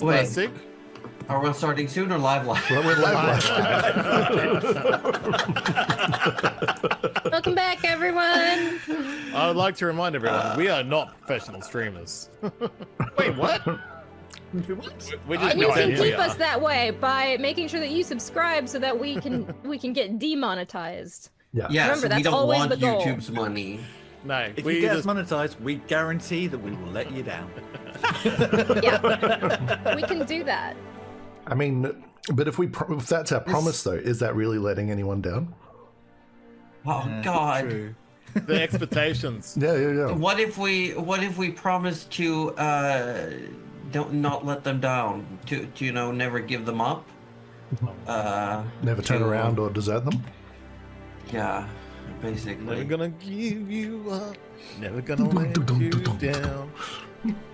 Wait, are we starting soon or live? Well, we're live. Welcome back, everyone. I would like to remind everyone, we are not professional streamers. Wait, what? We And just you know can who keep we us are. that way by making sure that you subscribe so that we can get demonetized. Yeah. Yes, Remember, we that's don't always want the goal. YouTube's money. No, If we you get just... us monetized, we guarantee that we will let you down. Yeah, we can do that. I mean, but if that's our promise, though, is that really letting anyone down? Oh God. True. the expectations. Yeah. What if we promise to not let them down, to never give them up? Never turn to- around or desert them? Yeah, basically. Never gonna give you up. Never gonna let you down.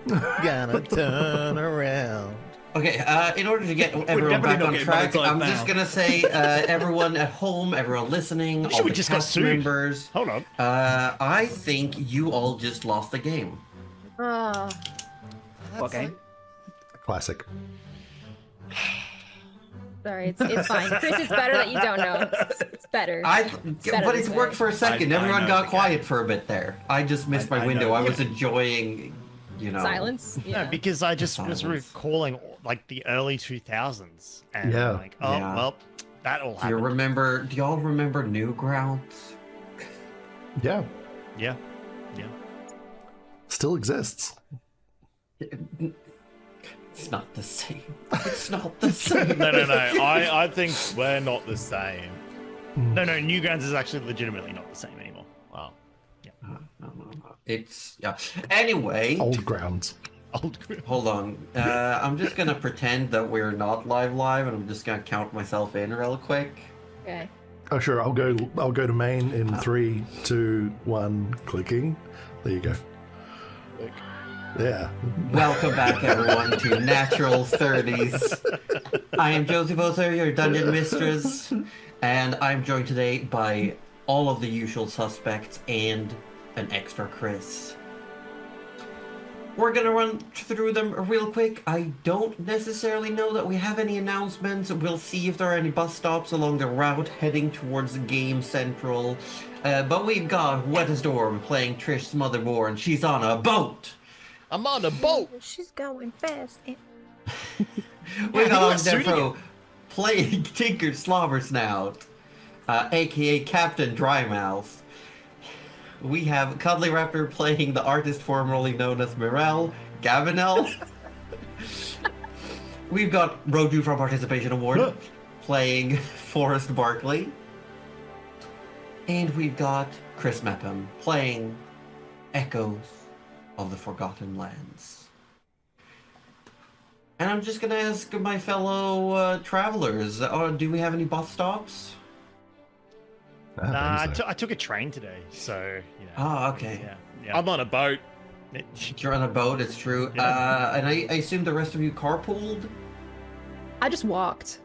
Gonna turn around. Okay, in order to get everyone definitely back not on getting track, monetized I'm now. just gonna say, everyone at home, everyone listening, all we the just got cast sued. members, Hold on. I think you all just lost the game. What game? Classic. Sorry, it's fine. Chris, it's better that you don't know. It's better. But better it's this worked way. for a second. I Everyone know got the quiet game. for a bit there. I just missed I my know window. the I was game. enjoying, Silence. Yeah. No, because I just was Silence. recalling like the early 2000s, and Yeah. like, oh Yeah. well, that all Do you happened. do y'all remember Newgrounds? Yeah. Yeah. Still exists. It's not the same. It's not the same. No. I think we're not the same. No, Newgrounds is actually legitimately not the same anymore. Wow. No. It's yeah. Anyway, Old grounds. Old group. hold on. I'm just gonna pretend that we're not live, and I'm just gonna count myself in real quick. Okay. Oh, sure. I'll go to main in 3, 2, 1. Clicking. There you go. Yeah. Welcome back, everyone, to Natural 30s. I am Josie Boser, your dungeon mistress, and I'm joined today by all of the usual suspects and an extra Chris. We're gonna run through them real quick. I don't necessarily know that we have any announcements. We'll see if there are any bus stops along the route heading towards Game Central. But we've got Wet Storm playing Trish's Motherborn. She's on a boat. I'm on a boat. She's going fast. We got on suiting Defro playing Tinker Slobbersnout, aka Captain Drymouth. We have Cuddly Raptor playing the artist formerly known as Mirel Gavinel. We've got Roju from Participation Award playing Forrest Barkley. And we've got Chris Mepham playing Echoes of the Forgotten Lands. And I'm just gonna ask my fellow travelers, do we have any bus stops? Nah, I took a train today, so you know. Oh, okay. Yeah. I'm on a boat. You're on a boat, it's true. Yeah. And I assume the rest of you carpooled? I just walked.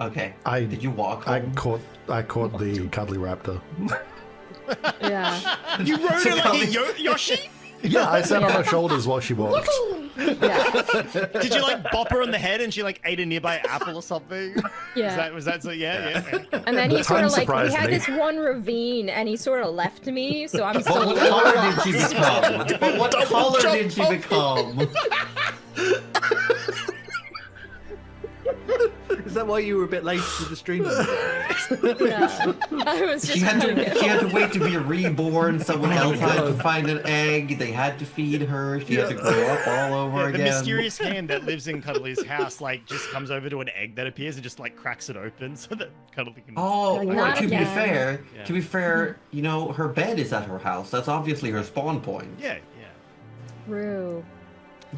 Okay. I- Did you walk I home? caught the cuddly raptor. Yeah. You rode it like a Yoshi? Yeah, I sat on her shoulders while she walked. Yeah. Did you like bop her on the head and she like ate a nearby apple or something? Yeah. Was that so? Yeah. And then he The sort time of like, we surprised had me. this one ravine and he sort of left me, so I'm still What a little color did she lost. become? But what color did she become? Is that why you were a bit late to the stream? Yeah. I was just She had trying to get to home. wait to be reborn. Someone else had to God. find an egg. They had to feed her. She had to grow up all over The again. mysterious hand that lives in Cuddly's house like just comes over to an egg that appears and just like cracks it open so that Cuddly can. Oh, Like, well, not to again. be fair, you know, her bed is at her house. That's obviously her spawn point. Yeah. True.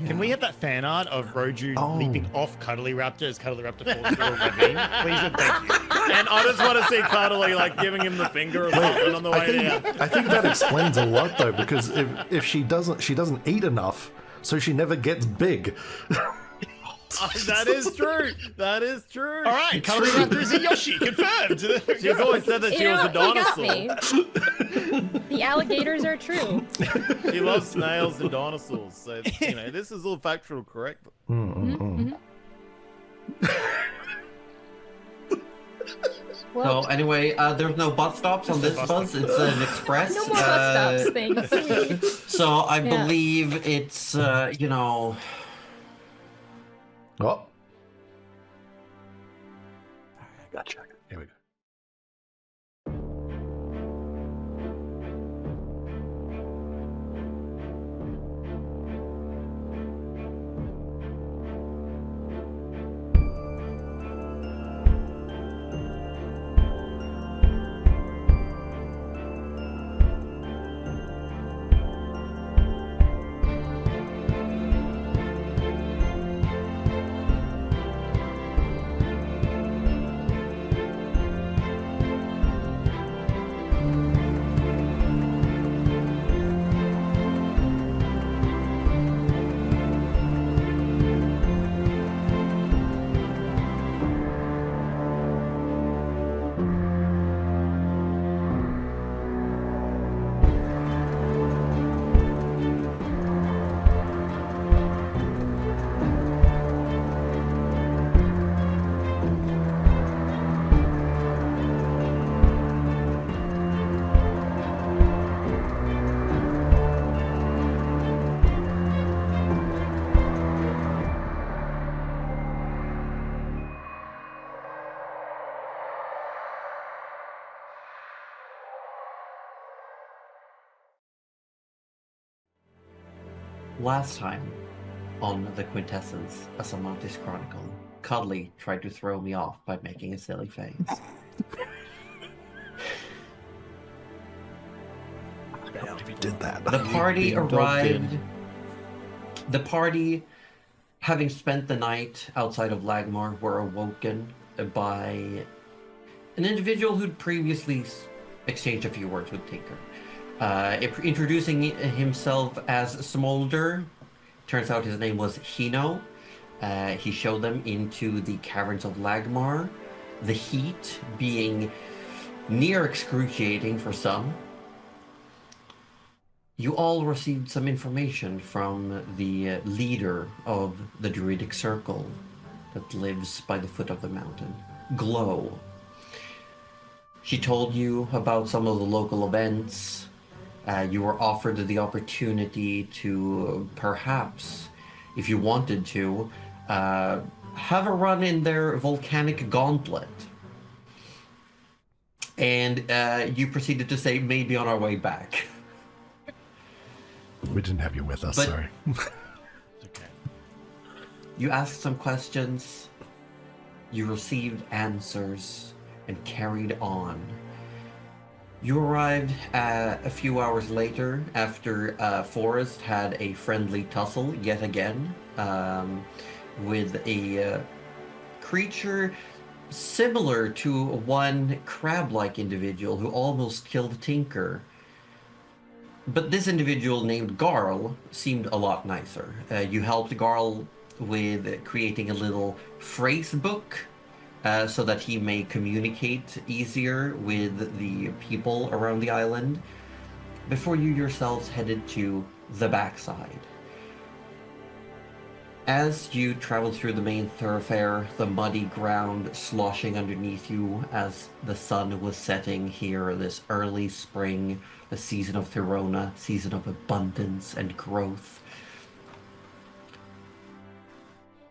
Can we have that fan art of Roju Oh. leaping off Cuddly Raptor as Cuddly Raptor falls into a ravine? Please and thank you. And I just want to see Cuddly like giving him the finger or something on the way down. I think that explains a lot though, because if she doesn't eat enough, so she never gets big. That is true. That is true. All right, Cuddly Raptor is a Yoshi, confirmed. She's always said that she You was know a what? You got dinosaur. me. The alligators are true. He loves snails and dinosaurs, so this is all factual, correct? Well, So anyway, there's no bus stops on this bus. It's an express. no more bus stops, thanks. So I Yeah. believe it's, Oh. Gotcha. Here we go. Last time on the Quintessence, a Sammantis Chronicle, Cuddly tried to throw me off by making a silly face. If you did that. The party Being dogged arrived. in. The party, having spent the night outside of Lagmar, were awoken by an individual who'd previously exchanged a few words with Tinker. Introducing himself as Smolder. Turns out his name was Hino. He showed them into the caverns of Lagmar, the heat being near excruciating for some. You all received some information from the leader of the Druidic Circle that lives by the foot of the mountain, Glow. She told you about some of the local events. You were offered the opportunity to perhaps, if you wanted to, have a run in their volcanic gauntlet. And you proceeded to say, maybe on our way back. We didn't have you with us, But- sorry. Okay. You asked some questions, you received answers, and carried on. You arrived a few hours later after Forrest had a friendly tussle yet again with a creature similar to one crab-like individual who almost killed Tinker. But this individual named Garl seemed a lot nicer. You helped Garl with creating a little phrase book so that he may communicate easier with the people around the island before you yourselves headed to the backside. As you traveled through the main thoroughfare, the muddy ground sloshing underneath you as the sun was setting here this early spring, the season of Therona, season of abundance and growth,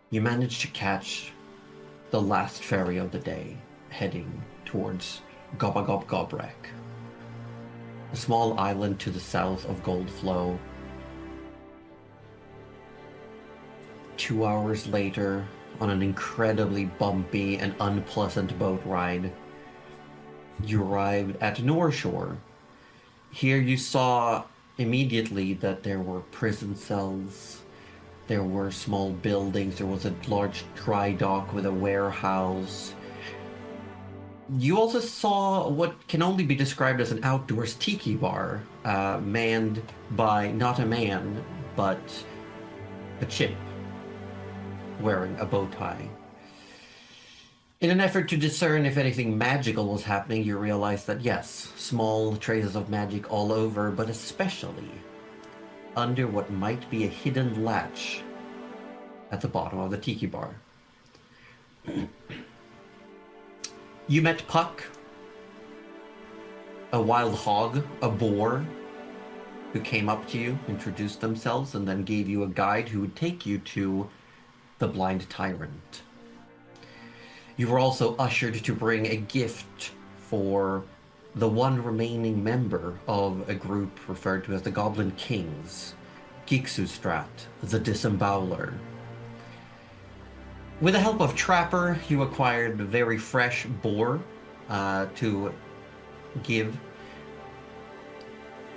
you managed to catch the last ferry of the day, heading towards Gobrek, a small island to the south of Goldflow. 2 hours later, on an incredibly bumpy and unpleasant boat ride, you arrived at Norshore. Here you saw immediately that there were prison cells, there were small buildings, there was a large dry dock with a warehouse. You also saw what can only be described as an outdoors tiki bar, manned by not a man, but a chip wearing a bow tie. In an effort to discern if anything magical was happening, you realize that yes, small traces of magic all over, but especially under what might be a hidden latch at the bottom of the tiki bar. You met Puck, a wild hog, a boar, who came up to you, introduced themselves, and then gave you a guide who would take you to the blind tyrant. You were also ushered to bring a gift for the one remaining member of a group referred to as the Goblin Kings, Gixustrat, the Disemboweler. With the help of Trapper, you acquired a very fresh boar to give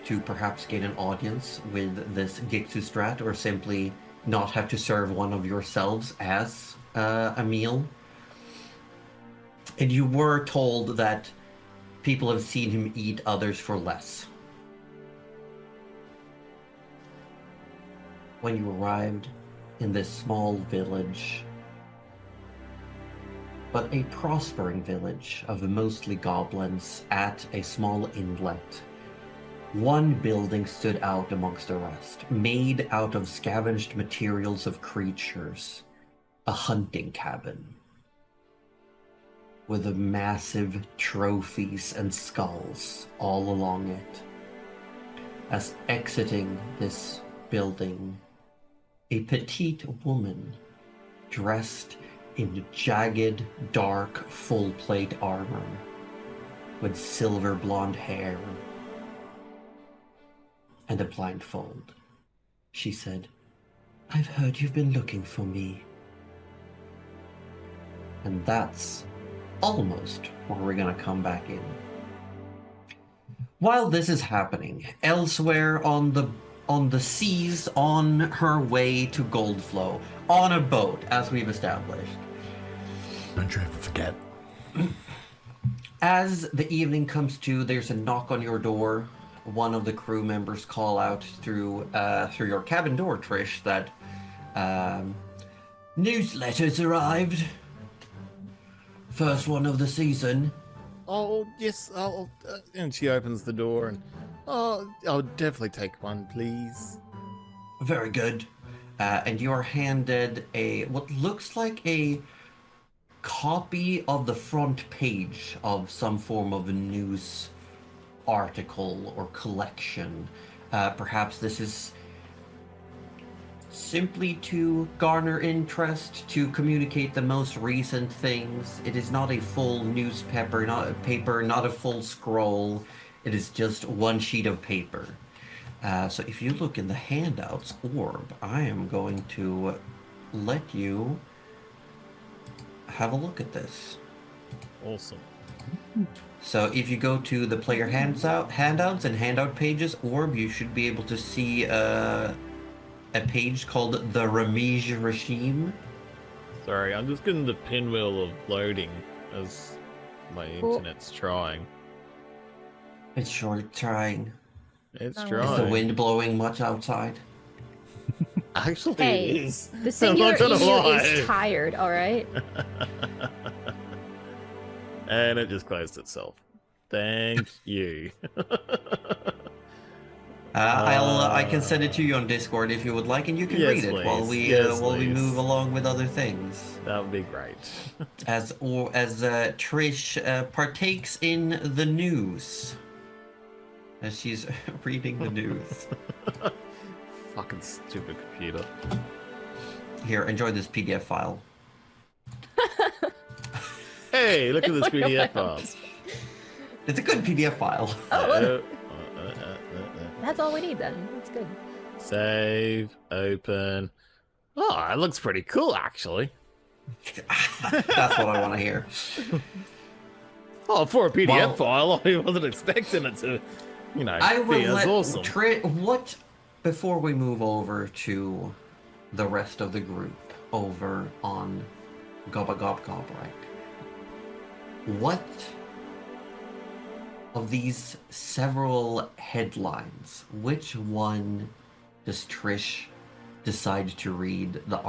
to perhaps gain an audience with this Gixustrat, or simply not have to serve one of yourselves as a meal. And you were told that people have seen him eat others for less. When you arrived in this small village, but a prospering village of mostly goblins at a small inlet, one building stood out amongst the rest, made out of scavenged materials of creatures, a hunting cabin, with massive trophies and skulls all along it. As exiting this building, a petite woman dressed in jagged, dark, full-plate armor, with silver blonde hair and a blindfold. She said, "I've heard you've been looking for me." And that's almost where we're gonna come back in. While this is happening, elsewhere on the seas, on her way to Goldflow, on a boat, as we've established. Don't you ever forget. As the evening comes to, there's a knock on your door. One of the crew members call out through your cabin door, Trish, that newsletter's arrived. First one of the season. Oh, yes. And she opens the door and, I'll definitely take one, please. Very good. And you're handed what looks like a copy of the front page of some form of a news article or collection. Perhaps this is simply to garner interest, to communicate the most recent things. It is not a full newspaper, not a full scroll. It is just one sheet of paper. So if you look in the handouts, Orb, I am going to let you have a look at this. Awesome. So if you go to the player handouts and handout pages, Orb, you should be able to see a page called the Ramige Regime. Sorry, I'm just getting the pinwheel of loading as my internet's trying. It's sure trying. It's Oh. trying. Is the wind blowing much outside? Actually, Hey, it is. The singular I'm not gonna emu lie. is tired, alright? And it just closed itself. Thank you. I can send it to you on Discord if you would like, and you can Yes, read it while please. we Yes, while we please. move along with other things. That would be great. As Trish partakes in the news, as she's reading the news. Fucking stupid computer. Here, enjoy this PDF file. Hey, look at this Look at my PDF file. It's a good PDF file. Oh, look, Uh, that's all we need then. That's good. Save, open. Oh, it looks pretty cool, actually. That's what I want to hear. Oh, for a PDF Well- file, I wasn't expecting it to, I will be as let awesome. before we move over to the rest of the group over on Gobba Gob Gob, right? What of these several headlines, which one does Trish decide to read the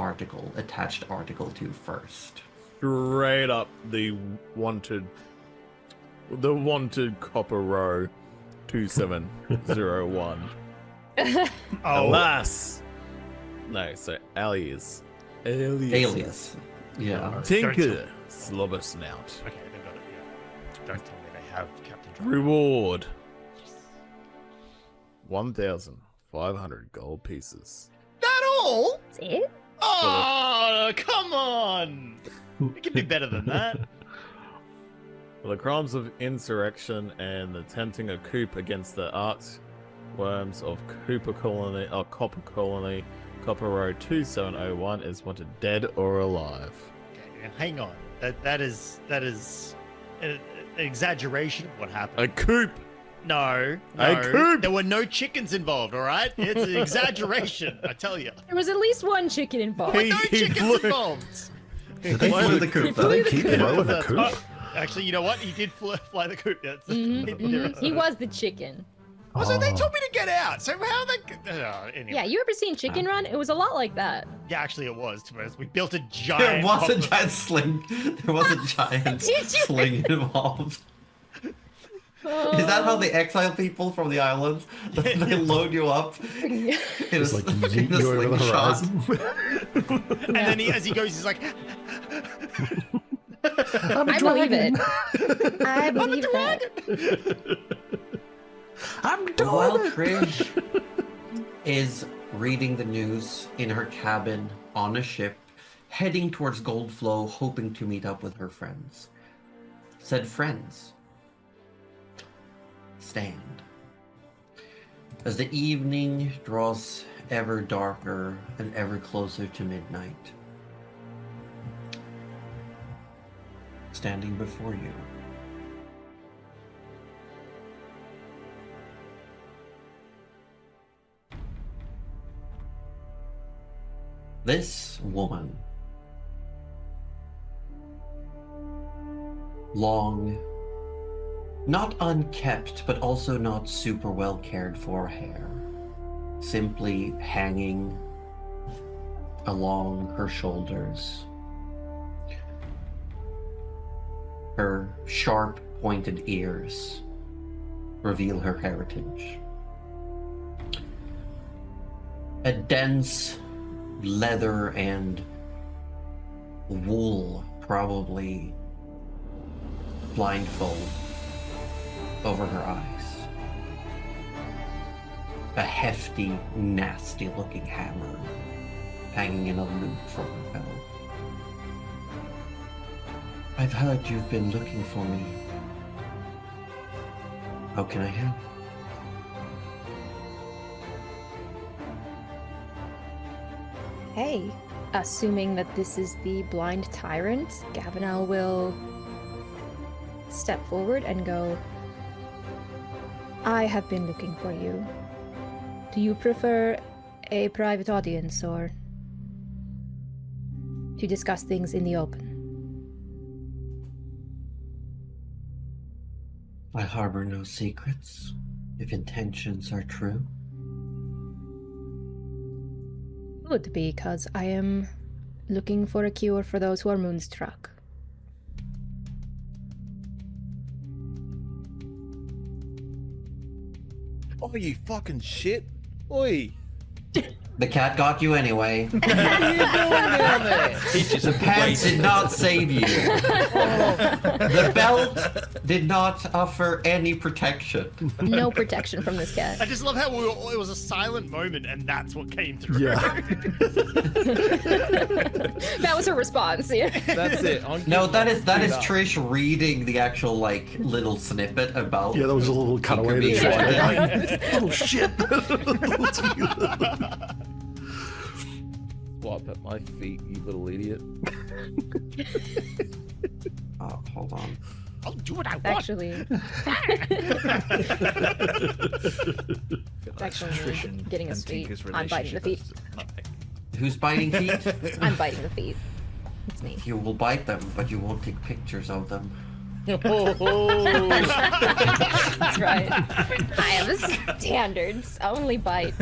attached article to first? straight up the wanted copper row 2701. Oh, Alas! No, so alias. Alias. Yeah. Tinker Slobber Snout. okay, they got it. Yeah. Don't tell me they have Captain Dragon. Reward 1,500 gold pieces. That all? That's it? Oh, come on! It could be better than that. For the crimes of insurrection and attempting a coup against the archworms of Copper Colony, Copper Row 2701 is wanted dead or alive. Okay, hang on. That is an exaggeration of what happened. A coup! No, A coup! there were no chickens involved. All right, it's an exaggeration. I tell you, There was at least one chicken involved. He- no he chickens flew- involved. They flew the coop, Do though. they keep blowing a coop? Oh, actually, you know what? He did fly the coop. That's He was the chicken. Also, they Oh. told me to get out. So how they? Anyway. Yeah, you ever seen Chicken Run? It was a lot like that. Yeah, actually, it was. To be honest, we built a There giant. was a copper- giant sling. There was a giant Did you? sling involved. Is that how they exile people from the islands? They load you up in a, It's like in yeet a you over the slingshot. horizon. And then as he goes, he's like, I believe it. I believe that. I'm While doing it. Trish is reading the news in her cabin on a ship, heading towards Goldflow, hoping to meet up with her friends. Said friends, stand. As the evening draws ever darker and ever closer to midnight, standing before you, this woman, long, not unkept, but also not super well cared for hair, simply hanging along her shoulders. Her sharp, pointed ears reveal her heritage. A dense leather and wool, probably, blindfold over her eyes. A hefty, nasty looking hammer hanging in a loop from her belt. I've heard you've been looking for me. How can I help? Hey, assuming that this is the blind tyrant, Gavinel will step forward and go, I have been looking for you. Do you prefer a private audience or to discuss things in the open? I harbor no secrets, if intentions are true. Good, because I am looking for a cure for those who are moonstruck. Oh, you fucking shit. Oi. The cat got you anyway. What are you doing down there? The pants did not save you. The belt did not offer any protection. No protection from this cat. I just love how it was a silent moment, and that's what came through. Yeah. That was her response. Yeah. That's it. No, that is Trish reading the actual like little snippet about. Yeah, that was a little cutaway. being To wanted. oh shit! Swipe at my feet, you little idiot. Oh, hold on. I'll do what I want. Actually, It's actually me getting his feet. I'm biting the feet. Who's biting feet? I'm biting the feet. It's me. You will bite them, but you won't take pictures of them. That's right. I have standards. I only bite.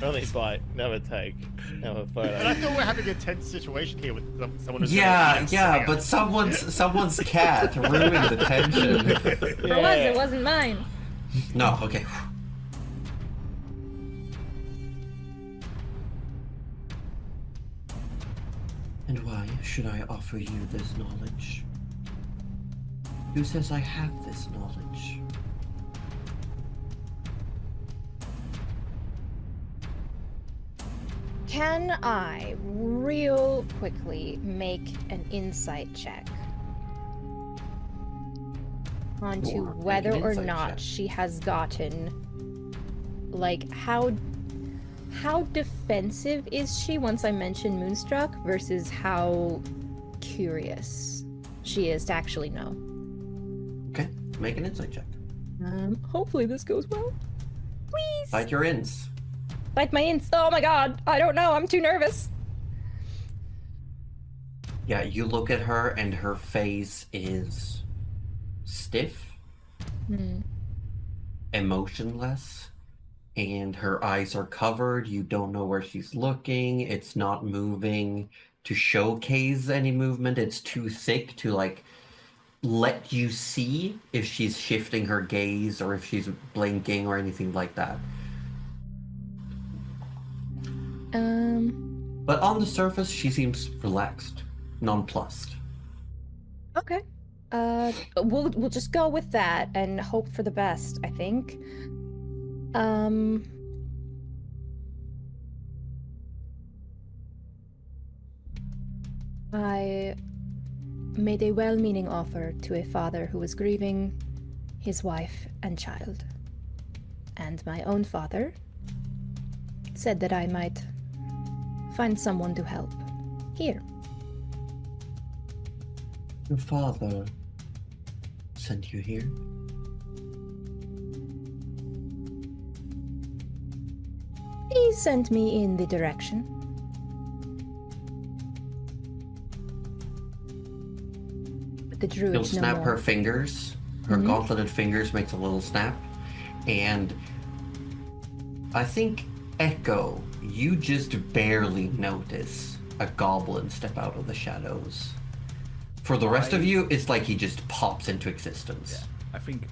Only bite, never take, never But I photo. thought we're having a tense situation here with someone who's Yeah, but someone's cat ruined the tension. For once, it wasn't mine. No, okay. And why should I offer you this knowledge? Who says I have this knowledge? Can I, real quickly, make an insight check onto Sure, make whether an or insight not check. she has gotten, like, how defensive is she once I mention Moonstruck versus how curious she is to actually know? Okay, make an insight check. Hopefully this goes well. Please! Bite your ins. Bite my ins. Oh my god, I don't know, I'm too nervous. Yeah, you look at her and her face is stiff, emotionless, and her eyes are covered. You don't know where she's looking. It's not moving to showcase any movement. It's too thick to like let you see if she's shifting her gaze or if she's blinking or anything like that. But on the surface, she seems relaxed, nonplussed. Okay. We'll just go with that and hope for the best, I think. I made a well-meaning offer to a father who was grieving his wife and child. And my own father said that I might find someone to help. Here. Your father sent you here? He sent me in the direction. But the druids You'll know snap more. her fingers. Her gauntleted fingers makes a little snap. And I think, Echo, you just barely notice a goblin step out of the shadows. For the rest of you, it's like he just pops into existence. Yeah, I think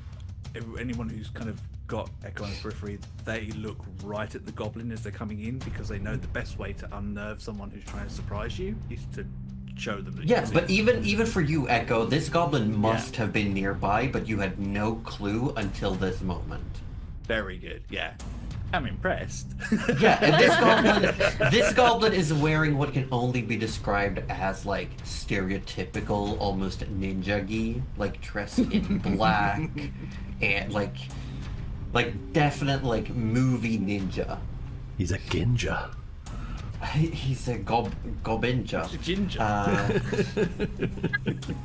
anyone who's kind of got Echo on the periphery, they look right at the goblin as they're coming in because they know the best way to unnerve someone who's trying to surprise you is to show them that Yeah, you but see. even for you, Echo, this goblin must have been nearby, but you had no clue until this moment. Very good, yeah. I'm impressed. Yeah, and this goblin is wearing what can only be described as like stereotypical, almost ninja-y, like dressed in black and like definite like movie ninja. He's a Ginja. He's a gobinja. Ginger.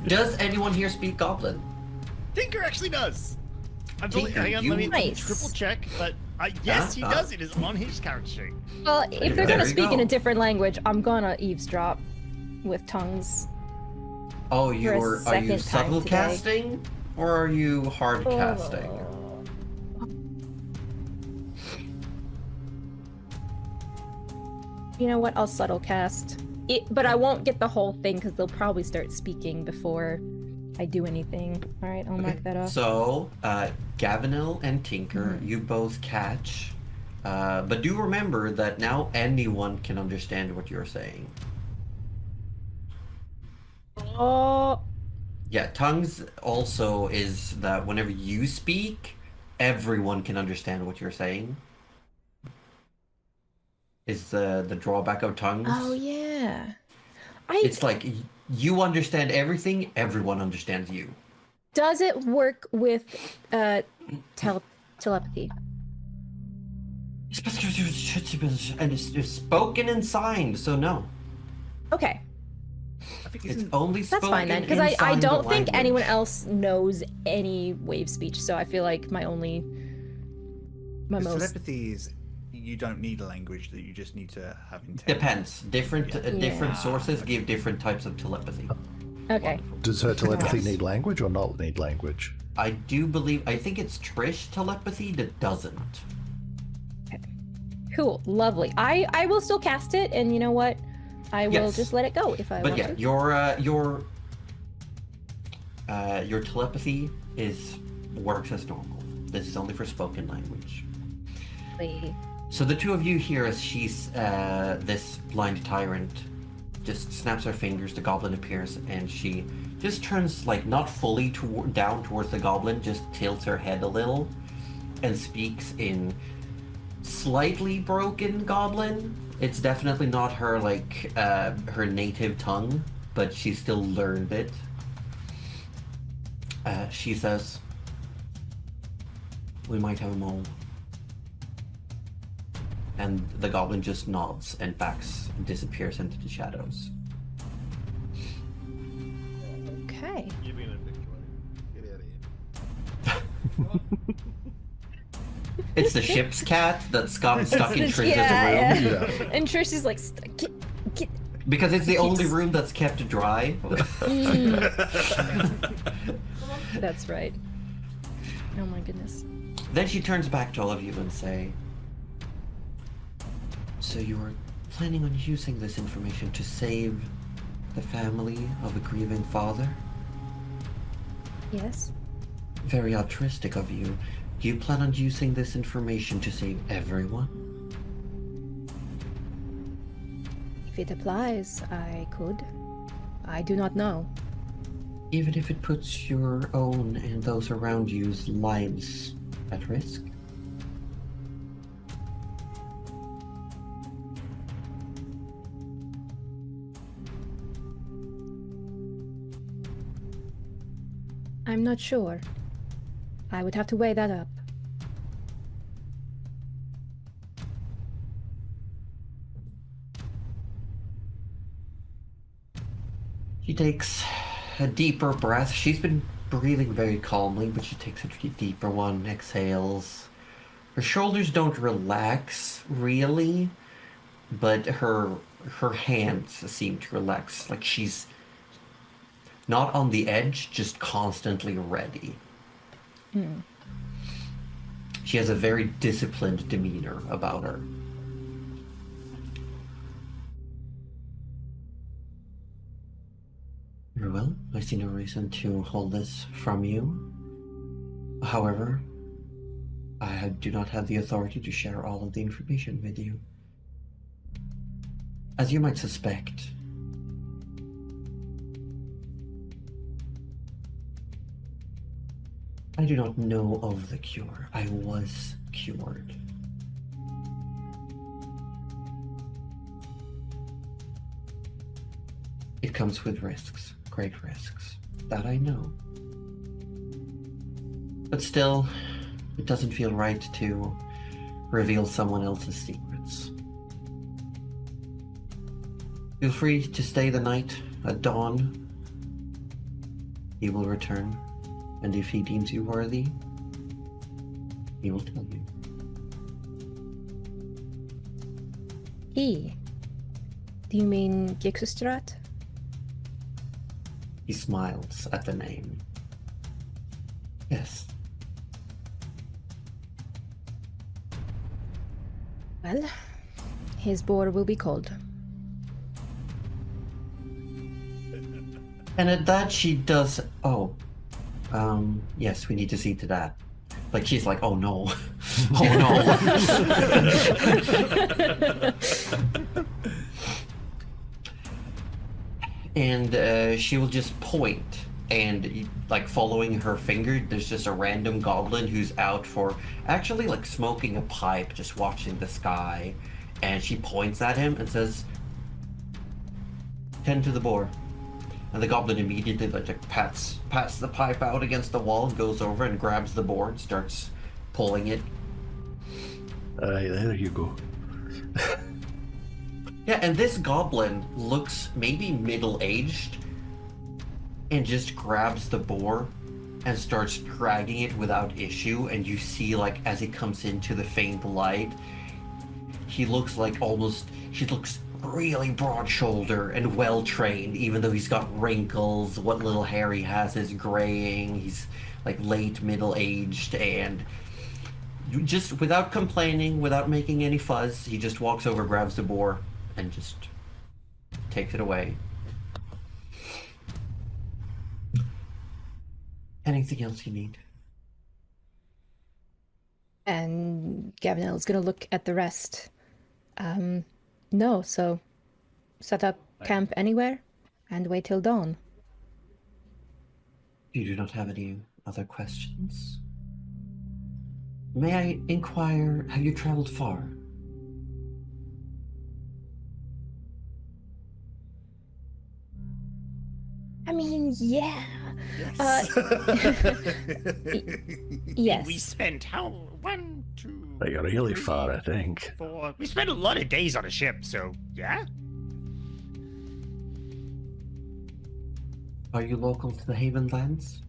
Does anyone here speak goblin? Tinker actually does. Tinker, Hang on, you- let me Nice. triple check. But yes, he does. It is on his character sheet. Well, if they're There gonna you speak in go. a different language, I'm gonna eavesdrop with tongues. Oh, For a are you second time subtle today. casting or are you hard casting? You know what? I'll subtle cast. But I won't get the whole thing because they'll probably start speaking before I do anything. All right, I'll mark that off. So, Gavinil and Tinker, you both catch. But do remember that now anyone can understand what you're saying. Oh, Yeah, tongues also is that whenever you speak, everyone can understand what you're saying. Is the drawback of tongues. oh yeah. It's like you understand everything, everyone understands you. Does it work with telepathy? And it's spoken and signed, so no. Okay, I think It's isn't only that's spoken fine then. Because and I signed don't think language. anyone else knows any wave speech, so I feel like my most. telepathy is you don't need a language, that you just need to have intent. Depends. Different different Yeah. sources give different types of telepathy. Okay. Does her telepathy Yes. need language or not need language? I do believe I think it's Trish telepathy that doesn't. Cool, lovely. I will still cast it, and you know what? I will Yes. just let it go if I But want yeah, to. your telepathy works as normal. This is only for spoken language. Wait. So the two of you hear as this blind tyrant just snaps her fingers, the goblin appears, and she just turns, like, not fully down towards the goblin, just tilts her head a little, and speaks in slightly broken goblin. It's definitely not her, like, her native tongue, but she still learned it. She says, "We might have a mole." And the goblin just nods and disappears into the shadows. Okay. You're being a big Get out of here. It's the ship's cat that's gotten stuck in Trish's room. Yeah. And Trish is like, get. Because it's the only room that's kept dry. That's right. Oh my goodness. Then she turns back to all of you and say, "So you were planning on using this information to save the family of a grieving father? Yes. Very altruistic of you. Do you plan on using this information to save everyone?" If it applies, I could. I do not know. Even if it puts your own and those around you's lives at risk? I'm not sure. I would have to weigh that up. She takes a deeper breath. She's been breathing very calmly, but she takes a deeper one, exhales. Her shoulders don't relax, really, but her hands seem to relax, like she's not on the edge, just constantly ready. She has a very disciplined demeanor about her. Very well, I see no reason to hold this from you. However, I do not have the authority to share all of the information with you. As you might suspect, I do not know of the cure. I was cured. It comes with risks, great risks. That I know. But still, it doesn't feel right to reveal someone else's secrets. Feel free to stay the night. At dawn, he will return, and if he deems you worthy, he will tell you. He? Do you mean Gixustrat? He smiles at the name. Yes. Well, his boar will be cold. And at that she does, yes, we need to see to that. Like, she's like, oh no. Oh no. And she will just point, and like following her finger, there's just a random goblin who's out for actually like smoking a pipe, just watching the sky. And she points at him and says, "Tend to the boar." And the goblin immediately like pats the pipe out against the wall, goes over and grabs the boar and starts pulling it. Aye, there you go. Yeah, and this goblin looks maybe middle-aged and just grabs the boar and starts dragging it without issue, and you see, like, as it comes into the faint light, he looks like he looks really broad-shouldered and well-trained, even though he's got wrinkles. What little hair he has is graying. He's, like, late middle-aged, and just without complaining, without making any fuzz, he just walks over, grabs the boar, and just takes it away. Anything else you need? And Gavinel's gonna look at the rest. No, so set up camp anywhere and wait till dawn. You do not have any other questions? May I inquire, have you traveled far? I mean, yeah. Yes. We spent how 1, 2. They got really 3, far, I think. 4. We spent a lot of days on a ship, so yeah. Are you local to the Haven Lands?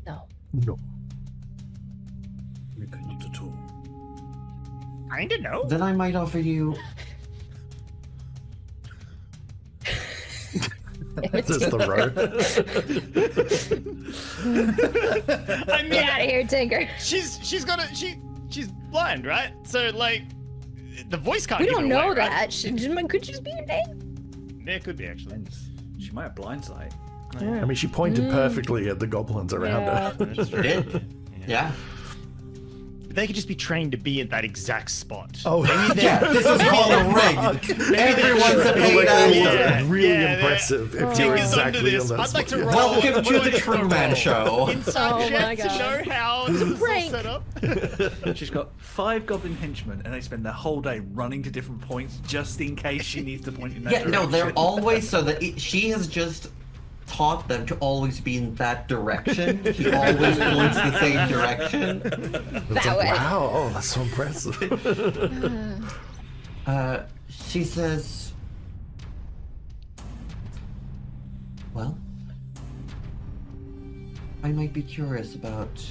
No. No. Not at all. Kinda no. Then I might offer you... This is the road. I mean, Get out of here, Tinker. she's blind, right? So like, the voice can't. We give don't it know away, that. Right? Could just be your name. Yeah, it could be actually. She might have blindsight. I mean, she pointed perfectly at the goblins around her. That's true. Did? Yeah. They could just be trained to be at that exact spot. Oh, Yeah, this is called a ring. Everyone's a paid actor. Yeah, really yeah, impressive if you're Tinker's under exactly this. on that I'd like to spot. roll. Welcome what to do the I True roll? Man Show. Inside Oh check my to God. know how this is all Frank. set up. She's got 5 goblin henchmen, and they spend their whole day running to different points just in case she needs to point in that Yeah, direction. no, they're always so that she has just taught them to always be in that direction. She always points the same direction. It's That like, way. wow, oh, that's so impressive. She says, well, I might be curious about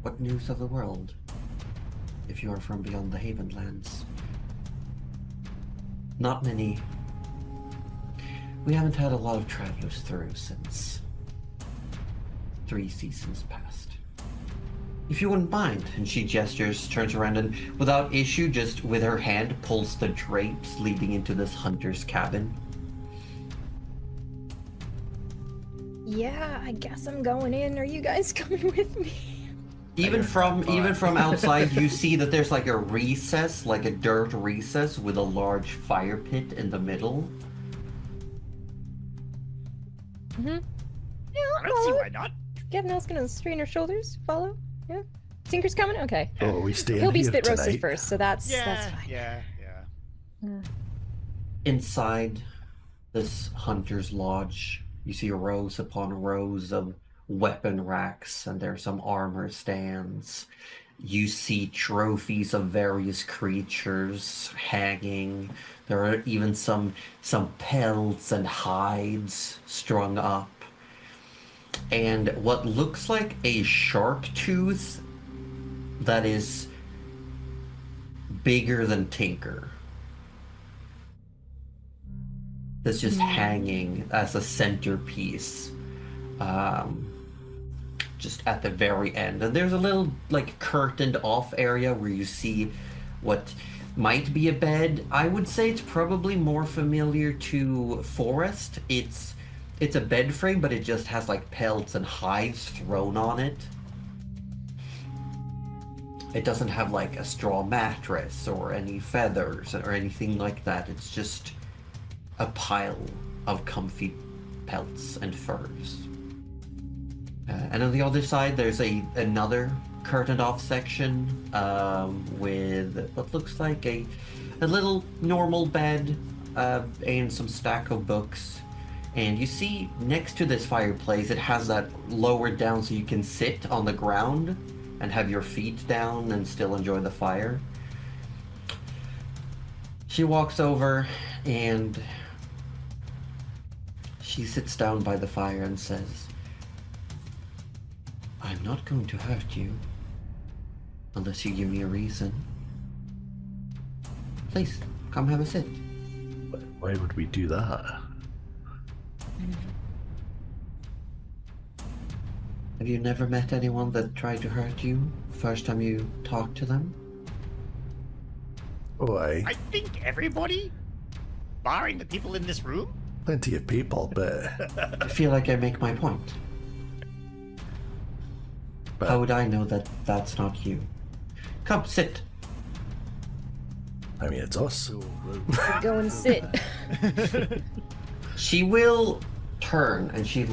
what news of the world, if you are from beyond the Haven Lands. Not many. We haven't had a lot of travelers through since 3 seasons past. If you wouldn't mind, and she gestures, turns around, and without issue, just with her hand, pulls the drapes leading into this hunter's cabin. Yeah, I guess I'm going in. Are you guys coming with me? Even from outside, you see that there's like a recess, like a dirt recess with a large fire pit in the middle. Yeah, I don't see why not. Gavinel's gonna straighten her shoulders. Follow. Yeah. Tinker's coming. Okay. Oh, we stay He'll be here spit roasted tonight. first, so that's Yeah, fine. yeah. Inside this hunter's lodge, you see rows upon rows of weapon racks, and there are some armor stands. You see trophies of various creatures hanging. There are even some pelts and hides strung up. And what looks like a shark tooth that is bigger than Tinker. That's just hanging as a centerpiece. Just at the very end. And there's a little like curtained off area where you see what might be a bed. I would say it's probably more familiar to Forest. It's a bed frame, but it just has like pelts and hides thrown on it. It doesn't have like a straw mattress or any feathers or anything like that. It's just a pile of comfy pelts and furs. And on the other side, there's another curtained off section with what looks like a little normal bed and some stack of books. And you see next to this fireplace, it has that lowered down so you can sit on the ground and have your feet down and still enjoy the fire. She walks over and she sits down by the fire and says, I'm not going to hurt you unless you give me a reason. Please, come have a sit. Why would we do that? Have you never met anyone that tried to hurt you first time you talked to them? Why? I think everybody, barring the people in this room. Plenty of people, but I feel like I make my point. How would I know that that's not you? Come, sit. I mean, it's us. Go and sit. She will turn, and she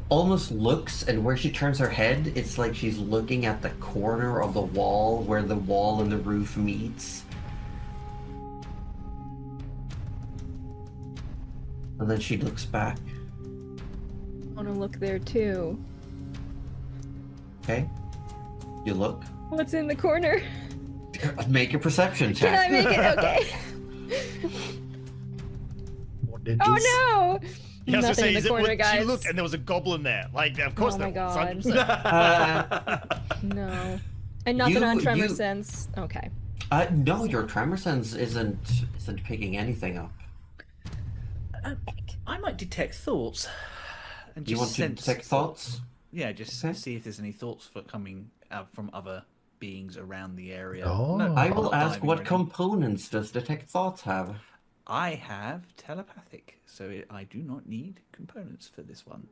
almost looks, and where she turns her head, it's like she's looking at the corner of the wall where the wall and the roof meets. And then she looks back. I want to look there too. Okay? You look. What's in the corner? Make a perception check. Can I make it? Okay. What did Oh you no! Yeah, I was gonna Nothing say, in is the it corner, what guys. she looked and there was a goblin there? Like, of course Oh my there was. God. 100%. No. And nothing on tremor you- sense. Okay. No, your tremor sense isn't picking anything up. I might detect thoughts. And You just want to sense detect thoughts? Yeah, just Okay. see if there's any thoughts for coming out from other beings around the area. Oh. I will not ask diving what or anything. components does detect thoughts have? I have telepathic, so I do not need components for this one.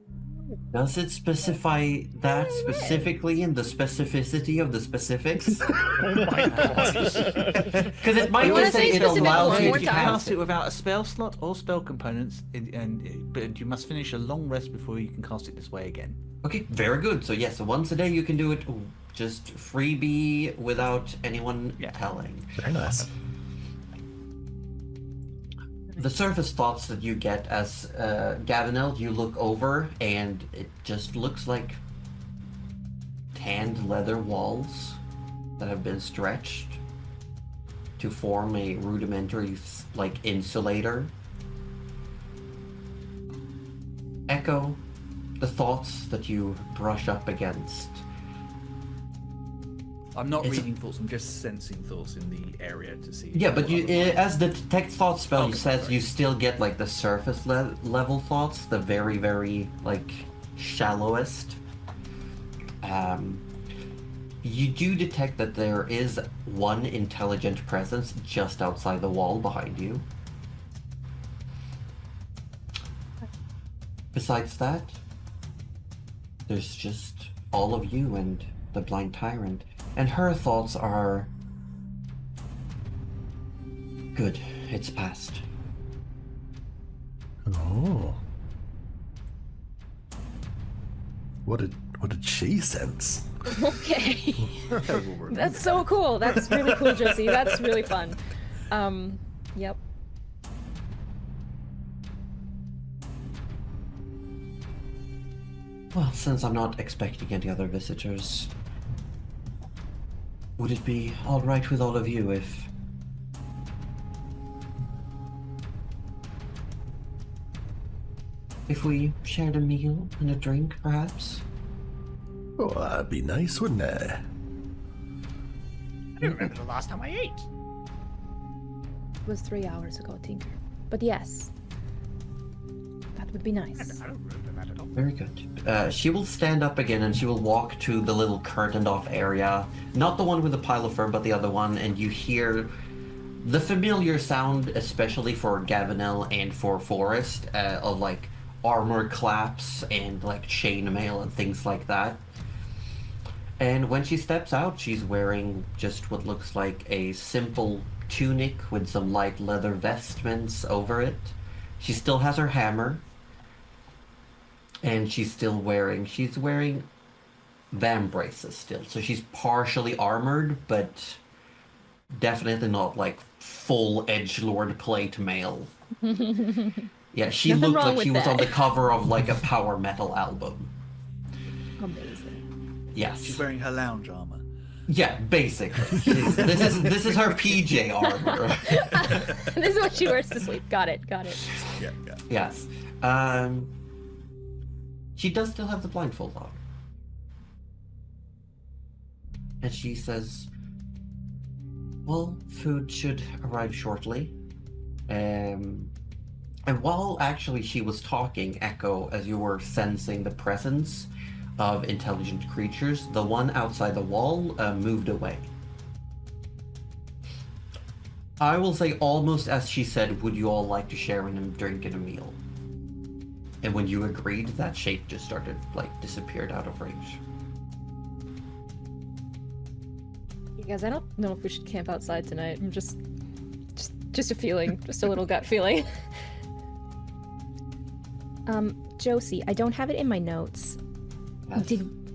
Does it specify that specifically in the specificity of the specifics? Oh my god. Because it might You wanna just say say it specific allows one you more to You time? can cast cast it without a spell slot or spell components, but you must finish a long rest before you can cast it this way again. Okay, very good. So yes, once a day you can do it just freebie without anyone telling. Very nice. The surface thoughts that you get as Gavinel, you look over and it just looks like tanned leather walls that have been stretched to form a rudimentary like insulator. Echo the thoughts that you brush up against. I'm not It's a- reading thoughts, I'm just sensing thoughts in the area to see. Yeah, but what you, other- as the detect thought spell Okay, says, right. you still get like the surface level thoughts, the very, very like shallowest. You do detect that there is one intelligent presence just outside the wall behind you. Besides that, there's just all of you and the blind tyrant. And her thoughts are... Good, it's past. Oh. What did she sense? Okay. That's so cool. That's really cool, Josie. That's really fun. Yep. Well, since I'm not expecting any other visitors, would it be alright with all of you if we shared a meal and a drink, perhaps? Oh, that'd be nice, wouldn't it? I don't remember the last time I ate. It was 3 hours ago, Tinker. But yes. That would be nice. I don't remember that at all. Very good. She will stand up again and she will walk to the little curtained off area. Not the one with the pile of fur, but the other one, and you hear the familiar sound, especially for Gavinel and for Forrest, of like armor claps and like chainmail and things like that. And when she steps out, she's wearing just what looks like a simple tunic with some light leather vestments over it. She still has her hammer. And she's wearing van braces still. So she's partially armored, but definitely not like full edgelord plate mail. Yeah, she Nothing looked wrong like with she was on that. the cover of like a power metal album. Amazing. Yes. She's wearing her lounge armor. Yeah, basically. This is her PJ armor. This is what she wears to sleep. Got it. Yeah. Yes. She does still have the blindfold on. And she says, well, food should arrive shortly. And while actually she was talking, Echo, as you were sensing the presence, of intelligent creatures. The one outside the wall moved away. I will say almost as she said, would you all like to share in a drink and a meal? And when you agreed, that shape just started, like, disappeared out of range. You guys, I don't know if we should camp outside tonight. I'm just a feeling, just a little gut feeling. Josie, I don't have it in my notes. Yes.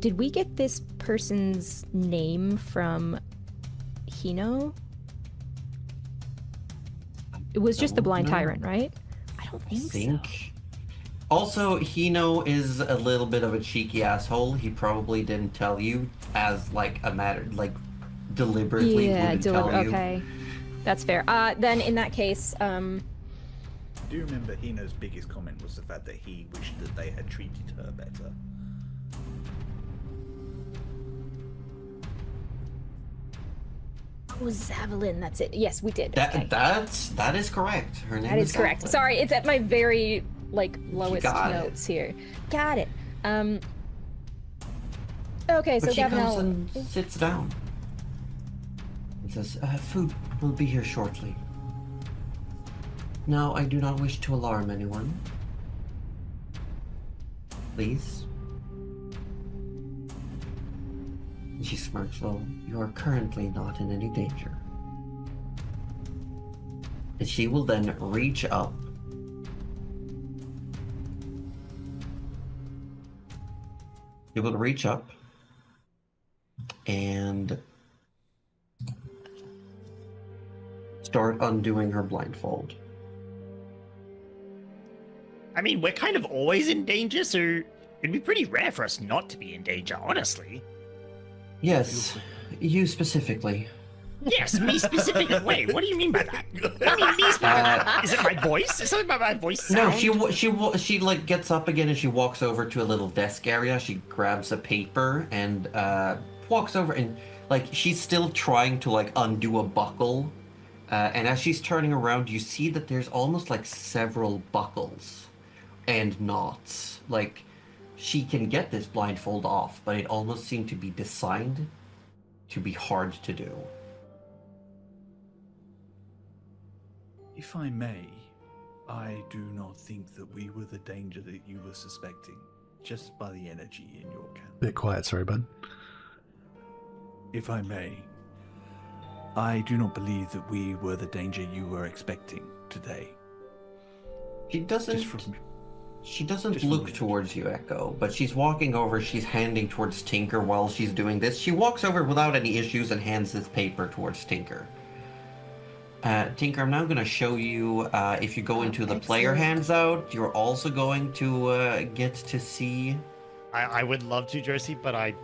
Did we get this person's name from Hino? It was just the blind No. tyrant, right? I don't I think so. Also, Hino is a little bit of a cheeky asshole. He probably didn't tell you as, like, a matter, like, deliberately wouldn't tell you. Okay. That's fair. Then in that case, Do you remember Hino's biggest comment was the fact that he wished that they had treated her better? oh, Zavalin, that's it. Yes, we did. Okay. That is correct. Her name That is correct. Goblin. Sorry, it's at my very, like, lowest got it. notes here. Got it. Okay, so But she Gavin, comes and sits down and says, food will be here shortly. Now, I do not wish to alarm anyone. Please. And she smirks. Well, you are currently not in any danger. And she will then reach up. She will reach up and start undoing her blindfold. I mean, we're kind of always in danger, so it'd be pretty rare for us not to be in danger, honestly. Yes, you specifically. Yes, me specifically. Wait, what do you mean by that? I mean, me specifically. Is it my voice? Is something about my voice No, sound? she like gets up again and she walks over to a little desk area. She grabs a paper and walks over and like she's still trying to like undo a buckle. And as she's turning around, you see that there's almost like several buckles and knots. Like she can get this blindfold off, but it almost seemed to be designed to be hard to do. If I may, I do not think that we were the danger that you were suspecting, just by the energy in your camp. Bit quiet, sorry, bud. If I may, I do not believe that we were the danger you were expecting today. She doesn't. Just from She doesn't Just look from- towards you, Echo, but she's walking over, she's handing towards Tinker while she's doing this. She walks over without any issues and hands this paper towards Tinker. Tinker, I'm now going to show you, if you go into the player excellent. hands out, you're also going to get to see... I would love to, Josie, but I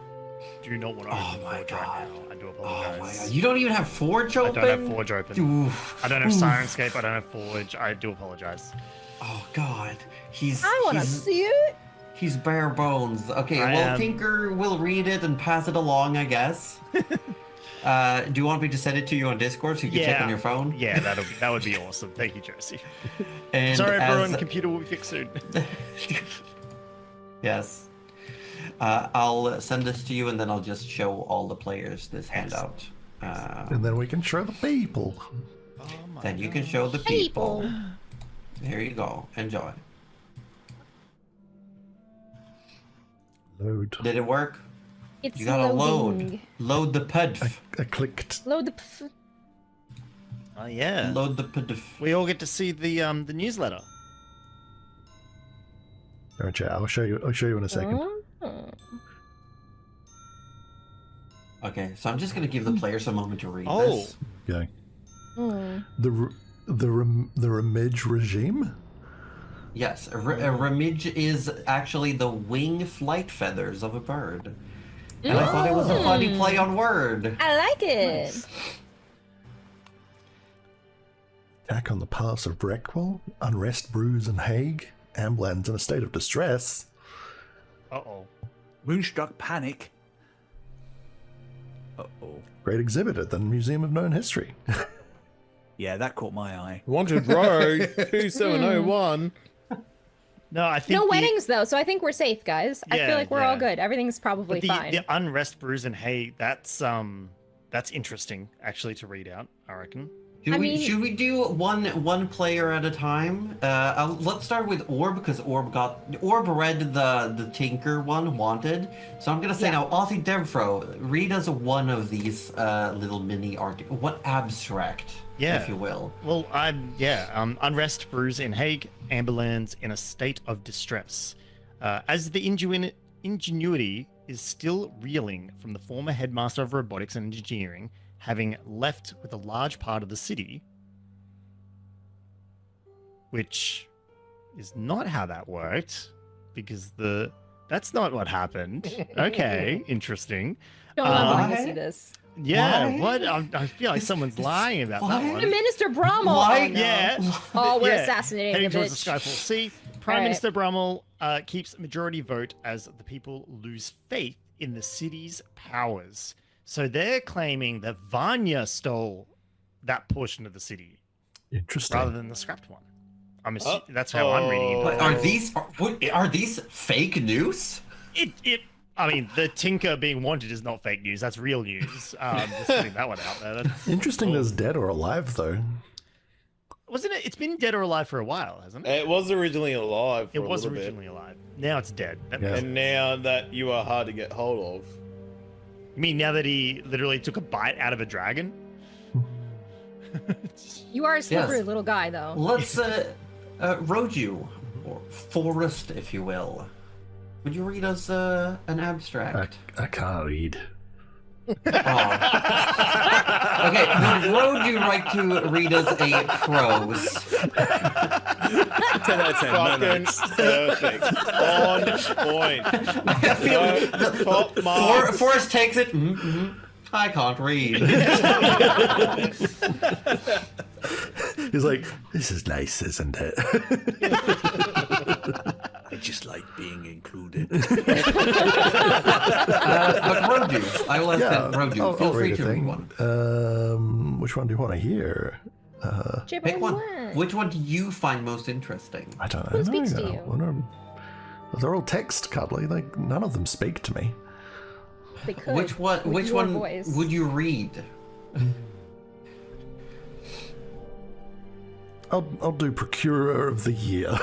do not want to Oh open my Forge God. right now. I do Oh my apologize. god, you don't even have Forge I open? don't have Forge open. Oof. I don't have Oof. Sirenscape. I don't have Forge. I do apologize. Oh god, he's... I want to he's- see it. He's bare bones. Okay, I well, am. Tinker will read it and pass it along, I guess. Do you want me to send it to you on Discord so you can check on your phone? Yeah, that would be awesome. Thank you, Josie. And Sorry, everyone. as- Computer will be fixed soon. Yes. I'll send this to you and then I'll just show all the players this handout. And then we can show the people. Then you can show the people. There you go. Enjoy. Load. Did it work? It's You gotta loading. load. Load the pudf. I clicked. Load the. Oh yeah. Load the pudf. We all get to see the newsletter. Alright, chat. I'll show you in a second. Oh. Okay, so I'm just gonna give the players a moment to read Oh. this. Okay. Hmm. The Remige regime? Yes, a remige is actually the wing flight feathers of a bird. And I thought it was a funny play on word. I like it. Attack on the pass of Reckwell, unrest brews in Hague, Amblands in a state of distress. Uh-oh. Moonstruck panic. Uh-oh. Great exhibit at the Museum of Known History. Yeah, that caught my eye. Wanted row 2701. No, I think No weddings though, so I think we're safe, guys. I Yeah, feel like we're all yeah. good. Everything's probably But fine. the unrest, bruise, and hate. That's interesting actually to read out. I reckon. Should we do one player at a time? Let's start with Orb because Orb read the Tinker one wanted. So I'm gonna say now, Aussie Devfro, read us one of these little mini articles. What abstract, if you will. Well, unrest, bruise in Hague, Amberlands in a state of distress. As the ingenuity is still reeling from the former headmaster of robotics and engineering, having left with a large part of the city, which is not how that worked, because that's not what happened. Okay, interesting. Don't want to see this. Yeah, Why? what? I feel like someone's lying about that Why? one. Minister Brummel. Why? Oh, no. Yeah. Oh, we're Yeah. assassinating Heading the towards the bitch. Skyfall Sea. Prime All right. Minister Brummel keeps majority vote as the people lose faith in the city's powers. So they're claiming that Vanya stole that portion of the city Interesting. rather than the scrapped one. That's how I'm reading it. But are these fake news? I mean, the Tinker being wanted is not fake news. That's real news. Just putting that one out there. Interesting there's dead or alive, though. Wasn't it? It's been dead or alive for a while, hasn't it? It was originally alive. It was originally alive. Now it's dead. That makes And now that you are hard to get hold of. You mean now that he literally took a bite out of a dragon? You are a slippery Yes. little guy, though. Let's Roju, or Forest, if you will. Would you read us an abstract? I can't read. Oh. Okay, would Roju like to read us a prose? 10 out of 10. No Fucking notes. Perfect. On point. I feel No, top marks. Forrest takes it. I can't read. He's like, this is nice, isn't it? I just like being included. But Roju, I will ask Roju. I'll Feel free read a to read thing. one. Which one do you want to hear? Pick one. Which one do you find most interesting? I don't know. Who speaks to you? They're all text, Cuddly. Like, none of them speak to me. They could, Which one? with Which your one voice. would you read? I'll do Procurer of the Year.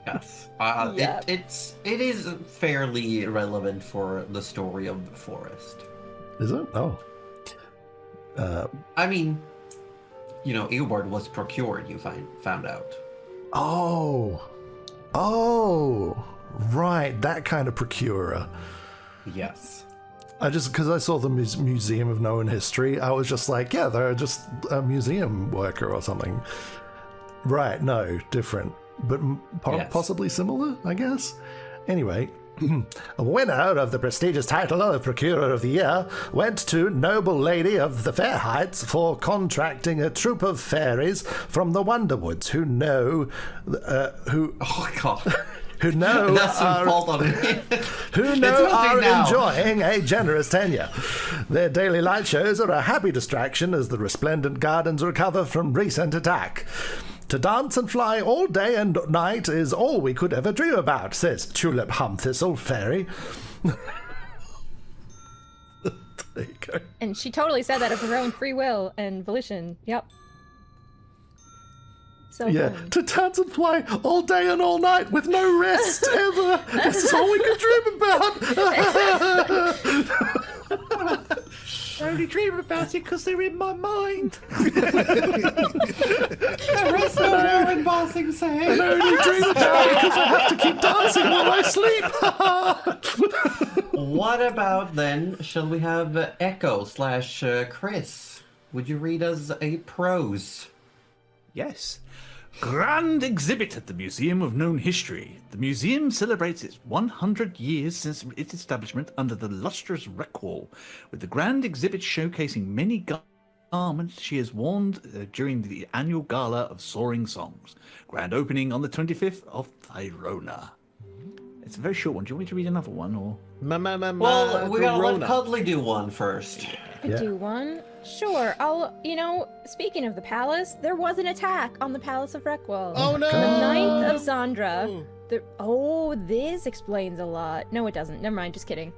Yes. Yep. It is fairly relevant for the story of the forest. Is it? Oh. I mean, Eobard was procured. You found out. Oh, right, that kind of Procurer. Yes. Because I saw the Museum of Known History, I was just like, yeah, they're just a museum worker or something. Right, no, different. But Yes. possibly similar, I guess. Anyway, a winner of the prestigious title of Procurer of the Year went to Noble Lady of the Fair Heights for contracting a troop of fairies from the Wonderwoods who know... Oh God. who know That's some fault on me. who know are now. enjoying a generous tenure. Their daily light shows are a happy distraction as the resplendent gardens recover from recent attack. To dance and fly all day and night is all we could ever dream about, says Tulip Humthistle Fairy. There you go. And she totally said that of her own free will and volition. Yep. So Yeah, good. to dance and fly all day and all night with no rest ever. This is all we could dream about. I only dream about it because they're in my mind. There is no more embossing I saying. only dream about it because I have to keep dancing while I sleep. What about then? Shall we have Echo / Chris? Would you read us a prose? Yes. Grand exhibit at the Museum of Known History. The museum celebrates its 100 years since its establishment under the lustrous wreck wall, with the grand exhibit showcasing many garments she has worn during the annual gala of Soaring Songs. Grand opening on the 25th of Thyrona. It's a very short one. Do you want me to read another one, or? Well, we gotta let Cuddly do one first. I could do one. Sure, speaking of the palace, there was an attack on the Palace of Reckwell. Oh no! The 9th of Zandra. This explains a lot. No, it doesn't. Never mind, just kidding.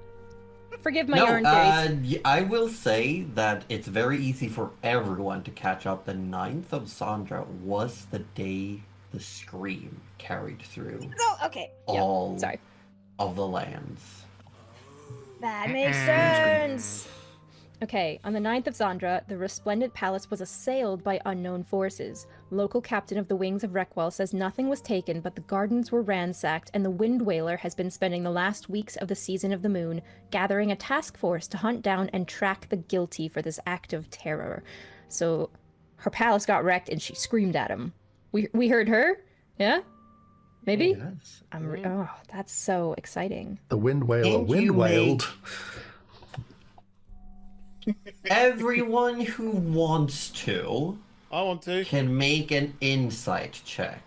Forgive my yarn theories. I will say that it's very easy for everyone to catch up. The 9th of Zandra was the day the scream carried through Okay. all Sorry. of the lands. That makes sense. Okay, on the 9th of Zandra, the resplendent palace was assailed by unknown forces. Local captain of the Wings of Reckwell says nothing was taken, but the gardens were ransacked, and the Wind Wailer has been spending the last weeks of the season of the moon gathering a task force to hunt down and track the guilty for this act of terror. So, her palace got wrecked, and she screamed at him. We heard her? Yeah? Maybe? Yes. That's so exciting. The Wind Wailer Can't wind you wailed. Everyone who wants to I want to. can make an insight check,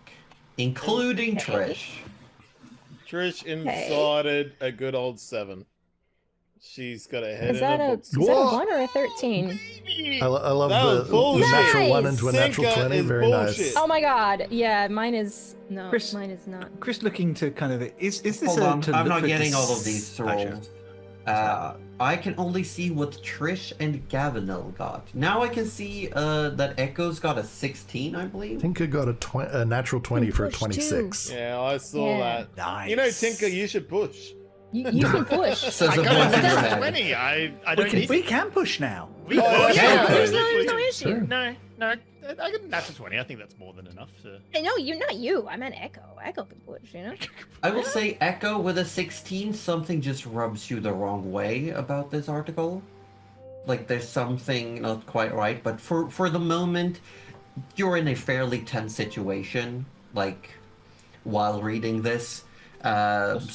including Trish. Trish incited a good old 7. She's got a head Is in that her a books. 1 or a 13? I love That was the bullshit. natural 1 Nice. into a natural Sinker 20. is Very bullshit. nice. Oh my god, yeah, mine is... No, Chris- mine is not. Chris looking to kind of is this Hold a, on, to I'm look not for getting all of these Gotcha. rolls. I can only see what Trish and Gavinel got. Now I can see that Echo's got a 16, I believe. Tinker got a natural 20 for a Push 26. Yeah, I saw Yeah. that. Nice. You know, Tinker, you should push. You can push. Says I a got voice a in your natural head. 20. I we don't need can push now. We Oh, push. yeah, there's Absolutely. no issue. No, I got a natural 20. I think that's more than enough to... Hey, no, not you. I meant Echo. Echo can push, you know? I will say Echo with a 16, something just rubs you the wrong way about this article. Like there's something not quite right, but for the moment, you're in a fairly tense situation, like while reading this. So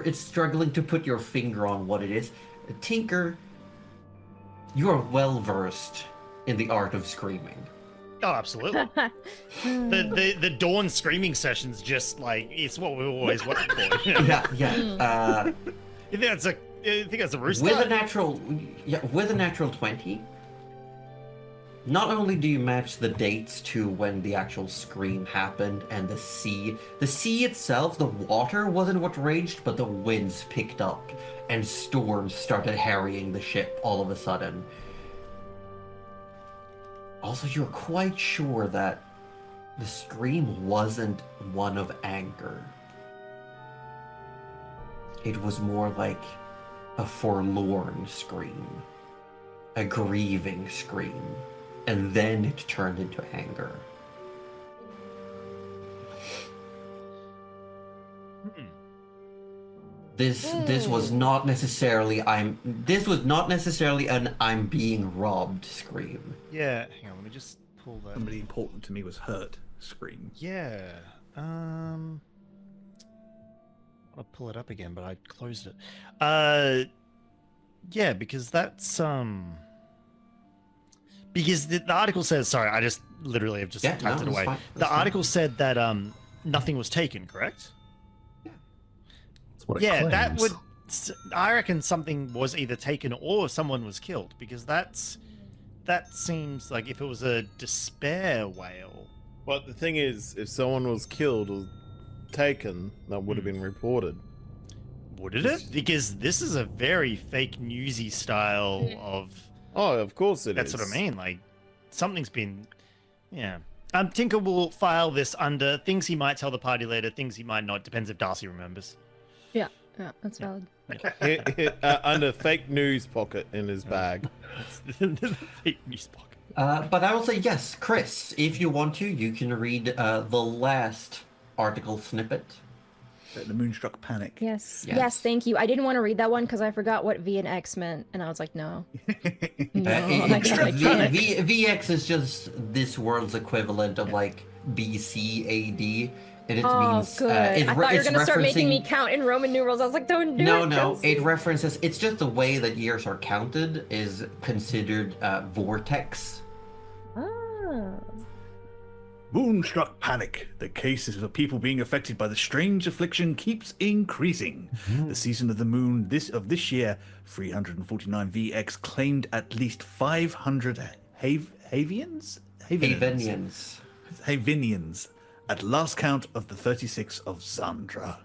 it's struggling to put your finger on what it is. Tinker, you are well versed in the art of screaming. Oh, absolutely. the dawn screaming sessions just like it's what we always wanted for. You know? Yeah. You think that's a rooster? With a natural 20, not only do you match the dates to when the actual scream happened and the sea itself, the water wasn't what raged, but the winds picked up and storms started harrying the ship all of a sudden. Also, you're quite sure that the scream wasn't one of anger. It was more like a forlorn scream, a grieving scream, and then it turned into anger. This was not necessarily an I'm being robbed scream. Yeah, hang on, let me just pull that. Somebody important to me was hurt. Scream. Yeah. I'll pull it up again, but I closed it. Yeah, because that's because the article says, sorry, I just literally have just typed it away. Fine. The article said that nothing was taken, correct? That's what it Yeah, claims. that would. I reckon something was either taken or someone was killed because that seems like if it was a despair whale. But the thing is, if someone was killed or taken, that would have been reported. Would it? Because this is a very fake newsy style of. Oh, of course it is. That's what I mean. Like something's been. Yeah. Tinker will file this under things he might tell the party later, things he might not. Depends if Darcy remembers. Yeah, that's valid. Under fake news pocket in his bag. Fake news pocket. But I will say yes, Chris. If you want to, you can read the last article snippet. The Moonstruck Panic. Yes, thank you. I didn't want to read that one because I forgot what V and X meant, and I was like, no. VX is just this world's equivalent of like BC AD, and it means good. I thought you were gonna start making me count in Roman numerals. I was like, don't do it. No, Kelsey. it references. It's just the way that years are counted is considered vortex. Ah. Moonstruck panic. The cases of people being affected by the strange affliction keeps increasing. The season of the moon this year, 349 VX claimed at least 500 Havinians at last count of the 36 of Zandra.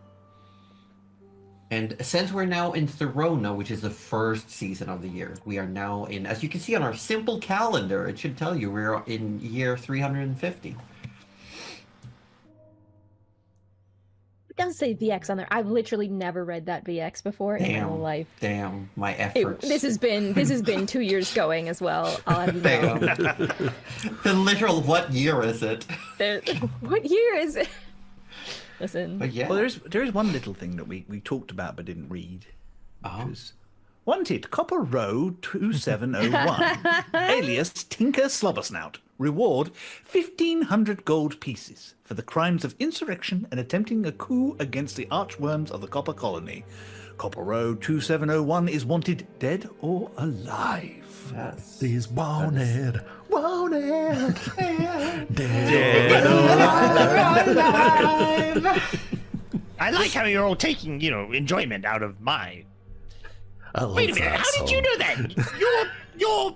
And since we're now in Therona, which is the first season of the year, we are now in, as you can see on our simple calendar, it should tell you we're in year 350. It does say VX on there. I've literally never read that VX before in my whole life. Damn, my efforts. This has been 2 years going as well. I'll have you know. Damn. The literal, what year is it? What year is it? Listen. But yeah. Well, there is one little thing that we talked about but didn't read. Oh. Wanted, Copper Row 2701, alias Tinker Slobbersnout. Reward 1,500 gold pieces for the crimes of insurrection and attempting a coup against the archworms of the Copper Colony. Copper Row 2701 is wanted dead or alive. Yes. He's wanted, dead. I like how you're all taking, enjoyment out of my. I love Wait a minute, that how did you song. know that? You're.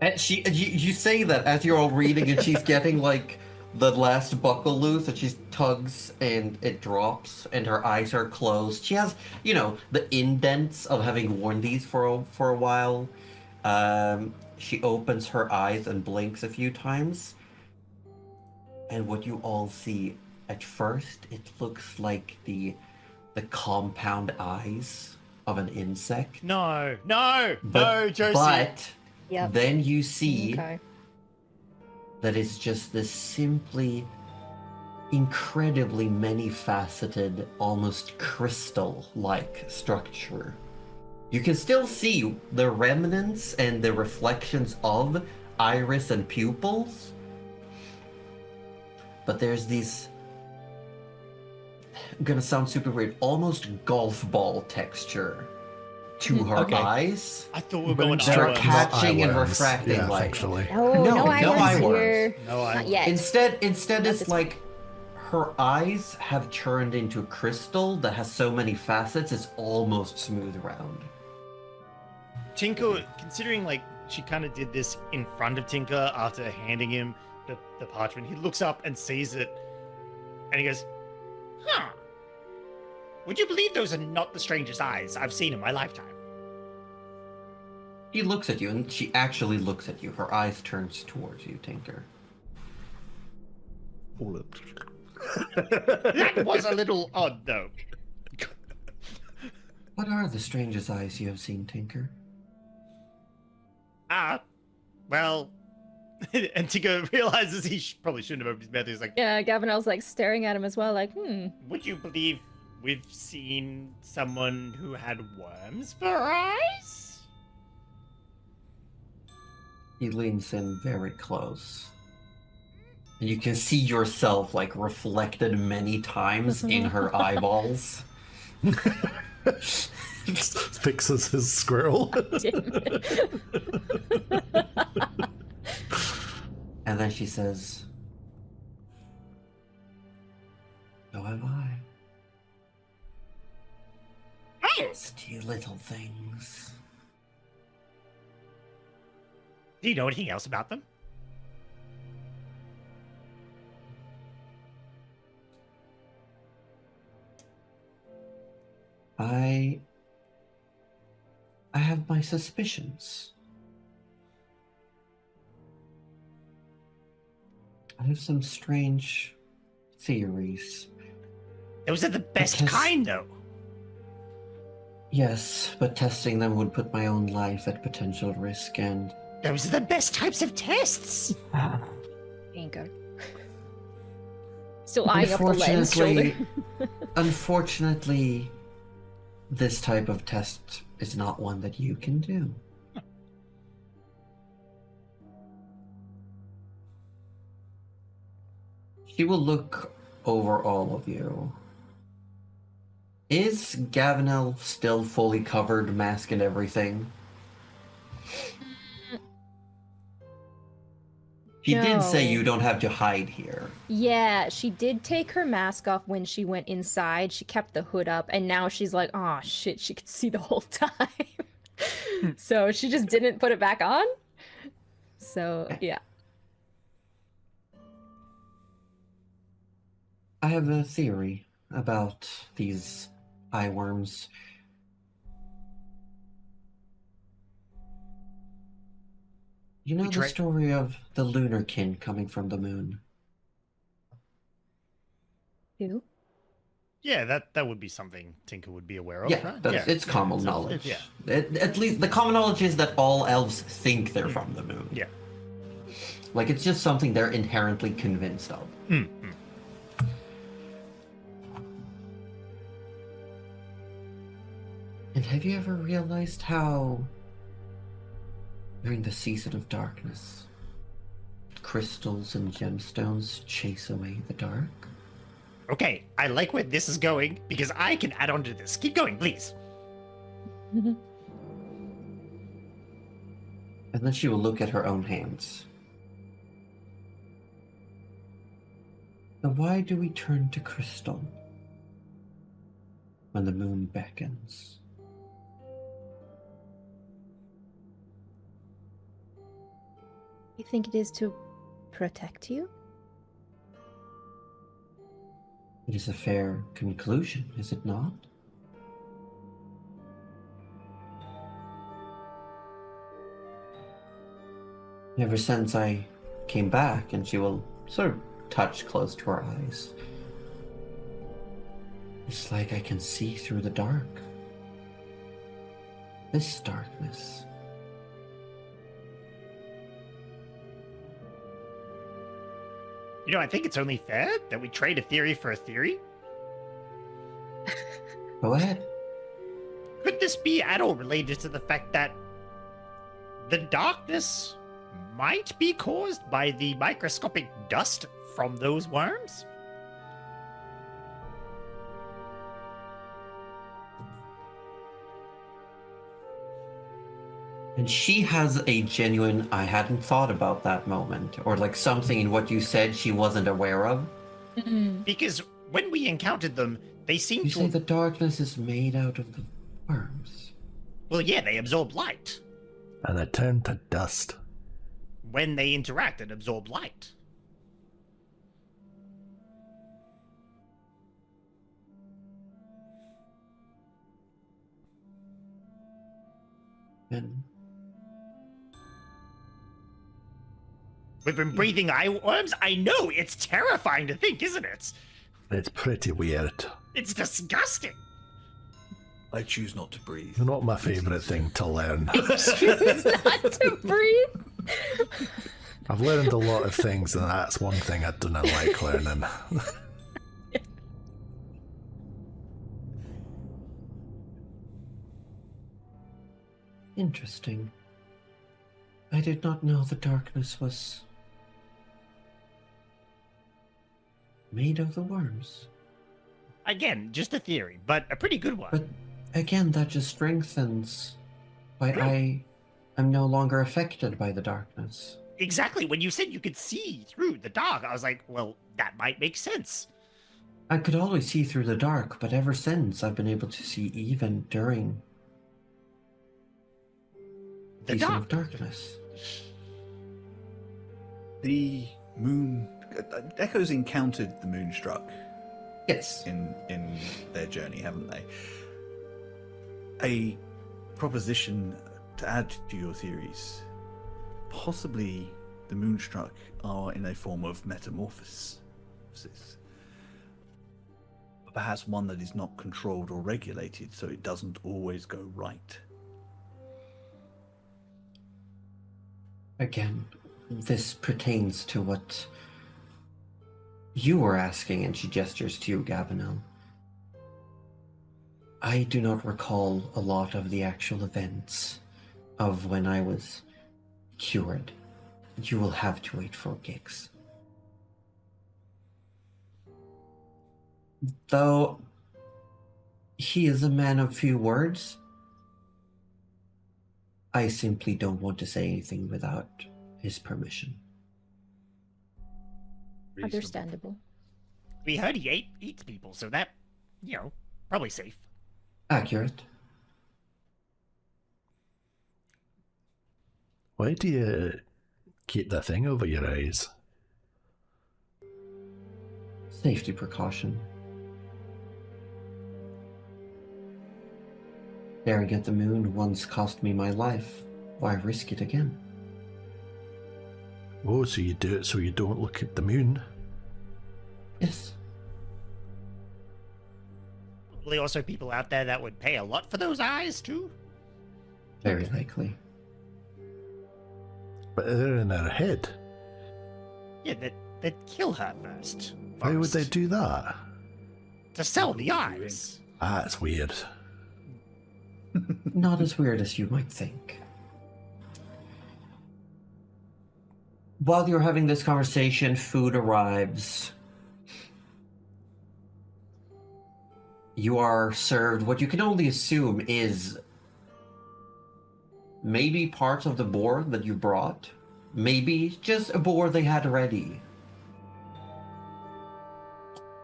And you say that as you're all reading, and she's getting like the last buckle loose, and she tugs and it drops, and her eyes are closed. She has, the indents of having worn these for a while. She opens her eyes and blinks a few times, and what you all see at first, it looks like the compound eyes of an insect. No, Josie. But Yep. then you see Okay. that it's just this simply incredibly many-faceted, almost crystal-like structure. You can still see the remnants and the reflections of iris and pupils, but there's these, I'm gonna sound super weird, almost golf ball texture to her Okay. eyes. I thought we were going That are to catching and Eyeworms. refracting Yeah, light. actually. No, No, no no eyeworms eyeworms. here. No, Not yet. Instead Not it's this like her eyes have turned into a crystal that has so many facets, it's almost smooth round. Tinker, considering she kind of did this in front of Tinker after handing him the parchment, he looks up and sees it, and he goes, "Huh? Would you believe those are not the strangest eyes I've seen in my lifetime?" She looks at you, and she actually looks at you. Her eyes turns towards you, Tinker. That was a little odd, though. What are the strangest eyes you have seen, Tinker? Well, and Tinker realizes he probably shouldn't have opened his mouth. He's like, Yeah, Gavinel's staring at him as well, "Would you believe we've seen someone who had worms for eyes?" He leans in very close. And you can see yourself, reflected many times in her eyeballs. Fixes his squirrel. And then she says, "So have I. Still little things." Do you know anything else about them? I have my suspicions. I have some strange theories. Those are the best Because- kind, though. Yes, but testing them would put my own life at potential risk, and Those are the best types of tests. Tinker. Still eyeing up the lens shoulder. Unfortunately, this type of test is not one that you can do. She will look over all of you. Is Gavinel still fully covered, mask and everything? She did say No. you don't have to hide here. Yeah, she did take her mask off when she went inside. She kept the hood up, and now she's like, oh shit, she could see the whole time. So she just didn't put it back on. So, yeah. I have a theory about these eye worms. You know We the tried- story of the lunar kin coming from the moon? Who? Yeah, that would be something Tinker would be aware of, Yeah, right? that's, it's common it's- knowledge. yeah. At least the common knowledge is that all elves think they're from the moon. Yeah. Like, it's just something they're inherently convinced of. And have you ever realized how, during the season of darkness, crystals and gemstones chase away the dark? Okay, I like where this is going because I can add on to this. Keep going, please. And then she will look at her own hands. Now, why do we turn to crystal when the moon beckons? You think it is to protect you? It is a fair conclusion, is it not? Ever since I came back, and she will sort of touch close to her eyes, it's like I can see through the dark. This darkness. You know, I think it's only fair that we trade a theory for a theory. Go ahead. Could this be at all related to the fact that the darkness might be caused by the microscopic dust from those worms? And she has a genuine, I hadn't thought about that moment, or like something in what you said she wasn't aware of. Because when we encountered them, they seemed You to... say the darkness is made out of the worms. Well, yeah, they absorb light. And they turn to dust. When they interact and absorb light. And We've been breathing eye worms? I know, it's terrifying to think, isn't it? It's pretty weird. It's disgusting. I choose not to breathe. Not my favourite thing to learn. Choose not to breathe. I've learned a lot of things, and that's one thing I do not like learning. interesting. I did not know the darkness was made of the worms. Again, just a theory, but a pretty good one. But again, that just strengthens why I am no longer affected by the darkness. Exactly, when you said you could see through the dark, I was like, well, that might make sense. I could always see through the dark, but ever since I've been able to see even during The season dark. of darkness. The moon. Echoes encountered the Moonstruck Yes. in their journey, haven't they? A proposition to add to your theories. Possibly the Moonstruck are in a form of metamorphosis. Perhaps one that is not controlled or regulated, so it doesn't always go right. Again, this pertains to what you were asking, and she gestures to you, Gavinel. I do not recall a lot of the actual events of when I was cured. You will have to wait for gigs. Though he is a man of few words, I simply don't want to say anything without his permission. Understandable. We heard he eats people, so that, probably safe. Accurate. Why do you keep the thing over your eyes? Safety precaution. Staring at the moon once cost me my life. Why risk it again? Oh, so you do it so you don't look at the moon? Yes. Probably also people out there that would pay a lot for those eyes, too. Very likely. But they're in her head. Yeah, they'd kill her first. Why would they do that? To sell the eyes. That's weird. Not as weird as you might think. While you're having this conversation, food arrives. You are served what you can only assume is maybe part of the boar that you brought. Maybe just a boar they had ready.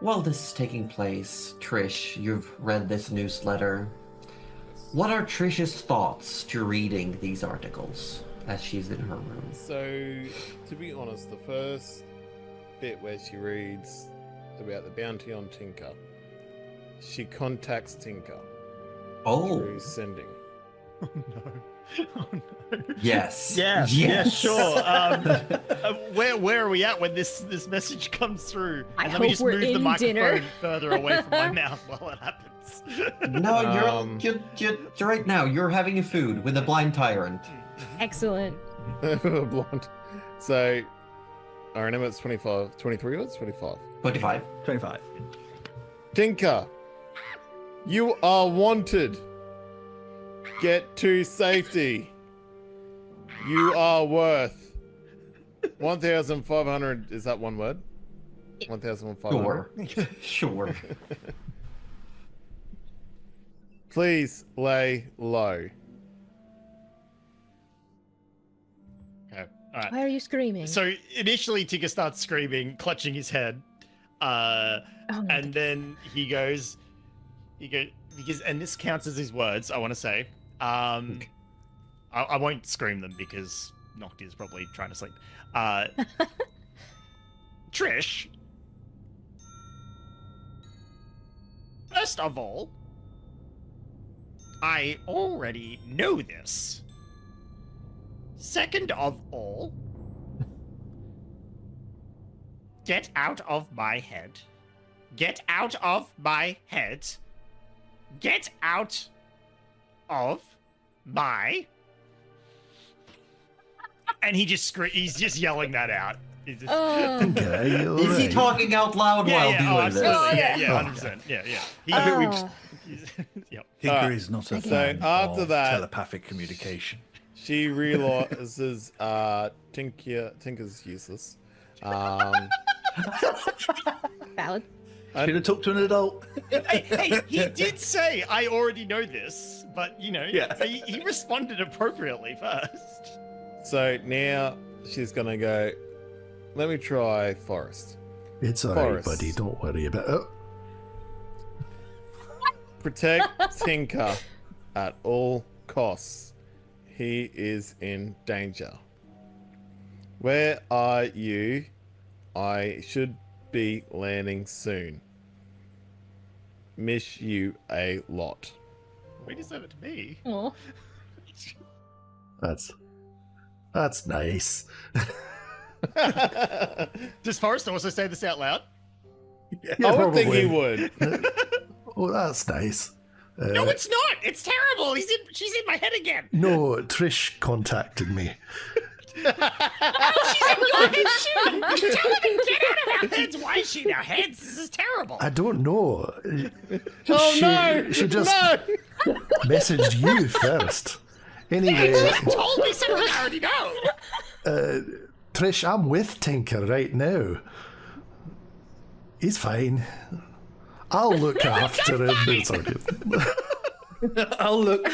While this is taking place, Trish, you've read this newsletter. What are Trish's thoughts to reading these articles as she's in her room? So, to be honest, the first bit where she reads about the bounty on Tinker, she contacts Tinker Oh, through sending. Oh, no. Oh, no. yes. Yeah, yes. sure. Where are we at when this message comes through? I And let me hope just we're move the in microphone dinner. further away from my mouth while it happens. No, you're right now. You're having a food with a blind tyrant. Excellent. Blonde. So, I remember it's 25, 23 words? 25. 25. 25. Tinker, you are wanted. Get to safety. You are worth 1,500. Is that one word? 1,500. Sure. Sure. Please lay low. Okay, all right. Why are you screaming? So initially, Tigger starts screaming, clutching his head, Oh, no. and then he goes, because, and this counts as his words. I want to say, I won't scream them because Nocti is probably trying to sleep. Trish, first of all, I already know this. Second of all, get out of my head. Get out of my head. Get out of my... And he just he's just yelling that out. He's just... Okay, all Is he right. talking out loud while oh, doing this? absolutely. this? Yeah, 100%. Yeah. Yep. Tinker is not a Okay. fan So after of that- telepathic communication. She realizes Tinker's useless. Valid. Should have talked to an adult. hey, he did say, I already know this, but, Yeah. he responded appropriately first. So now she's gonna go, let me try Forest. It's alright, Forest. buddy. Don't worry about it. Protect Tinker at all costs. He is in danger. Where are you? I should be landing soon. Miss you a lot. Why does that to me? Oh. That's nice. Does Forrest also say this out loud? Yeah, I would think probably. he would. Oh, that's nice. No, it's not. It's terrible. She's in my head again. No, Trish contacted me. She's in your head too. Tell her to get out of our heads. Why is she in our heads? This is terrible. I don't know. Oh she, no! She just No! messaged you first. Anyway, She told me something I already know. Trish, I'm with Tinker right now. He's fine. I'll look after him. It's all good. I'll look.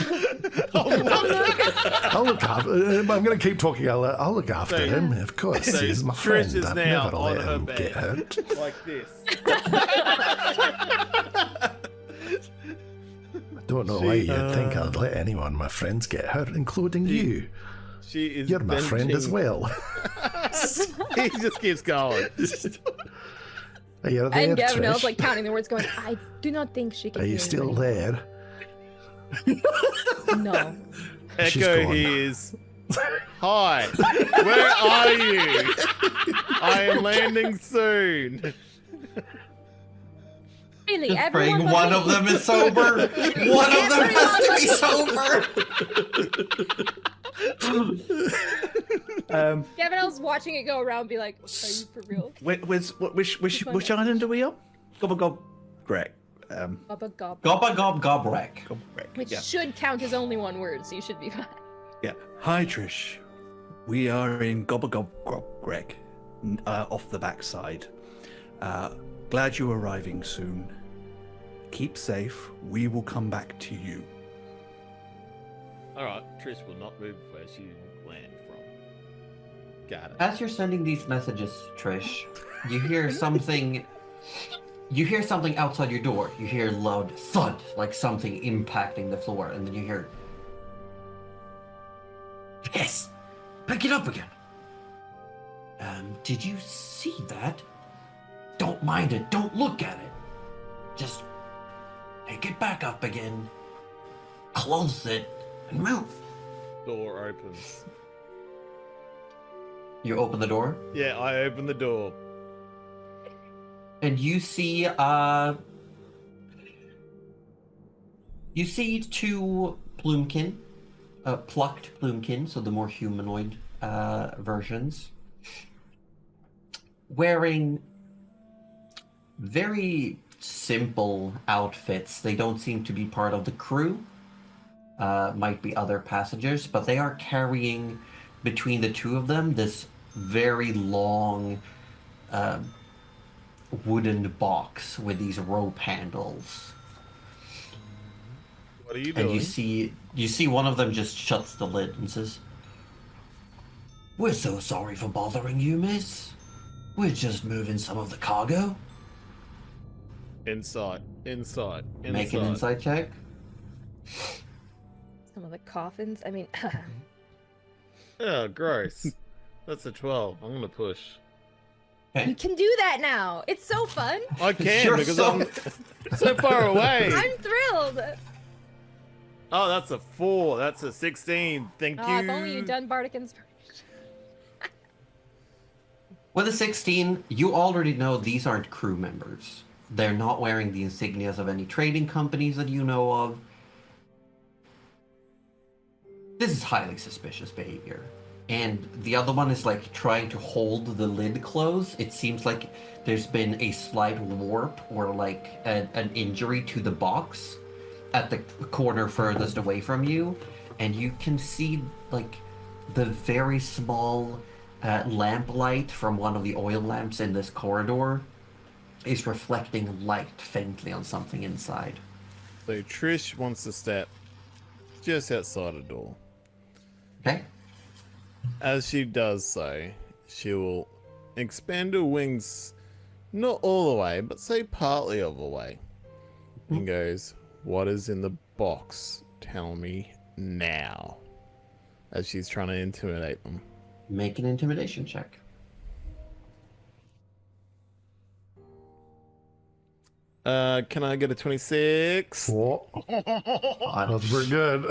I'll look after. I'm going to keep talking. I'll look after him. Of course, So he's my Trish friend. is I'd now never on let her him bed. get hurt. Like this. I don't know why you'd think I'd let any one of my friends get hurt, including you. She is. You're my friend as benching- well. He just keeps going. Are you there, And Gavin Trish? L's like counting the words, going, "I do not think she can." Are you hear still anybody." there? No. She's Echo gone. hears. Hi, where are you? I am landing soon. Really, Just everyone. praying but one me. of them is sober. One of them has to be sober. Gavin L's watching it go around, be like, "Are you for real?" Which island are we on? Gob. Greg. Bubba gob. Gobba gob gobrek. Which Yeah. should count as only one word, so you should be fine. Yeah. Hi, Trish. We are in Gobba Gob Greg, off the backside. Glad you're arriving soon. Keep safe. We will come back to you. All right, Trish will not move where she landed from. Got it. As you're sending these messages, Trish, you hear something. You hear something outside your door. You hear loud thud, like something impacting the floor, and then you hear, "Yes, pick it up again." Did you see that? Don't mind it. Don't look at it. Just pick it back up again. Close it and move. Door opens. You open the door. Yeah, I open the door. And you see two Bloomkin, plucked Bloomkin, so the more humanoid versions, wearing very simple outfits. They don't seem to be part of the crew. Might be other passengers, but they are carrying between the two of them this very long wooden box with these rope handles. What are you And doing? you see one of them just shuts the lid and says, "We're so sorry for bothering you, miss. We're just moving some of the cargo." Inside. Make an insight check. Some of the coffins. I mean, Oh, gross. That's a 12. I'm gonna push. you can do that now. It's so fun. I can You're because so- I'm so far away. I'm thrilled. Oh, that's a 4. That's a 16. Thank you. If only you'd done Bardic Inspiration. With a 16, you already know these aren't crew members. They're not wearing the insignias of any trading companies that you know of. This is highly suspicious behavior. And the other one is like trying to hold the lid closed. It seems like there's been a slight warp or like an injury to the box at the corner furthest away from you. And you can see like the very small lamp light from one of the oil lamps in this corridor is reflecting light faintly on something inside. So Trish wants to step just outside a door. Okay? As she does so, she will expand her wings not all the way, but say partly of the way. And goes, "What is in the box? Tell me now." As she's trying to intimidate them. Make an intimidation check. Can I get a 26? What? That's pretty good.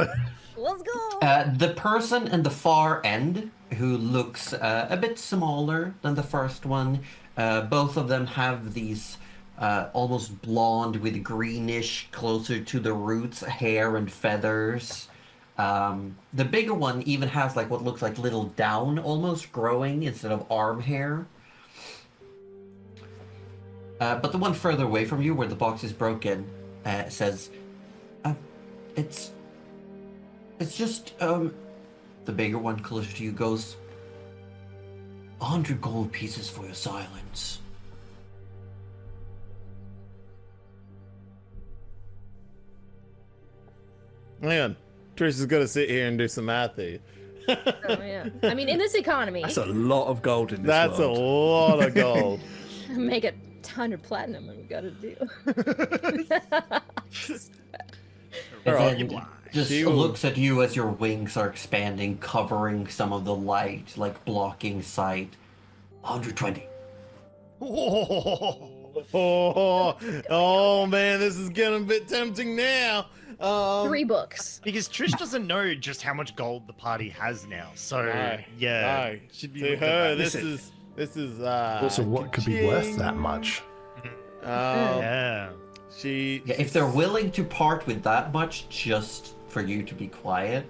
Let's go. The person in the far end, who looks a bit smaller than the first one, both of them have these almost blonde with greenish, closer to the roots, hair and feathers. The bigger one even has like what looks like little down almost growing instead of arm hair. But the one further away from you, where the box is broken, says, it's just, the bigger one closer to you goes, 100 gold pieces for your silence. Hang on. Trish is gonna sit here and do some math here. Oh, yeah. I mean, in this economy, That's a lot of gold in this That's a world. lot of gold. make a ton of platinum and we gotta do. And you then blind. just She will- looks at you as your wings are expanding, covering some of the light, like blocking sight. 120. Oh man, this is getting a bit tempting now. 3 books. Because Trish doesn't know just how much gold the party has now. So No, yeah, no. should be To looked at her, that. this Listen, is Also, what could be worth that much? yeah. She Yeah, if they're willing to part with that much just for you to be quiet,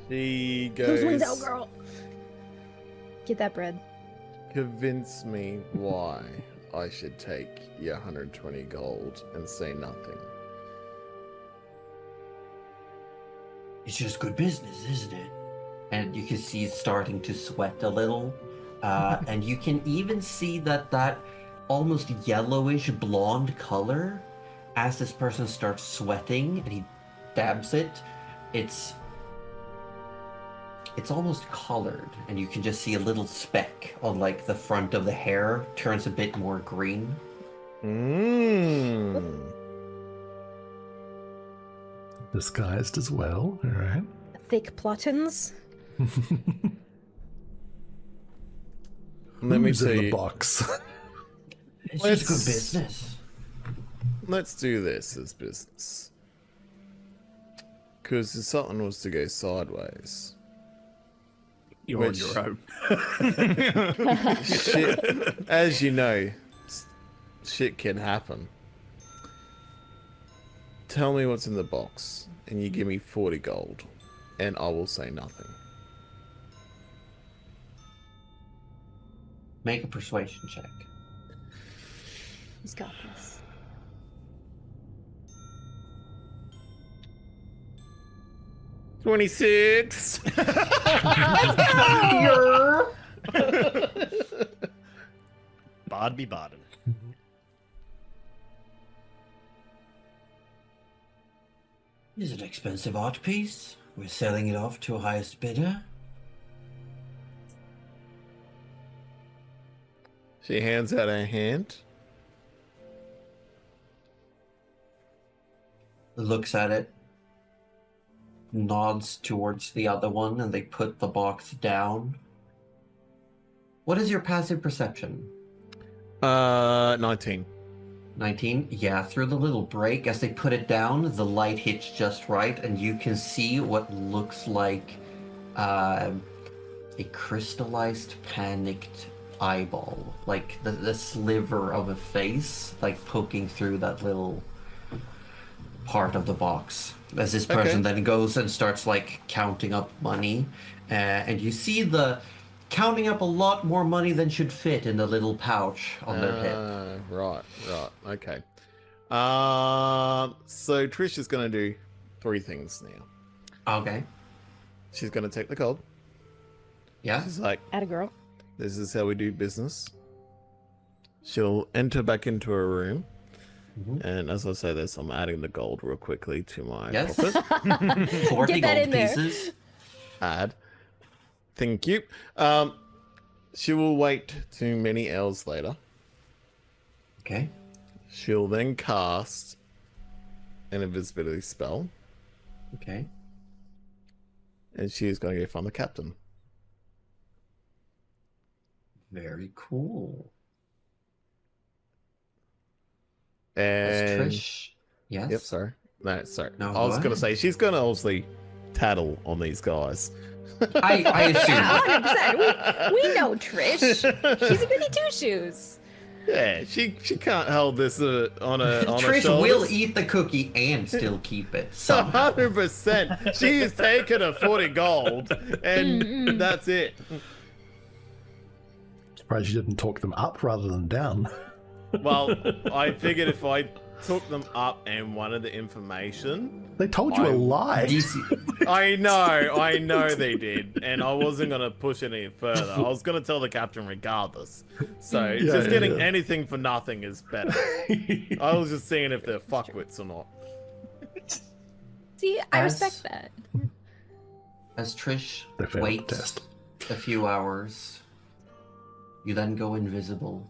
she Those wings out, goes, girl. Get that bread. convince me why I should take your 120 gold and say nothing. it's just good business, isn't it? And you can see it's starting to sweat a little. And you can even see that almost yellowish blonde color, as this person starts sweating and he dabs it, it's almost colored, and you can just see a little speck on like the front of the hair turns a bit more green. Mmm. Disguised as well, alright. Thick plottins. Let me Who's tell in the you. box? It's Let's- just good business. Let's do this as business. Because if something was to go sideways, You're Which- on your own. shit, as you know, shit can happen. Tell me what's in the box, and you give me 40 gold, and I will say nothing. Make a persuasion check. He's got this. $26. Bard be bardin. Is it an expensive art piece? We're selling it off to a highest bidder. She hands out her hand. Looks at it, nods towards the other one, and they put the box down. What is your passive perception? 19. 19? Yeah, through the little break, as they put it down, the light hits just right, and you can see what looks like a crystallized, panicked eyeball. Like the sliver of a face, like poking through that little part of the box. As this person Okay. then goes and starts like counting up money, and you see the counting up a lot more money than should fit in the little pouch on their hip. Right, okay. So Trish is going to do 3 things now. Okay. She's going to take the gold. Yeah. She's like, Atta girl. this is how we do business. She'll enter back into her room. And as I say this, I'm adding the gold real quickly to my Yes. profit. 40 Get that gold in there. pieces. Add. Thank you. She will wait too many hours later. Okay. She'll then cast an invisibility spell, Okay. and she is going to go find the captain. Very cool. And That's Trish. Yes. yep, sorry. No, sorry. No, I was go going to ahead. say she's going to obviously tattle on these guys. I assume. 100%. We know Trish. She's a goody two shoes. Yeah, she can't hold this on a Trish shoulders. will eat the cookie and still keep it somehow. 100%. She's taken her 40 gold, and that's it. Surprised you didn't talk them up rather than down. Well, I figured if I took them up and wanted the information, They told you a lie. DC. I know they did, and I wasn't gonna push it any further. I was gonna tell the captain regardless. So just getting anything for nothing is better. I was just seeing if they're fuckwits or not. See, I As- respect that. As Trish They failed the waits test. a few hours, you then go invisible.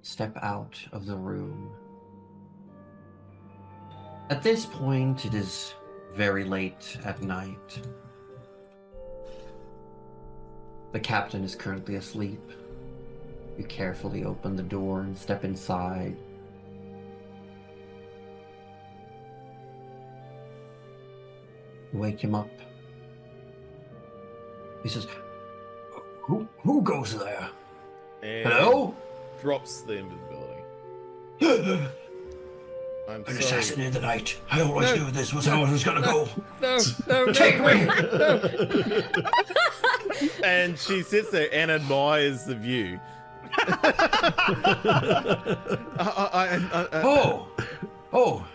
Step out of the room. At this point, it is very late at night. The captain is currently asleep. You carefully open the door and step inside. You wake him up. He says, Who goes there? And Hello? Drops the invisibility. I'm An sorry. assassin in the night. I always knew this was how it was gonna go. No, Take me! And she sits there and admires the view. Oh,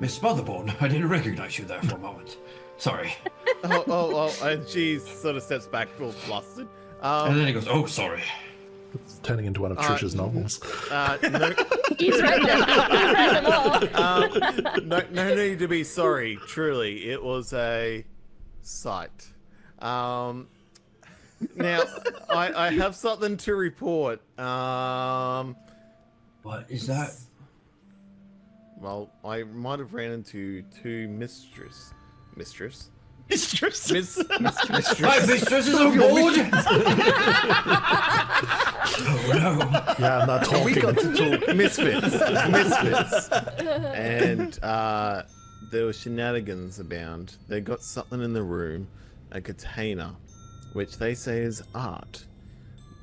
Miss Motherborn, I didn't recognize you there for a moment. Sorry. And she sort of steps back, feels flustered. And then he goes, oh, sorry. It's turning into one of Trisha's novels. No, He's read them. He's read them all. no need to be sorry. Truly, it was a sight. Now, I have something to report. What is that? Well, I might have ran into two mistress. Mistress. My mistress is on board! Oh no. Yeah, I'm not We talking. got to talk misfits. And there were shenanigans abound. They got something in the room, a container, which they say is art.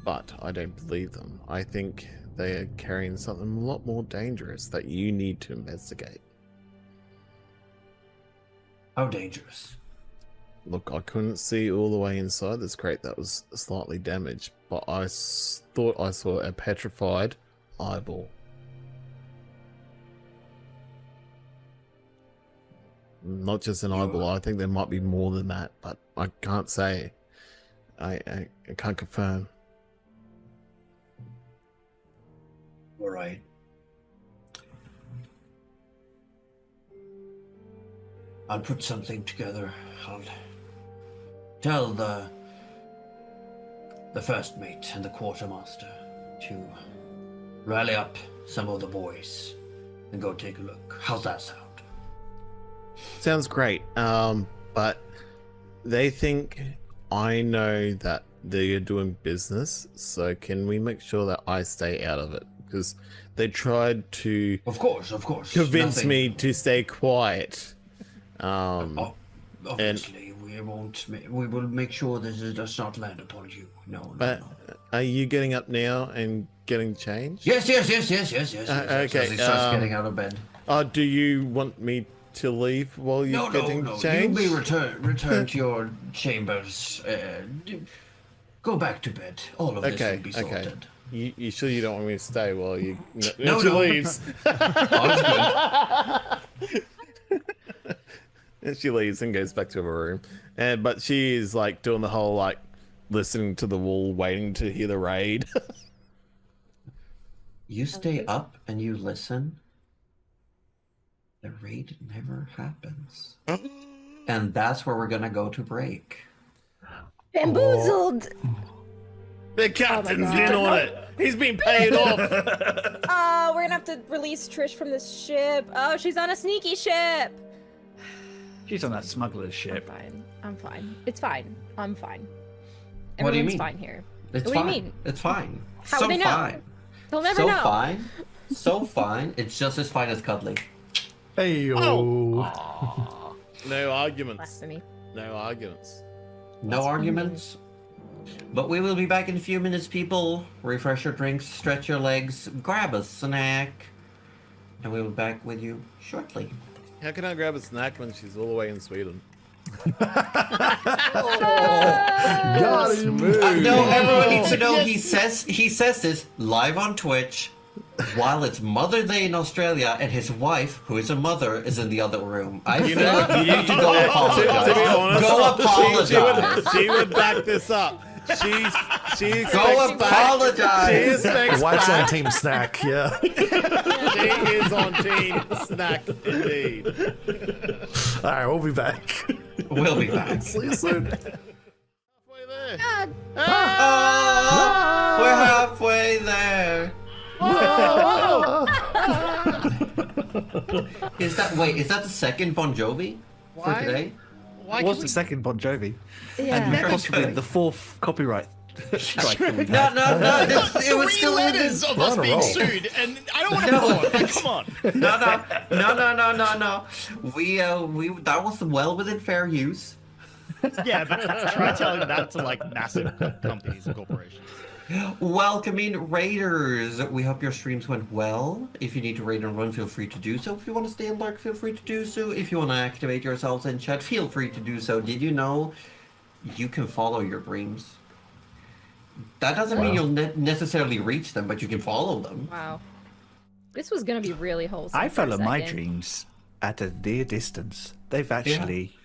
But I don't believe them. I think they are carrying something a lot more dangerous that you need to investigate. How dangerous? Look, I couldn't see all the way inside this crate that was slightly damaged, but I thought I saw a petrified eyeball. Not just an eyeball, I think there might be more than that, but I can't say. I can't confirm. All right. I'll put something together. I'll tell the first mate and the quartermaster to rally up some of the boys and go take a look. How's that sound? Sounds great, but they think I know that they're doing business, so can we make sure that I stay out of it? Because they tried to Of course. convince Nothing- me to stay quiet. Obviously, we won't. We will make sure that it does not land upon you. No. But are you getting up now and getting changed? Yes. okay, As he starts getting out of bed. Do you want me to leave while you're getting No. changed? You may return to your chambers. Go back to bed. All of this will be sorted. You sure you don't want me to stay while you... No, she no. leaves. All's good. And she leaves and goes back to her room. But she is like doing the whole like listening to the wall, waiting to hear the raid. You stay up and you listen. The raid never happens. And that's where we're gonna go to break. Bamboozled. The captain's God. in on it. He's been paid off. We're gonna have to release Trish from this ship. Oh, she's on a sneaky ship. She's on that smuggler's ship. I'm fine. It's fine. I'm fine. What do you Everyone's mean? fine here. It's What do you fine. mean? It's fine. How so would they know? fine. They'll never So know. fine. So fine. It's just as fine as cuddly. Hey, No arguments. Blasphemy. No arguments. No arguments. But we will be back in a few minutes, people. Refresh your drinks, stretch your legs, grab a snack, and we will be back with you shortly. How can I grab a snack when she's all the way in Sweden? got him. No, everyone needs to know he says this live on Twitch while it's Mother Day in Australia and his wife, who is a mother, is in the other room. I feel like you need to go apologize. To be honest, Go apologize. She would back this up. She's She Go apologize. She expects Wife's on back. Team Snack, yeah. She is on team snack indeed. Alright, we'll be back. We'll be back. See you soon. Halfway there. Oh, we're halfway there. Is that the second Bon Jovi for Why? today? Why It was can the second Bon Jovi, Yeah. and possibly the fourth copyright strike that we've had. No. It was three still in letters this. of We're us on a being roll. sued, and I don't want to move on. Like, come on. No. We that was well within fair use. Yeah, but try telling that to like massive companies and corporations. Welcoming raiders. We hope your streams went well. If you need to raid and run, feel free to do so. If you want to stay and lurk, feel free to do so. If you want to activate yourselves in chat, feel free to do so. Did you know you can follow your dreams? That doesn't mean you'll necessarily reach them, but you can follow them. Wow. This was gonna be really wholesome. I for a follow my second. dreams at a dear distance. They've actually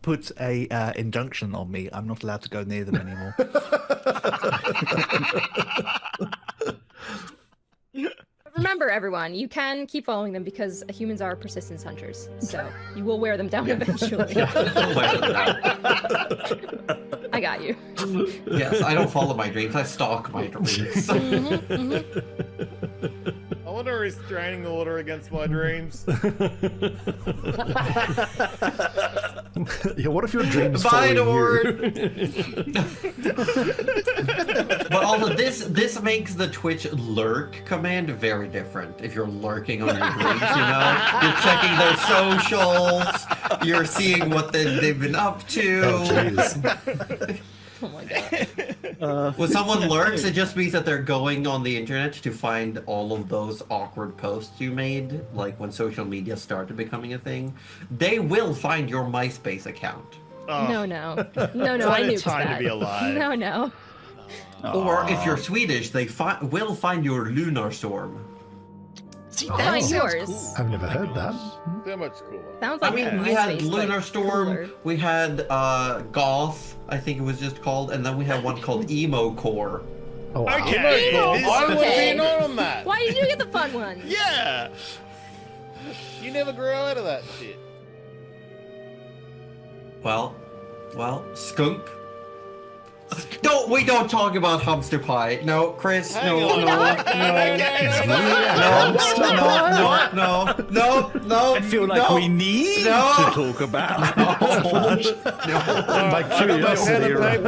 put a injunction on me. I'm not allowed to go near them anymore. Remember, everyone, you can keep following them because humans are persistence hunters. So you will wear them down eventually. I got you. Yes, I don't follow my dreams. I stalk my dreams. I want a restraining order against my dreams. Yeah, what if your dreams follow Fine, you? But also, this makes the Twitch lurk command very different. If you're lurking on your dreams, you're checking their socials, you're seeing what they've been up to. Oh, jeez. Oh my god. When someone lurks, it just means that they're going on the internet to find all of those awkward posts you made, like when social media started becoming a thing. They will find your MySpace account. Oh, No. What I a knew time that. to be alive. No. Or if you're Swedish, they will find your lunar storm. See, Find that sounds yours. cool. I've never heard that. So much cooler. Sounds I like mean, we MySpace, had but Lunar Storm, cooler. we had Goth, I think it was just called, and then we had one called Emo Core. Oh, wow. Okay. Cool. this- I was Okay. in on that. Why did you get the fun ones? Yeah. You never grew out of that shit. Well, skunk. We don't talk about hamster pie. No, Chris, Hang no. on. No. Okay. I feel like we need No. to talk about. My My curiosity around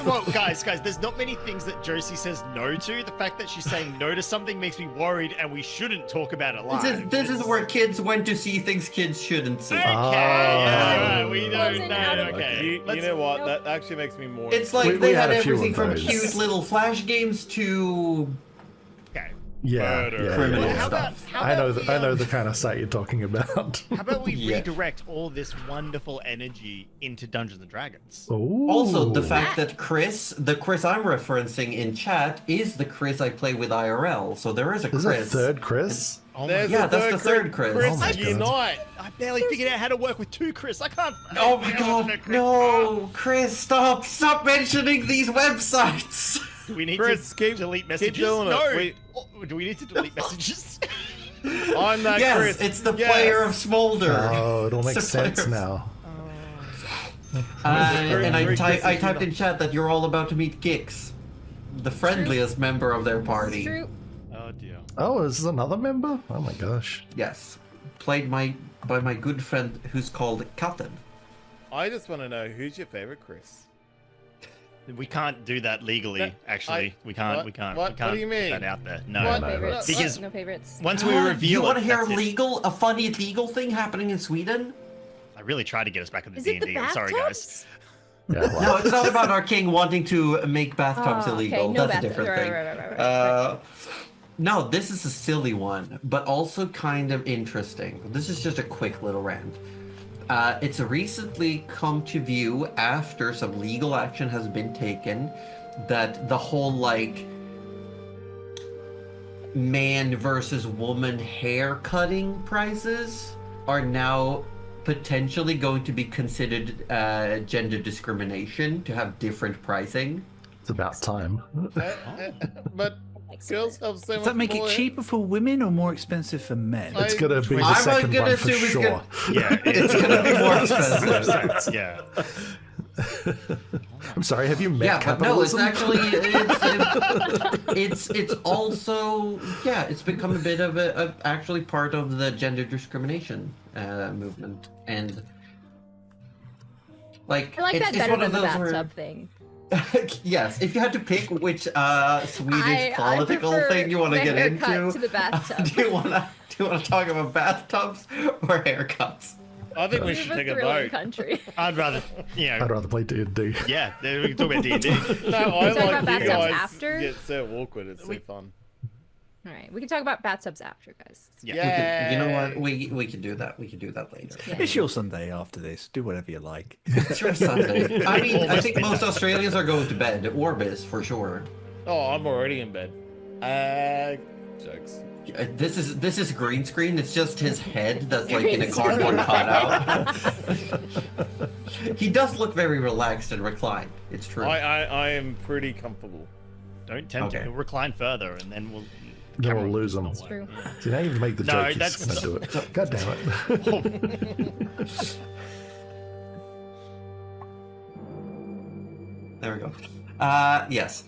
Well, guys, there's not many things that Josie says no to. The fact that she's saying no to something makes me worried, and we shouldn't talk about it live. This is where kids went to see things kids shouldn't see. Okay, alright, we don't Wasn't know. out of- Okay, You know what? That actually makes me more. It's like We they had had a few everything of from those. cute little flash games to Okay. Yeah, Murder. yeah, criminal yeah. How about, stuff. how I know about the, we, I know the kind of site you're talking about. How about we Yeah. redirect all this wonderful energy into Dungeons and Dragons? Ooh. Also, the fact that the Chris I'm referencing in chat is the Chris I play with IRL. So there is a There's Chris. a third Chris? Oh my There's Yeah, a that's the third Chris. Chris Oh my God. Unite. I barely figured out how to work with two Chris. I can't. Oh my god, no! Chris, stop mentioning these websites! Do we need Chris, to keep- delete keep messages? doing it. No. Wait. Oh, do we need to delete messages? I'm that Yes, Chris. it's the Yes. player of Smolder. Oh, it all makes It's the player sense of- now. And I Chris typed in chat that you're all about to meet Gix, the friendliest member of their It's party. true. Oh dear. Oh, is this another member? Oh my gosh. Yes, played by my good friend who's called Katten. I just want to know who's your favorite Chris. We can't do that legally. No, actually, we can't. what? We can't. What? We can't What do you put mean? that out there. No. What? No favorites. Because- no favorites. Once we You reveal want it, to hear that's it. a funny legal thing happening in Sweden? I really tried to get us back in the Is it the D&D. I'm sorry, bathtubs? guys. Yeah, wow. No, it's not about our king wanting to make bathtubs Oh, okay, illegal. no That's a bathtubs. different thing. Right. No, this is a silly one, but also kind of interesting. This is just a quick little rant. It's recently come to view after some legal action has been taken that the whole like man versus woman hair cutting prices are now potentially going to be considered gender discrimination to have different pricing. It's about time. But girls have so Does much that make more. it cheaper for women or more expensive for men? It's gonna be the I'm second gonna one for assume it's sure. gonna- Yeah, It's gonna be more expensive. yeah. I'm sorry, have you met Yeah, but no, it's capitalism? actually it's also it's become a bit of a actually part of the gender discrimination movement, and like I like it's, that it's better one than of the those bathtub where thing. yes, if you had to pick which Swedish I political prefer thing you want to the get haircut into, to the bathtub. do you want to talk about bathtubs or haircuts? I think we We should live take a a thrilling vote. country. I'd rather, I'd rather play D&D. yeah, we can talk about D&D. No, I talk like about you bathtubs guys after? get so awkward. It's so fun. All right, we can talk about bathtubs after, guys. Yeah. You know what? We can do that. We can do that later. Yeah. It's your Sunday after this. Do whatever you like. It's your Sunday. I mean, I think most Australians are going to bed. Orbis, for sure. Oh, I'm already in bed. Jokes. This is green screen. It's just his head that's like in a cardboard cutout. He does look very relaxed and reclined. It's true. I am pretty comfortable. Don't tempt Okay. him. He'll recline further, and then we'll. Then camera we'll will lose just him. not It's work. true. Yeah. See, now you've made the No, joke, he's that's- gonna do it. God damn it. There we go. Yes.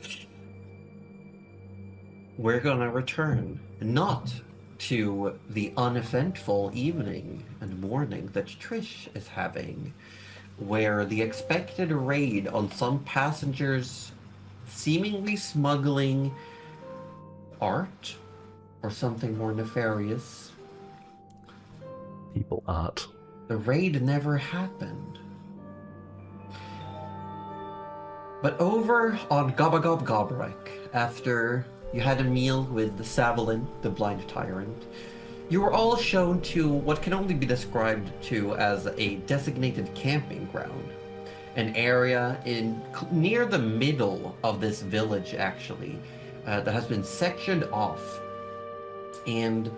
We're gonna return not to the uneventful evening and morning that Trish is having, where the expected raid on some passengers seemingly smuggling art or something more nefarious. People art. The raid never happened. But over on Gobagob Gobrek, after you had a meal with the Savalin, the blind tyrant, you were all shown to what can only be described to as a designated camping ground. An area near the middle of this village, actually, that has been sectioned off. And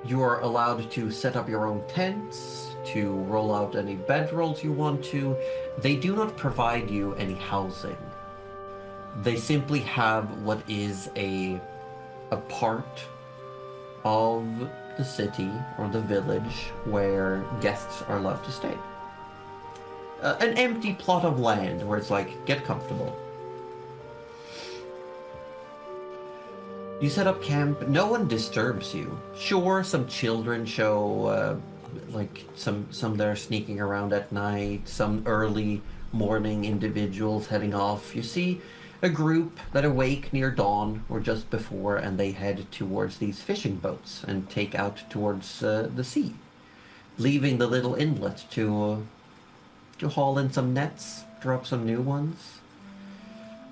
you are allowed to set up your own tents, to roll out any bedrolls you want to. They do not provide you any housing. They simply have what is a part of the city or the village where guests are allowed to stay. An empty plot of land where it's like, get comfortable. You set up camp, no one disturbs you. Sure, some children show, like, some that are sneaking around at night, some early morning individuals heading off. You see a group that awake near dawn or just before, and they head towards these fishing boats and take out towards the sea, leaving the little inlet to haul in some nets, drop some new ones.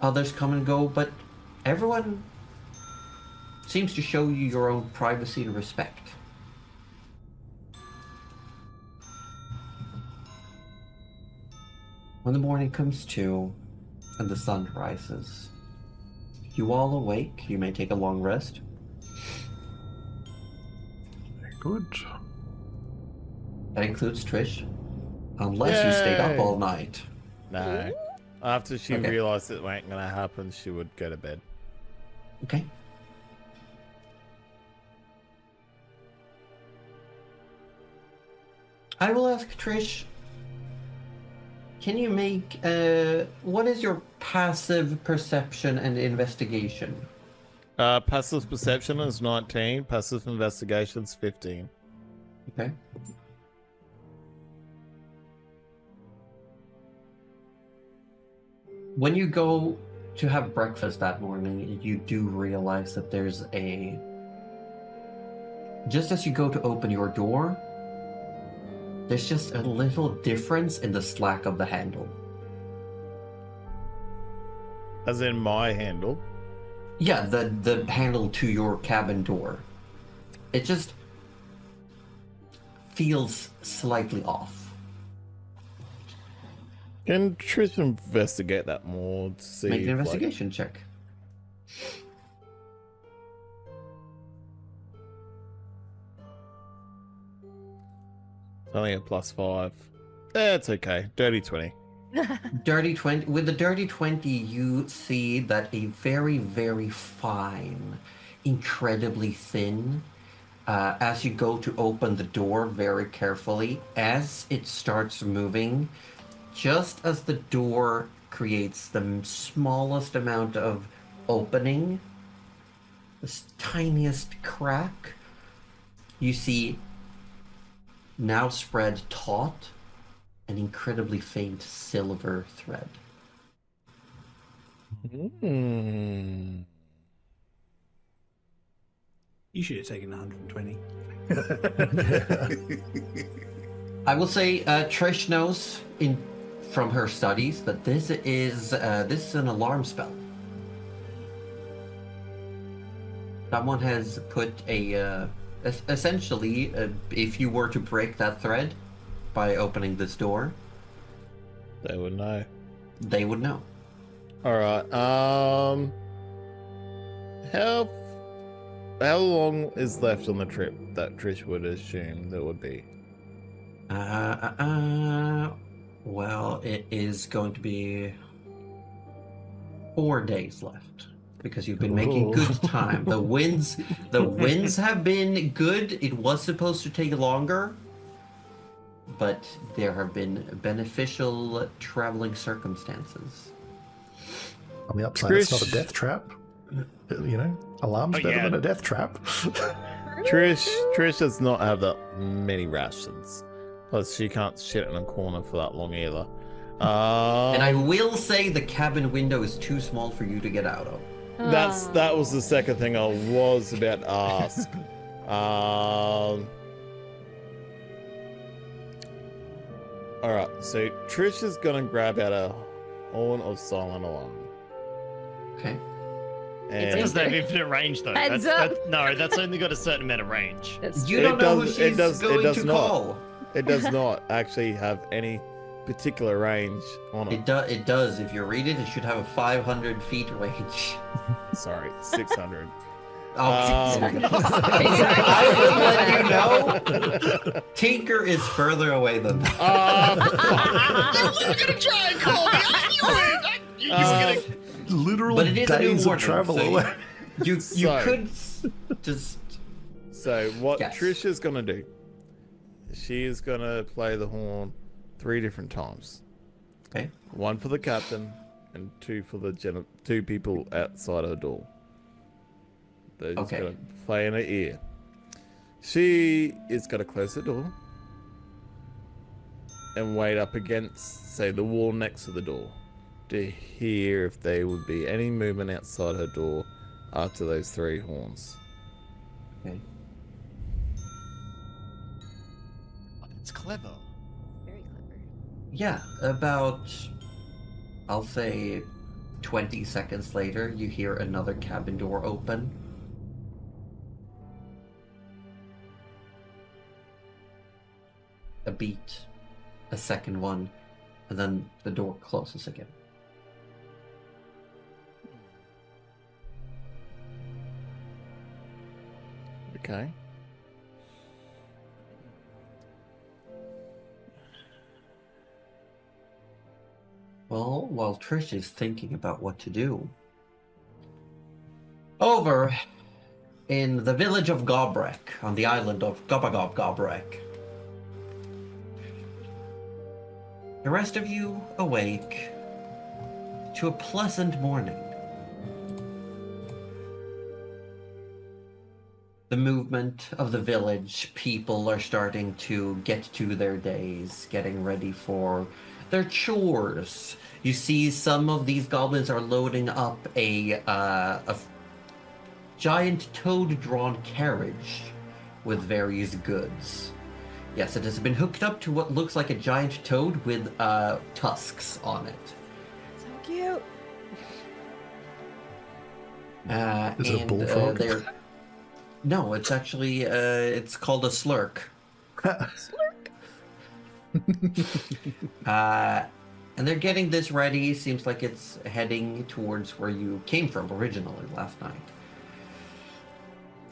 Others come and go, but everyone seems to show you your own privacy and respect. When the morning comes to and the sun rises, you all awake. You may take a long rest. Good. That includes Trish, unless you stayed up Yay. all night. No. After she Okay. realized it ain't gonna happen, she would go to bed. Okay. I will ask Trish, can you make, what is your passive perception and investigation? Passive perception is 19, passive investigation's 15. Okay. When you go to have breakfast that morning, you do realize that there's a... Just as you go to open your door, there's just a little difference in the slack of the handle. As in my handle. Yeah, the handle to your cabin door. It just feels slightly off. Can Trish investigate that more to see Make an if, like, investigation check. Only a +5. That's okay. Dirty 20. Dirty 20. With the dirty 20, you see that a very, very fine, incredibly thin, as you go to open the door very carefully, as it starts moving, just as the door creates the smallest amount of opening, the tiniest crack, you see now spread taut an incredibly faint silver thread. Mm. You should have taken 120. I will say Trish knows from her studies that this is an alarm spell. Someone has put essentially, if you were to break that thread by opening this door, They would know. they would know. Alright, how long is left on the trip that Trish would assume there would be? Well, it is going to be 4 days left because you've been making good time. The winds have been good. It was supposed to take longer, but there have been beneficial traveling circumstances. On the upside, it's not a Trish- death trap. You know, alarm's better than a death trap. Trish does not have that many rations. Plus, she can't shit in a corner for that long either. And I will say the cabin window is too small for you to get out of. That was the second thing I was about to ask. Alright, so Trish is gonna grab out a horn of silent alarm. Okay. It And doesn't have infinite range though. Heads No, that's only got a certain amount of range. That's You It don't know does- who it she's does- it going does to not. call. it does not actually have any particular range on it. It does. If you read it, it should have a 500 feet range. Sorry, 600. Oh, Um, I will let you know. Tinker is further away than that. Literal But it is a new days of warning, travel so away. You So- could just So what Yes. Trish is gonna do, she is gonna play the horn 3 different times. okay. 1 for the captain and 2 for the 2 people outside her door. They're just Okay. gonna play in her ear. She is gonna close the door and wait up against, say, the wall next to the door to hear if there would be any movement outside her door after those 3 horns. Okay. It's clever. very clever. Yeah, about I'll say 20 seconds later, you hear another cabin door open. A beat, a second one, and then the door closes again. Okay. Well, while Trish is thinking about what to do, over in the village of Gobrek, on the island of Gobrek, the rest of you awake to a pleasant morning. The movement of the village, people are starting to get to their days, getting ready for their chores. You see some of these goblins are loading up a giant toad-drawn carriage with various goods. Yes, it has been hooked up to what looks like a giant toad with tusks on it. So cute. Is it a bullfrog? No, it's actually it's called a slurk. And they're getting this ready. Seems like it's heading towards where you came from originally last night.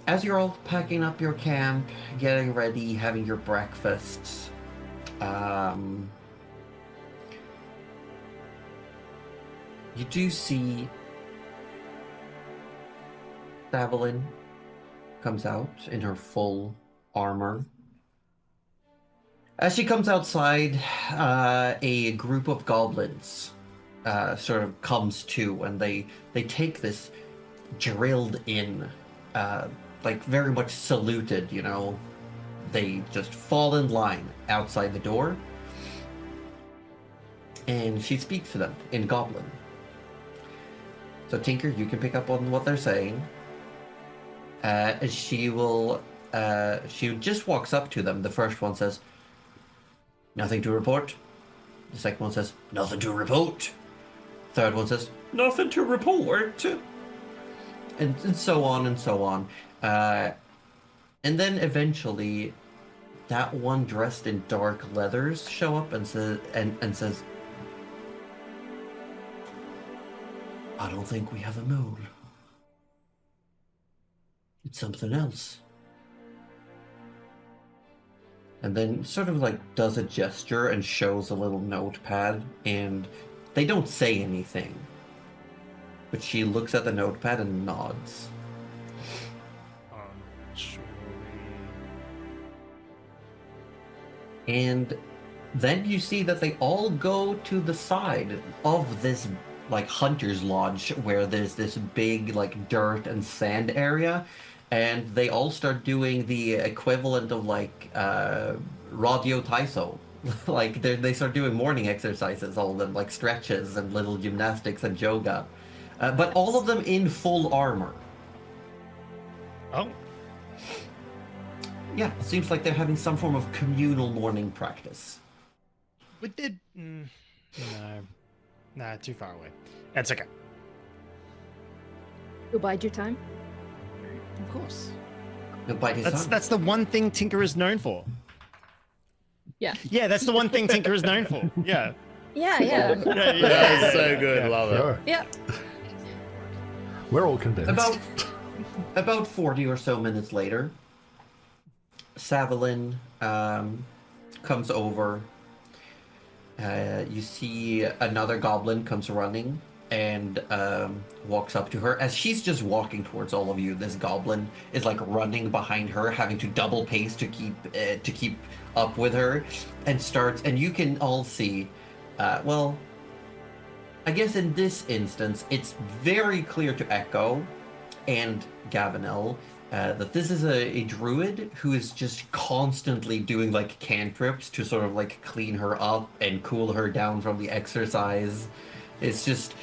As you're all packing up your camp, getting ready, having your breakfasts, You do see Evelyn comes out in her full armor. As she comes outside, a group of goblins sort of comes to, and they take this drilled in, like very much saluted, you know. They just fall in line outside the door, and she speaks to them in Goblin. So Tinker, you can pick up on what they're saying. She just walks up to them. The first one says, "Nothing to report." The second one says, "Nothing to report." Third one says, "Nothing to report." And so on and so on. And then eventually, that one dressed in dark leathers show up and says, "I don't think we have a mole. It's something else." And then sort of like does a gesture and shows a little notepad, and they don't say anything. But she looks at the notepad and nods. And then you see that they all go to the side of this like hunter's lodge where there's this big like dirt and sand area, and they all start doing the equivalent of like radio taiso. Like they start doing morning exercises, all of them, like stretches and little gymnastics and yoga, but all of them in full armor. Oh. Yeah, it seems like they're having some form of communal morning practice. We did. No. Nah, too far away. That's okay. You'll bide your time. Of course. He'll bite his tongue. That's the one thing Tinker is known for. Yeah. Yeah, that's the one thing Tinker is known for. Yeah. Yeah. That's so good. Love it. Sure. Yeah. We're all convinced. About 40 or so minutes later, Savalin comes over. You see another goblin comes running and walks up to her. As she's just walking towards all of you, this goblin is like running behind her, having to double pace to keep up with her, and you can all see, well, I guess in this instance, it's very clear to Echo and Gavinel that this is a druid who is just constantly doing like cantrips to sort of like clean her up and cool her down from the exercise. It's just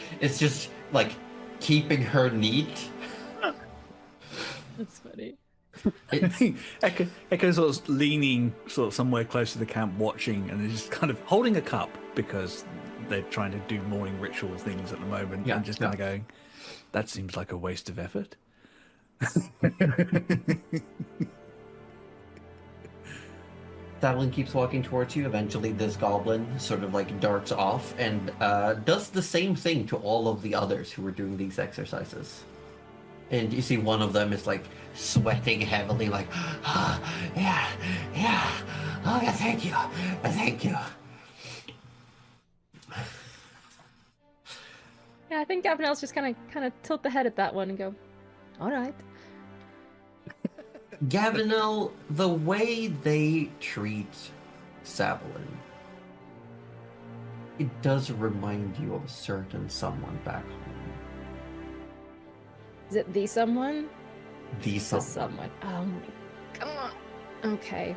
like keeping her neat. That's funny. Echo's sort of leaning sort of somewhere close to the camp watching, and is just kind of holding a cup because they're trying to do morning ritual things at the moment, and just kind of going, "That seems like a waste of effort." Savalin keeps walking towards you. Eventually this goblin sort of like darts off and does the same thing to all of the others who were doing these exercises. And you see one of them is like sweating heavily, like, yeah, oh yeah, thank you. Yeah, I think Gavinel's just kind of tilt the head at that one and go, "All right." Gavinel, the way they treat Savalin, it does remind you of a certain someone back home. Is it the someone? The The someone. someone. Oh my god. Okay.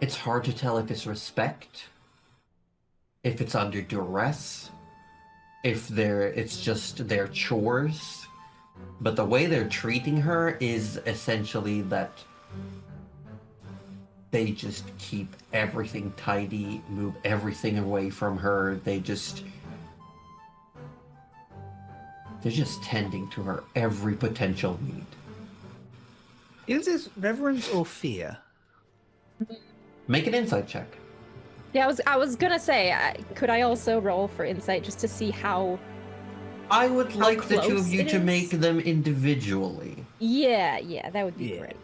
It's hard to tell if it's respect, if it's under duress, if it's just their chores. But the way they're treating her is essentially that they just keep everything tidy, move everything away from her. They're just tending to her every potential need. Is this reverence or fear? Make an insight check. Yeah, I was gonna say, could I also roll for insight just to see how? I would like the two close of you it to is? make them individually. Yeah, that would be great.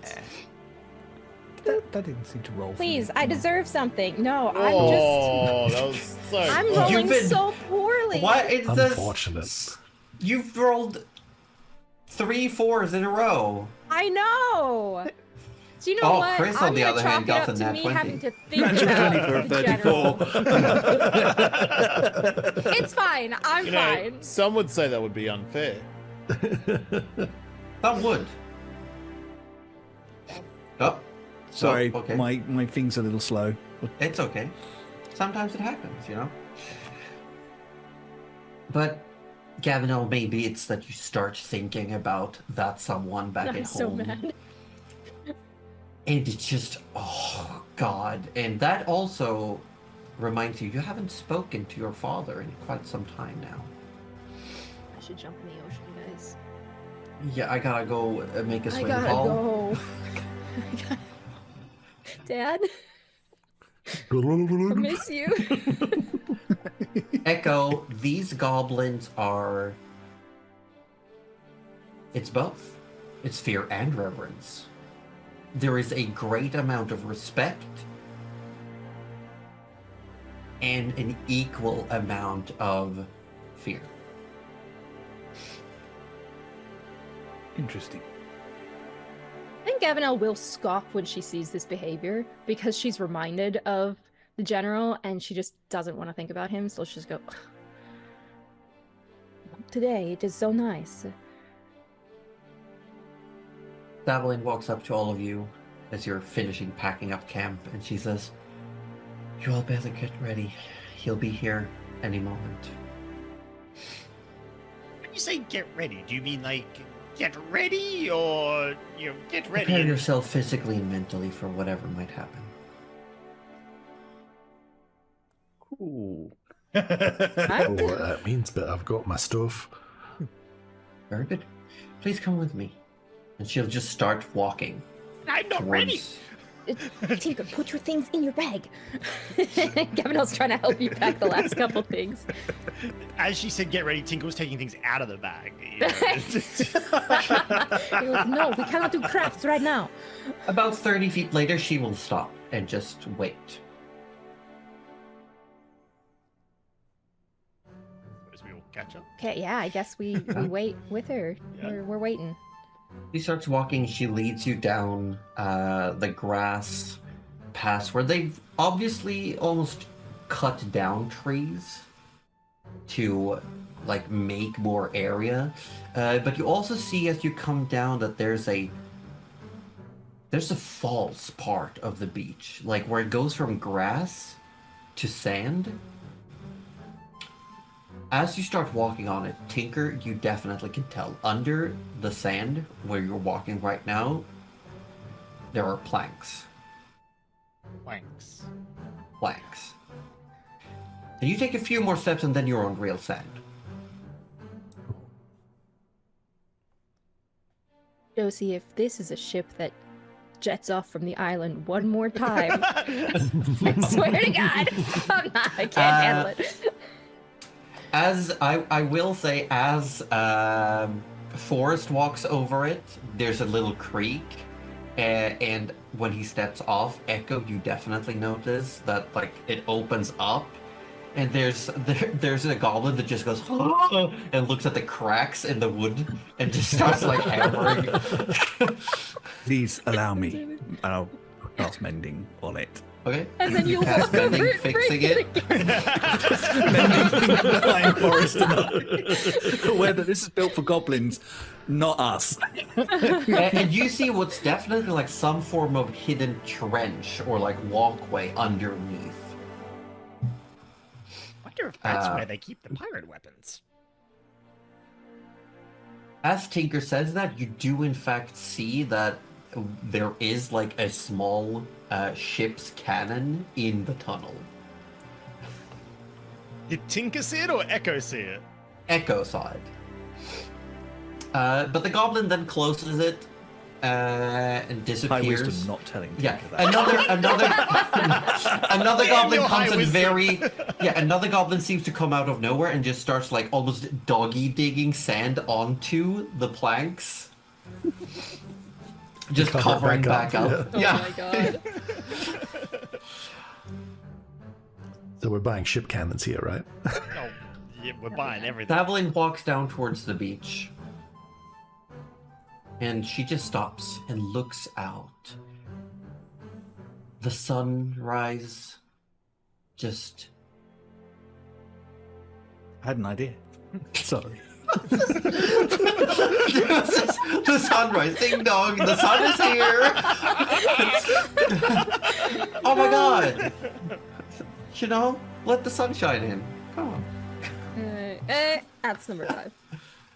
That didn't seem to roll. for Please, me. I deserve something. No, Oh, that was so. I'm close. rolling been- so poorly. What is this? Unfortunate. You've rolled 3 4s in a row. I know. Do you know Oh, what? Chris, on I'm the gonna other chalk hand, it got up the to nat me 20. having to think Natural about 20 for a the general. 34. It's fine. I'm You know, fine. some would say that would be unfair. That would. Oh, Sorry, okay. my thing's a little slow. It's okay. Sometimes it happens, you know? But, Gavinel, maybe it's that you start thinking about that someone back I'm at so home. mad. And it's just, oh, God. And that also reminds you haven't spoken to your father in quite some time now. I should jump in the ocean, guys. Yeah, I gotta go make a I swim gotta call. go. Dad, I miss you. Echo, these goblins are... It's both. It's fear and reverence. There is a great amount of respect and an equal amount of fear. Interesting. I think Gavinel will scoff when she sees this behavior because she's reminded of the general and she just doesn't want to think about him, so she'll just go, today it is so nice. Dabbling walks up to all of you as you're finishing packing up camp, and she says, "You all better get ready. He'll be here any moment." When you say get ready, do you mean like get ready or, you know, get ready? Prepare and- yourself physically and mentally for whatever might happen. Cool. I don't know what that means, but I've got my stuff. Very good. Please come with me. And she'll just start walking. I'm not ready. towards- Tinker, put your things in your bag. Gavinel's trying to help you pack the last couple things. As she said, get ready, Tinker was taking things out of the bag. You know. You're like, no, we cannot do crafts right now. About 30 feet later, she will stop and just wait. As we all catch up. Okay, yeah, I guess we wait with her. Yeah. We're waiting. She starts walking. She leads you down the grass path where they've obviously almost cut down trees to like make more area. But you also see as you come down that there's a false part of the beach, like where it goes from grass to sand. As you start walking on it, Tinker, you definitely can tell. Under the sand, where you're walking right now, there are planks. Planks. Planks. And you take a few more steps and then you're on real sand. Josie, if this is a ship that jets off from the island one more time, I swear to God, I can't handle it. As I will say, as Forrest walks over it, there's a little creek, and when he steps off, Echo, you definitely notice that like it opens up, and there's a goblin that just goes and looks at the cracks in the wood and just starts like hammering. Please allow me. And I'll cast mending on it. Okay. And then you you'll cast work mending, over it, fixing break it. Underlying forest tonight. Whether this is built for goblins, not us. And you see what's definitely like some form of hidden trench or like walkway underneath. Wonder if that's where they keep the pirate weapons. As Tinker says that, you do in fact see that there is like a small ship's cannon in the tunnel. Did Tinker see it or Echo see it? Echo saw it. But the goblin then closes it and High disappears. wisdom not telling Yeah, Tinker that. another goblin your high comes in wisdom. another goblin seems to come out of nowhere and just starts like almost doggy digging sand onto the planks. Just Cover it covering back back up, up. Oh my god. So we're buying ship cannons here, right? Oh, yeah, we're buying everything. Evelyn walks down towards the beach. And she just stops and looks out. The sunrise just... I had an idea. Sorry. The sunrise, ding dong, the sun is here. Oh my god. You know, let the sun shine in. Come on. That's number 5.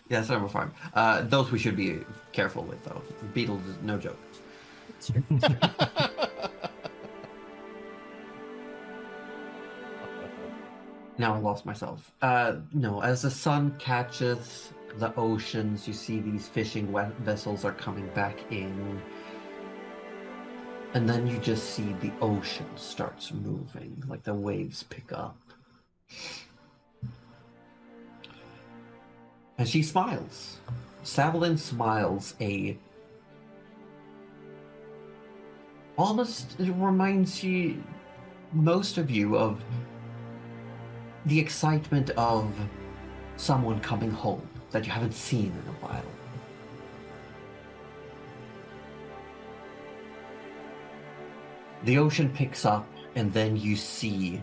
Yeah, that's number 5. Those we should be careful with, though. Beetles is no joke. Now I lost myself. No, as the sun catches the oceans, you see these fishing vessels are coming back in. And then you just see the ocean starts moving, like the waves pick up. And she smiles. Savalin smiles almost, it reminds you, most of you, of the excitement of someone coming home that you haven't seen in a while. The ocean picks up, and then you see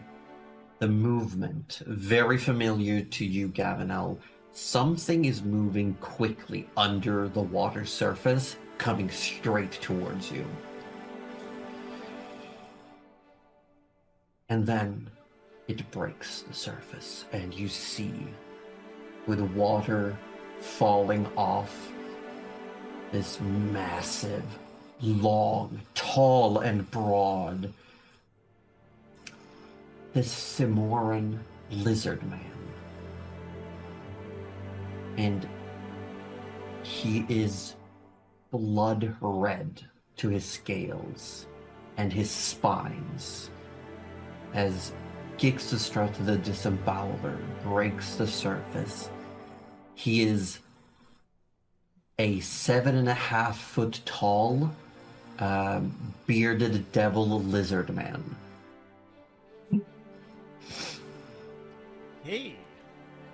the movement, very familiar to you, Gavinel. Something is moving quickly under the water surface, coming straight towards you. And then it breaks the surface, and you see, with water falling off, this massive, long, tall, and broad, this Simoran lizard man. And he is blood red to his scales and his spines as Gixestrat the Disemboweler breaks the surface. He is a 7.5 foot tall, bearded devil lizard man. Hey.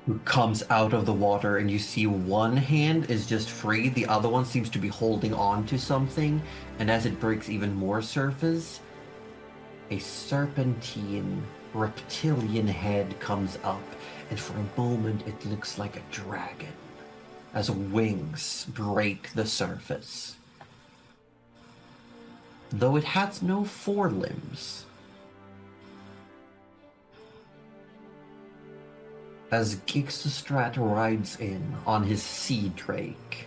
Who comes out of the water, and you see one hand is just free, the other one seems to be holding on to something, and as it breaks even more surface, a serpentine reptilian head comes up, and for a moment it looks like a dragon as wings break the surface. Though it has no forelimbs. As Gixestrat rides in on his sea drake,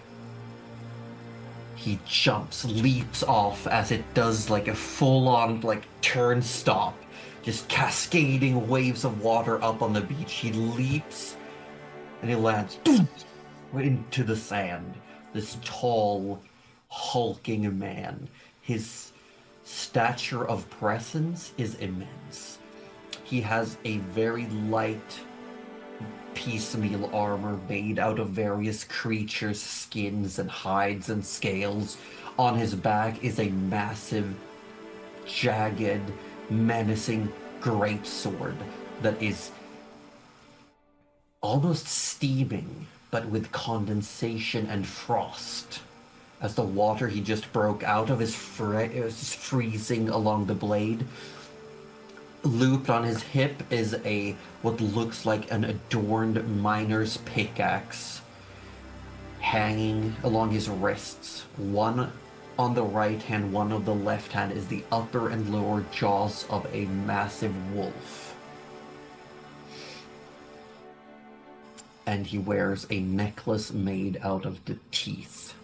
he jumps, leaps off as it does like a full-on turn stop, just cascading waves of water up on the beach. He leaps and he lands into the sand. This tall, hulking man. His stature of presence is immense. He has a very light piecemeal armor made out of various creatures' skins and hides and scales. On his back is a massive, jagged, menacing greatsword that is almost steaming, but with condensation and frost, as the water he just broke out of is freezing along the blade. Looped on his hip is what looks like an adorned miner's pickaxe hanging along his wrists. One on the right hand, one on the left hand is the upper and lower jaws of a massive wolf. And he wears a necklace made out of the teeth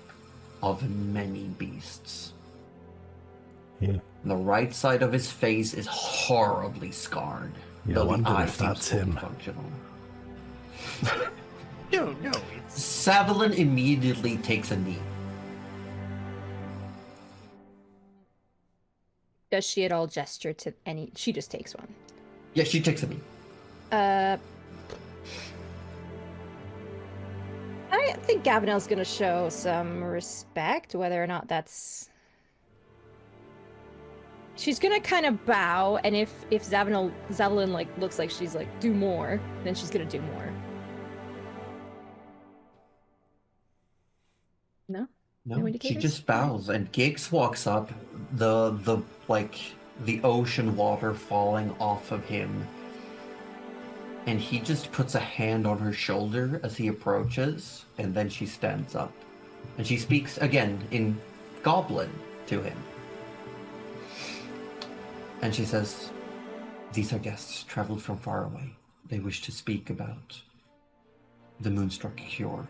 of many beasts. Yeah. The right side of his face is horribly scarred. Yeah, I though the wonder eye if seems that's fully him. functional. No, it's... Savalin immediately takes a knee. Does she at all gesture to any? She just takes one. Yeah, she takes a knee. I think Gavinel's gonna show some respect, whether or not that's She's gonna kind of bow, and if Zavalin like looks like she's like do more, then she's gonna do more. No. No, No she indicators? just bows, and Giggs walks up, the ocean water falling off of him, and he just puts a hand on her shoulder as he approaches, and then she stands up, and she speaks again in Goblin to him, and she says, "These are guests traveled from far away. They wish to speak about the Moonstruck cure."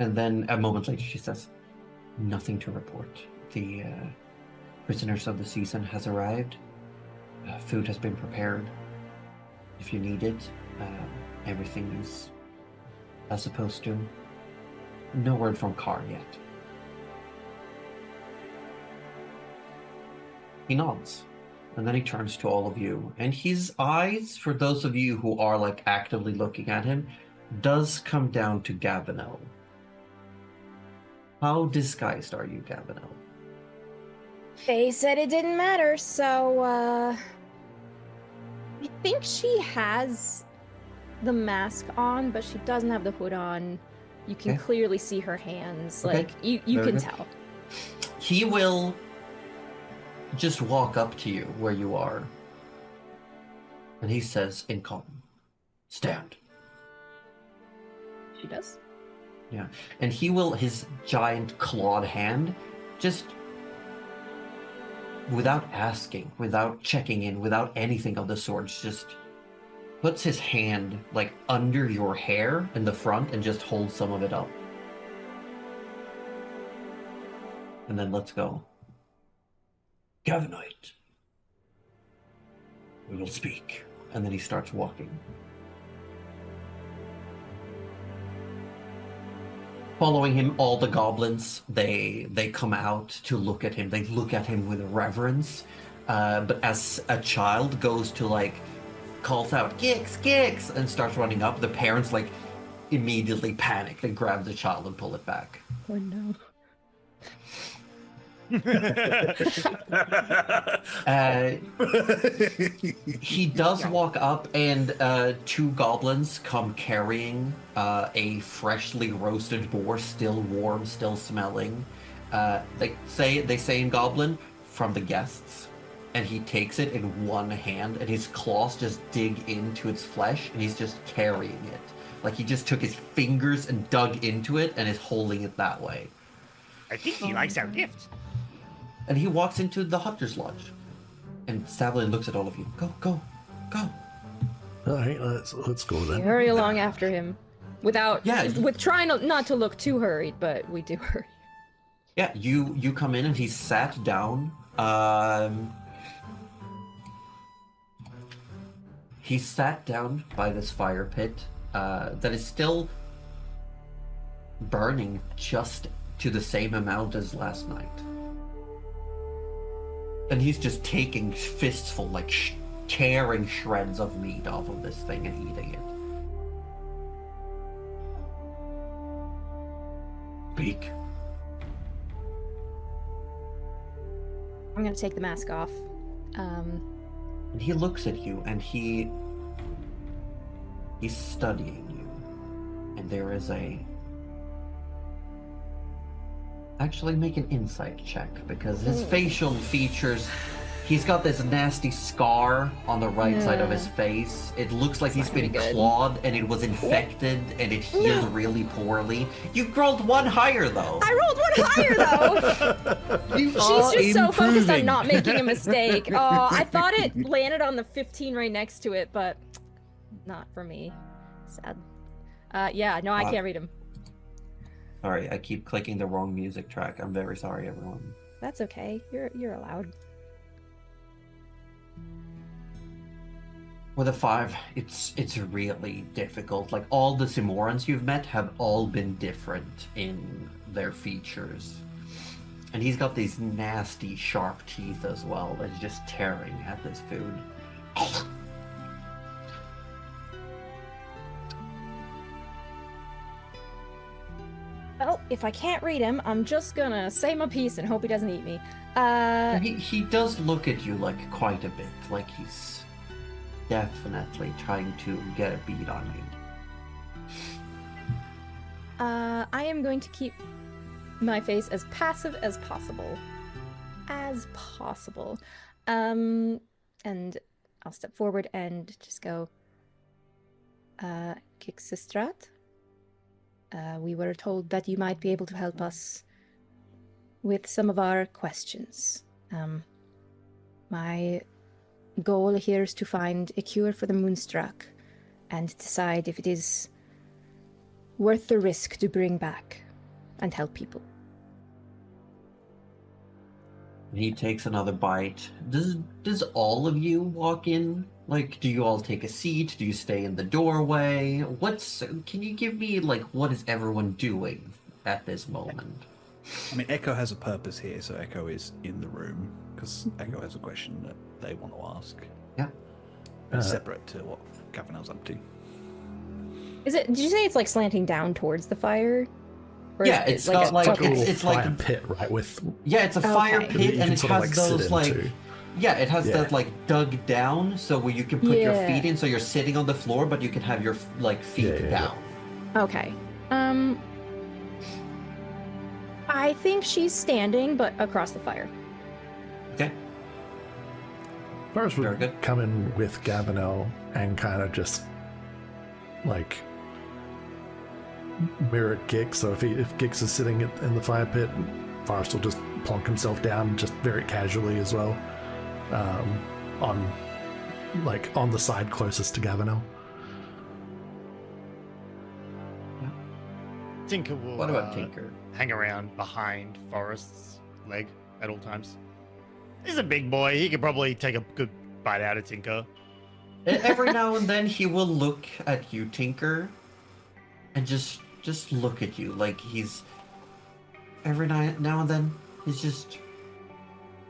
And then a moment later she says, "Nothing to report. The prisoners of the season has arrived. Food has been prepared. If you need it, everything is as supposed to. No word from Carr yet." He nods, and then he turns to all of you, and his eyes, for those of you who are like actively looking at him, does come down to Gavinel. How disguised are you, Gavinel? They said it didn't matter, so I think she has the mask on, but she doesn't have the hood on. You can Okay. clearly see her hands. Okay. Like you Very can good. tell. He will just walk up to you where you are, and he says in calm, "Stand." She does. Yeah, and he will, his giant clawed hand, just without asking, without checking in, without anything of the sort, just puts his hand like under your hair in the front and just holds some of it up. And then let's go. "Gavinite, we will speak." And then he starts walking. Following him, all the goblins, they come out to look at him. They look at him with reverence. But as a child goes to like, calls out, "Gix, Gix," and starts running up, the parents like immediately panic and grab the child and pull it back. Oh no. He does walk up, and two goblins come carrying a freshly roasted boar, still warm, still smelling. They say in Goblin, "From the guests," and he takes it in one hand, and his claws just dig into its flesh, and he's just carrying it. Like he just took his fingers and dug into it, and is holding it that way. I think he likes our gift. And he walks into the Hunter's Lodge. And Savalin looks at all of you. "Go, go, go." All right, let's go We then. hurry along after him, without Yeah. with trying not to look too hurried, but we do hurry. Yeah, you come in and he's sat down. He sat down by this fire pit that is still burning just to the same amount as last night. And he's just taking fistful, like tearing shreds of meat off of this thing and eating it. Speak. I'm gonna take the mask off. And he looks at you, and he's studying you. And there is a... Actually, make an insight check, because his facial features... He's got this nasty scar on the right side of his face. It looks like he's not gonna been be good. clawed, and it was infected, and it healed really poorly. You rolled one higher, though. I rolled one higher though. You She's are just so focused on improving. not making a mistake. Oh, I thought it landed on the 15 right next to it, but not for me. Sad. Yeah, no, I can't read him. Sorry, I keep clicking the wrong music track. I'm very sorry, everyone. That's okay. You're allowed. With a 5, it's really difficult. Like, all the Simorans you've met have all been different in their features. And he's got these nasty, sharp teeth as well that's just tearing at this food. Well, if I can't read him, I'm just gonna say my piece and hope he doesn't eat me. He does look at you like quite a bit, like he's definitely trying to get a beat on you. I am going to keep my face as passive as possible. And I'll step forward and just go, Kixistrat, we were told that you might be able to help us with some of our questions. My goal here is to find a cure for the Moonstruck and decide if it is worth the risk to bring back and help people. He takes another bite. Does all of you walk in? Like, do you all take a seat? Do you stay in the doorway? Can you give me, like, what is everyone doing at this moment? I mean, Echo has a purpose here, so Echo is in the room because Echo has a question that they want to ask. Yeah. It's separate to what Cavanel's up to. Did you say it's like slanting down towards the fire? Or Yeah, is it's it got like a it's like fire pit, right? With yeah, it's a fire Okay. pit, You and can it sort of, has like, sit those like into. yeah, it has Yeah. that like dug down, so where you can put your Yeah. feet in, so you're sitting on the floor, but you can have your like feet Yeah. down. Okay. I think she's standing, but across the fire. Okay. First, Very we good. come in with Gavinel and kind of just like mirror Gix. So if Gix is sitting in the fire pit, Forrest will just plonk himself down, just very casually as well, on the side closest to Gavinel. Tinker will What about Tinker? hang around behind Forrest's leg at all times. He's a big boy. He could probably take a good bite out of Tinker. Every now and then he will look at you, Tinker, and just look at you like he's every now and then he's just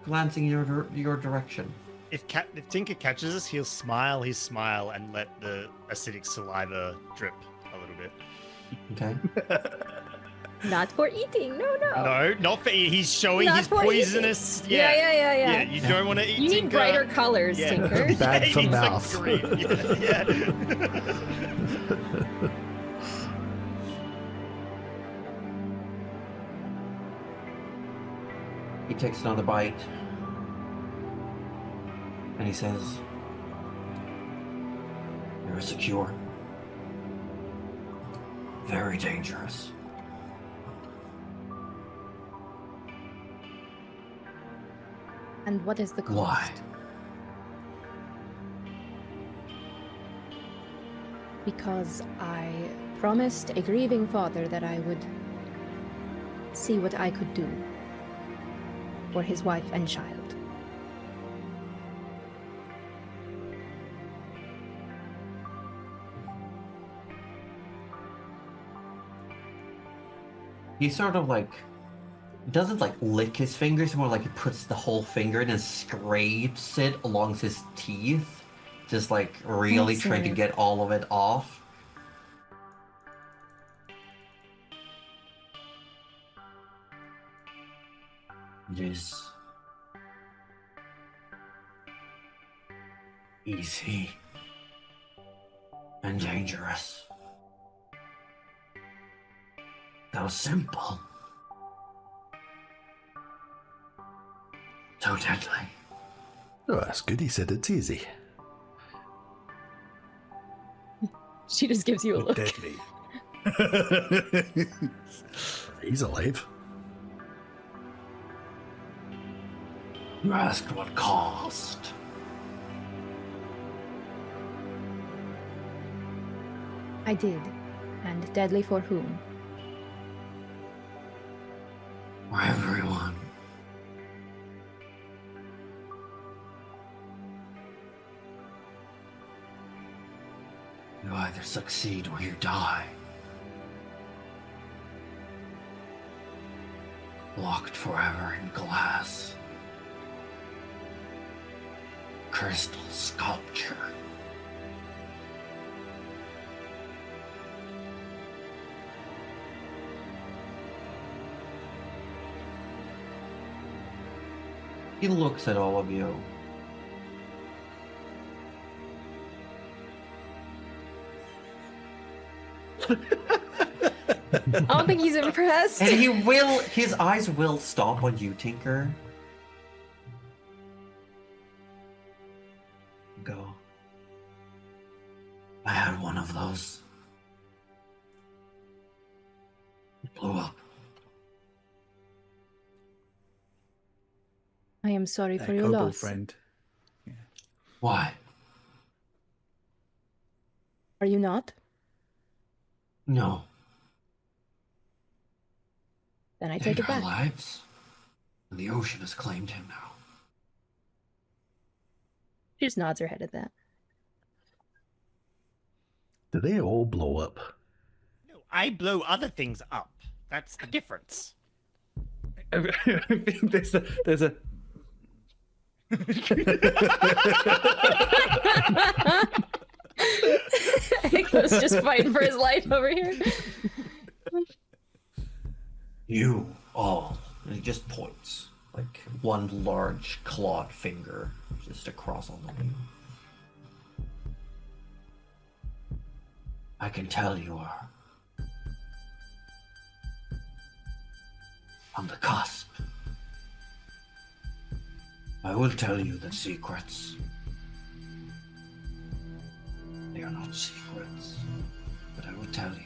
glancing in your direction. If Tinker catches us, he'll smile his smile and let the acidic saliva drip a little bit. Okay. Not for eating. No. No, not for eating. He's showing Not his for poisonous. eating. Yeah. Yeah, you don't want to eat. You need Tinker. brighter colors, Yeah. Tinker. Bad he for needs, like, mouth. green. Yeah. He takes another bite, and he says, "There is a cure. Very dangerous. And what is the cost? Why? Because I promised a grieving father that I would see what I could do for his wife and child. He sort of like doesn't like lick his fingers, more like he puts the whole finger in and scrapes it along his teeth, just like really trying to Excellent. get all of it off. It is easy and dangerous. So simple. So deadly. Oh, that's good. He said it's easy. She just gives you a look. Deadly. He's alive. You asked what cost. I did. And deadly for whom? For everyone. You either succeed or you die. Locked forever in glass. Crystal sculpture. He looks at all of you. I don't think he's impressed. And his eyes will stop on you, Tinker. Go. I had one of those. It blew up. I am sorry for your Kobold loss. friend. Why? Are you not? No. Then I take it Our back. lives. And the ocean has claimed him now. She just nods her head at that. Do they all blow up? No, I blow other things up. That's the difference. I think there's a Echo's just fighting for his life over here. You all. And he just points. Like one large clawed finger just across all of you. I can tell you are on the cusp. I will tell you the secrets. They are not secrets, but I will tell you.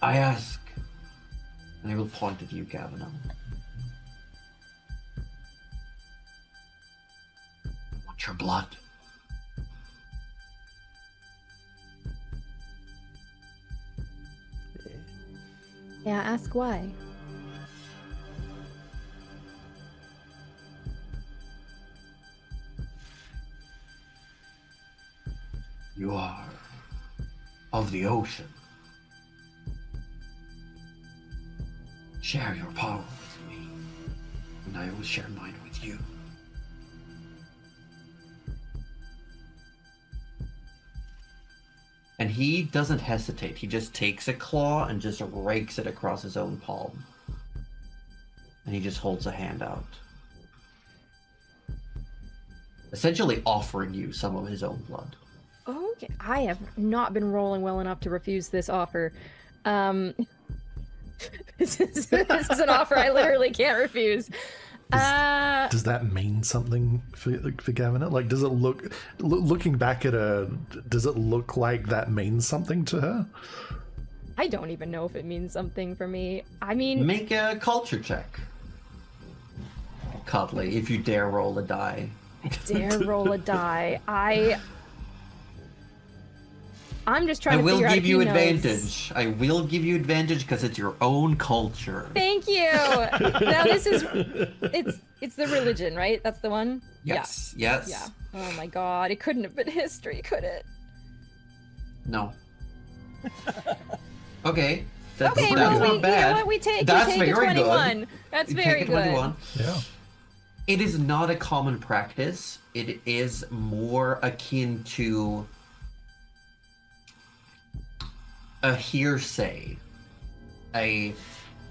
I ask, and I will point at you, Gavin. I want your blood. Yeah, ask why. You are of the ocean. Share your power with me, and I will share mine with you. And he doesn't hesitate. He just takes a claw and just rakes it across his own palm. And he just holds a hand out. Essentially offering you some of his own blood. Okay, I have not been rolling well enough to refuse this offer. This is an offer I literally can't refuse. Does that mean something for Gavin? Like, does it looking back at her, does it look like that means something to her? I don't even know if it means something for me. I mean, Make a culture check. Cuddly, if you dare roll a die. dare roll a die. I'm just trying I to will figure out give if you he knows. advantage. I will give you advantage because it's your own culture. Thank you. Now this is it's the religion, right? That's the one. Yes. Yeah. Yes. Yeah. Oh my god, it couldn't have been history, could it? No. Okay. That's, Okay, that's well, not you bad. know what? We take That's a very 21. good. That's You very take a good. 21. Yeah. It is not a common practice. It is more akin to a hearsay, a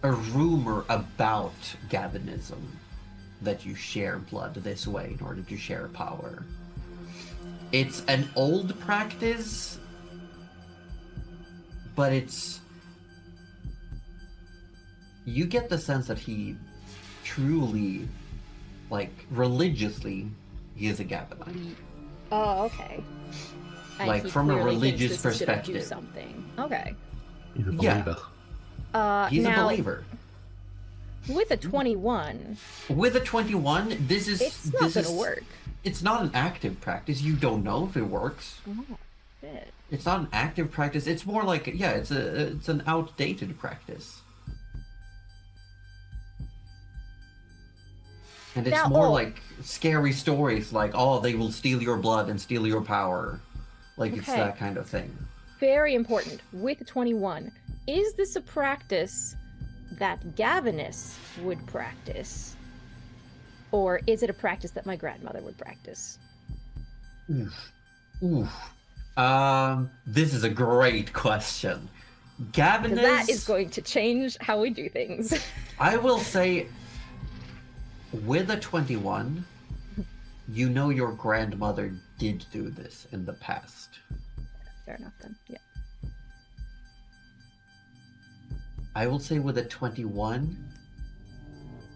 rumor about Gavinism, that you share blood this way in order to share power. It's an old practice, but you get the sense that he truly, like, religiously, he is a Gavinite. Oh, okay. And Like, he from a clearly thinks religious this is gonna do perspective. something. Okay. He's a Yeah. believer. He's now, a believer. With a 21, With a 21, it's not gonna work. It's not an active practice. You don't know if it works. Oh, shit. It's not an active practice. It's more like, yeah, it's an outdated practice. And it's Now, more oh. like scary stories, like, oh, they will steal your blood and steal your power. Like, it's Okay. that kind of thing. Very important. With a 21, is this a practice that Gavinus would practice? Or is it a practice that my grandmother would practice? Oof. This is a great question. Gavin Because that is going to change how we do things. I will say, with a 21, you know your grandmother did do this in the past. Fair enough then. Yeah. I will say with a 21,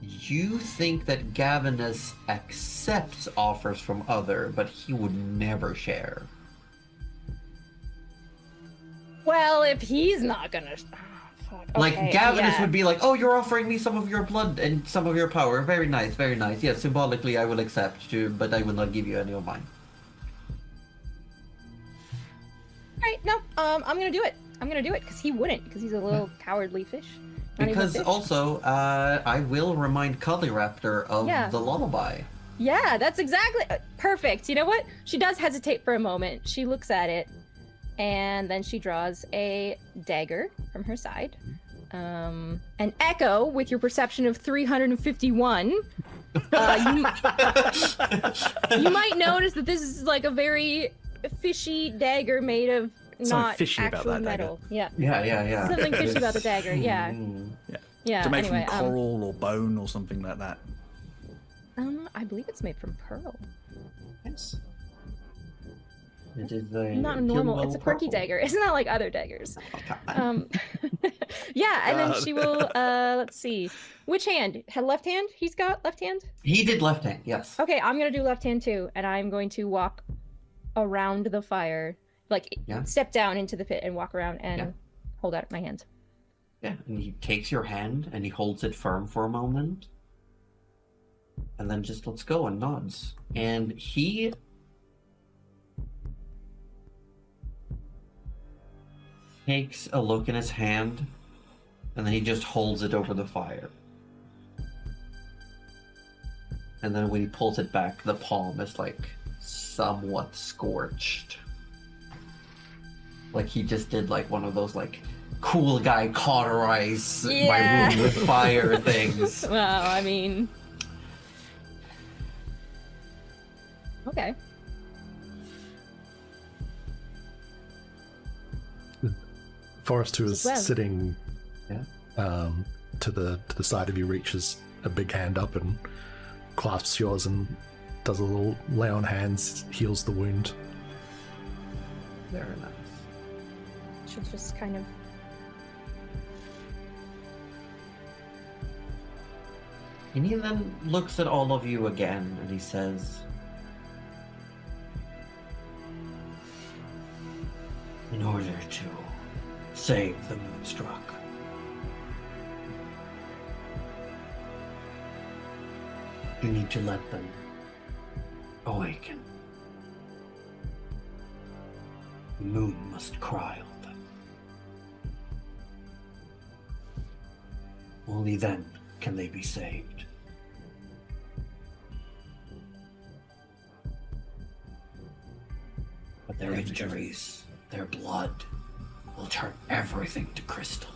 you think that Gavinus accepts offers from other, but he would never share. Well, if he's not gonna... fuck. Like, Okay, Gavinus yeah. would be like, oh, you're offering me some of your blood and some of your power. Very nice, very nice. Yes, symbolically I will accept you, but I will not give you any of mine. Alright, no, I'm gonna do it. I'm gonna do it, because he wouldn't, because he's a little cowardly fish. Not even Because fish. also, I will remind Cullyraptor of Yeah. the lullaby. Yeah, that's exactly... perfect. You know what? She does hesitate for a moment. She looks at it, and then she draws a dagger from her side. And Echo, with your perception of 351, you might notice that this is like a very fishy dagger made of Something not fishy about actual that dagger. metal. Yeah. Yeah. Something fishy about the dagger, yeah. Mm. Yeah, to make anyway. from coral or bone or something like that. I believe it's made from pearl. Yes. It is a Not a normal, it's a quirky purple. dagger. It's not like other daggers. Okay. Yeah, and then she will, let's see. Which hand? Left hand? He's got left hand? He did left hand, yes. Okay, I'm gonna do left hand too, and I'm going to walk around the fire. Like, Yeah. step down into the pit and walk around and Yeah. hold out my hand. Yeah, and he takes your hand and he holds it firm for a moment. And then just lets go and nods. And he takes a look in his hand and then he just holds it over the fire. And then when he pulls it back, the palm is like somewhat scorched. Like he just did like one of those like cool guy cauterize my Yeah. wound with fire things. Well, I mean... Okay. Forrest, who is Well. sitting Yeah. to the side of you, reaches a big hand up and clasps yours and does a little lay on hands, heals the wound. Very nice. Should just kind of... And he then looks at all of you again and he says, in order to save the Moonstruck, you need to let them awaken. The moon must cry on them. Only then can they be saved. But their injuries, their blood, will turn everything to crystal.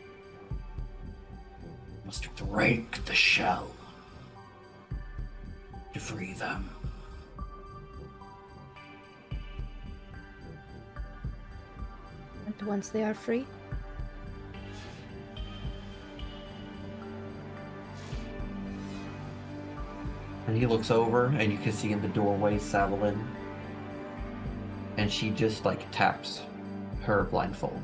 You must break the shell to free them. And once they are free, And he looks over, and you can see in the doorway Savalyn. And she just like taps her blindfold.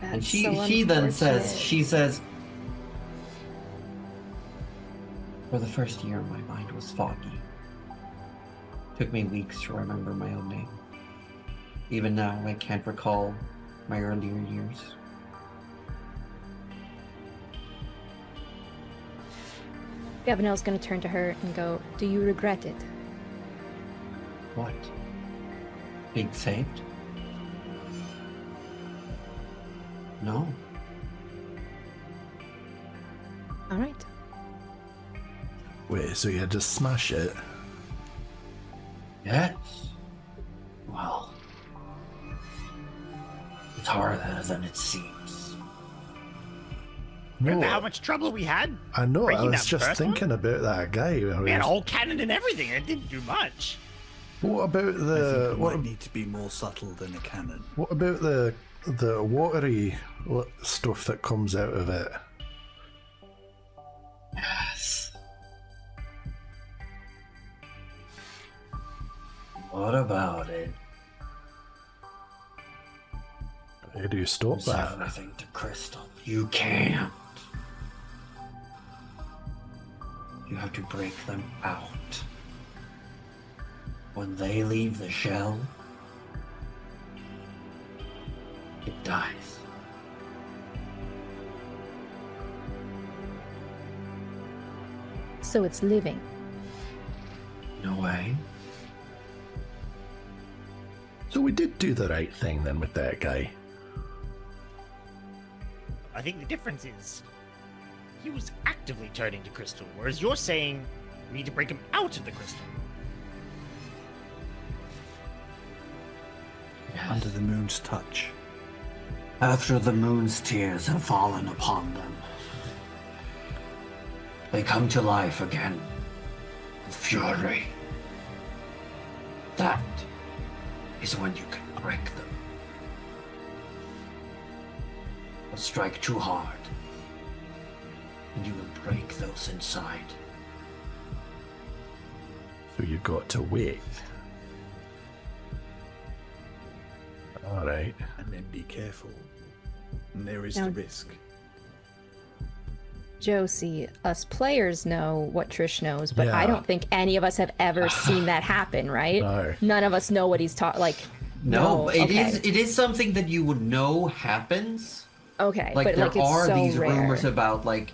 And that's she so then says, unfortunate. she says, for the first year my mind was foggy. Took me weeks to remember my own name. Even now I can't recall my earlier years. Gavinelle's gonna turn to her and go, "Do you regret it?" What? Being saved? No. All right. Wait, so you had to smash it? Yes. Well, it's harder than it seems. Remember No, how much trouble we had? I know, I breaking was that just first one? thinking about that guy. We had a whole cannon and everything. It didn't do much. What about I think the it might need to be more subtle than a cannon. what about the watery stuff that comes out of it? Yes. What about it? How do you stop It's that? everything to Crystal. You can't. You have to break them out. When they leave the shell, it dies. So it's living. No way. So we did do the right thing then with that guy. I think the difference is he was actively turning to crystal, whereas you're saying we need to break him out of the crystal. Under the moon's touch. After the moon's tears have fallen upon them, they come to life again with fury. That is when you can break them. But strike too hard, and you will break those inside. So you got to wait. Alright. And then be careful. And there is Now- the risk. Josie, us players know what Trish knows, but I Yeah. don't think any of us have ever seen that happen, right? No. None of us know what he's talking. Like, No, okay. it is something that you would know happens. Okay, Like but there like it's are so these rare. rumors about like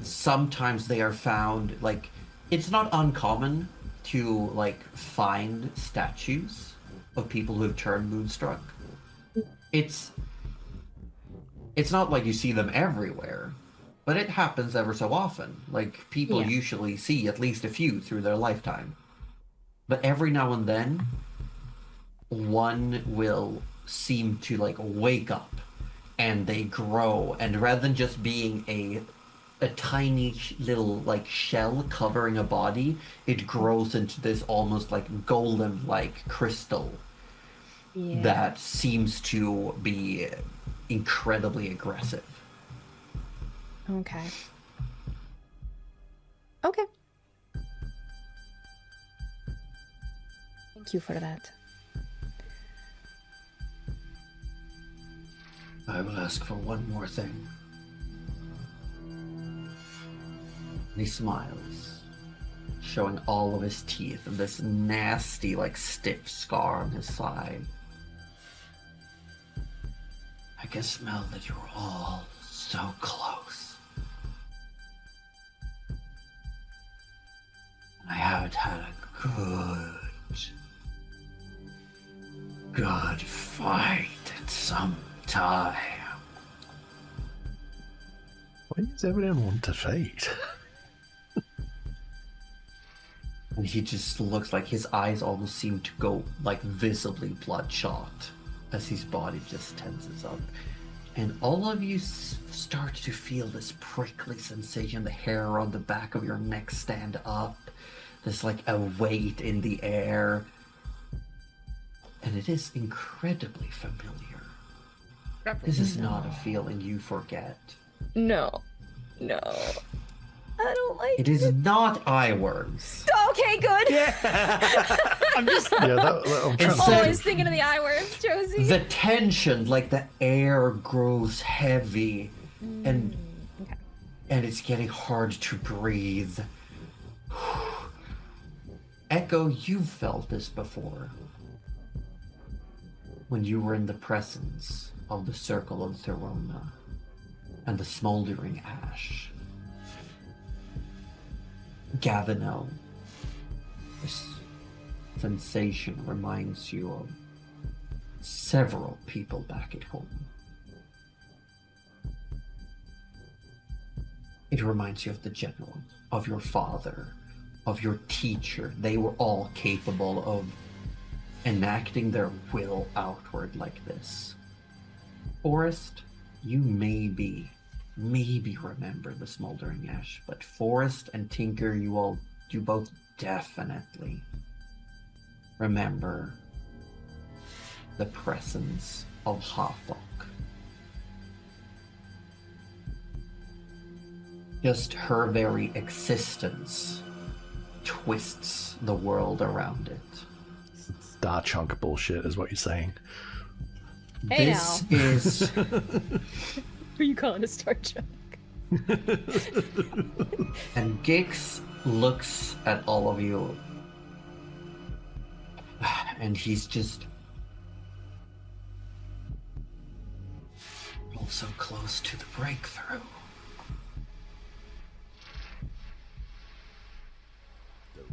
sometimes they are found like it's not uncommon to like find statues of people who have turned moonstruck. It's not like you see them everywhere, but it happens ever so often. Like people Yeah. usually see at least a few through their lifetime. But every now and then one will seem to like wake up and they grow, and rather than just being a tiny little like shell covering a body, it grows into this almost like golem like crystal Yeah. that seems to be incredibly aggressive. Okay. Okay. Thank you for that. I will ask for one more thing. He smiles, showing all of his teeth and this nasty, like, stiff scar on his side. I can smell that you're all so close. I haven't had a good fight in some time. Why does everyone want to fight? And he just looks like his eyes almost seem to go like visibly bloodshot as his body just tenses up. And all of you start to feel this prickly sensation, the hair on the back of your neck stand up, there's like a weight in the air. And it is incredibly familiar. This is not a feeling you forget. No. No. I don't like It is not eye worms. Okay, good. I'm just Yeah, I'm trying It's to Always thinking of the eye worms, Josie. The tension, like the air grows heavy, and Okay. and it's getting hard to breathe. Echo, you've felt this before. When you were in the presence of the Circle of Therona and the smoldering ash. Gavino, this sensation reminds you of several people back at home. It reminds you of the general, of your father, of your teacher. They were all capable of enacting their will outward like this. Forrest, you maybe remember the smoldering ash, but Forrest and Tinker, you both definitely remember the presence of Hafok. Just her very existence twists the world around it. Star chunk bullshit is what you're saying. Hey This now. is Who are you calling a Star Trek? and Gix looks at all of you and he's just all so close to the breakthrough.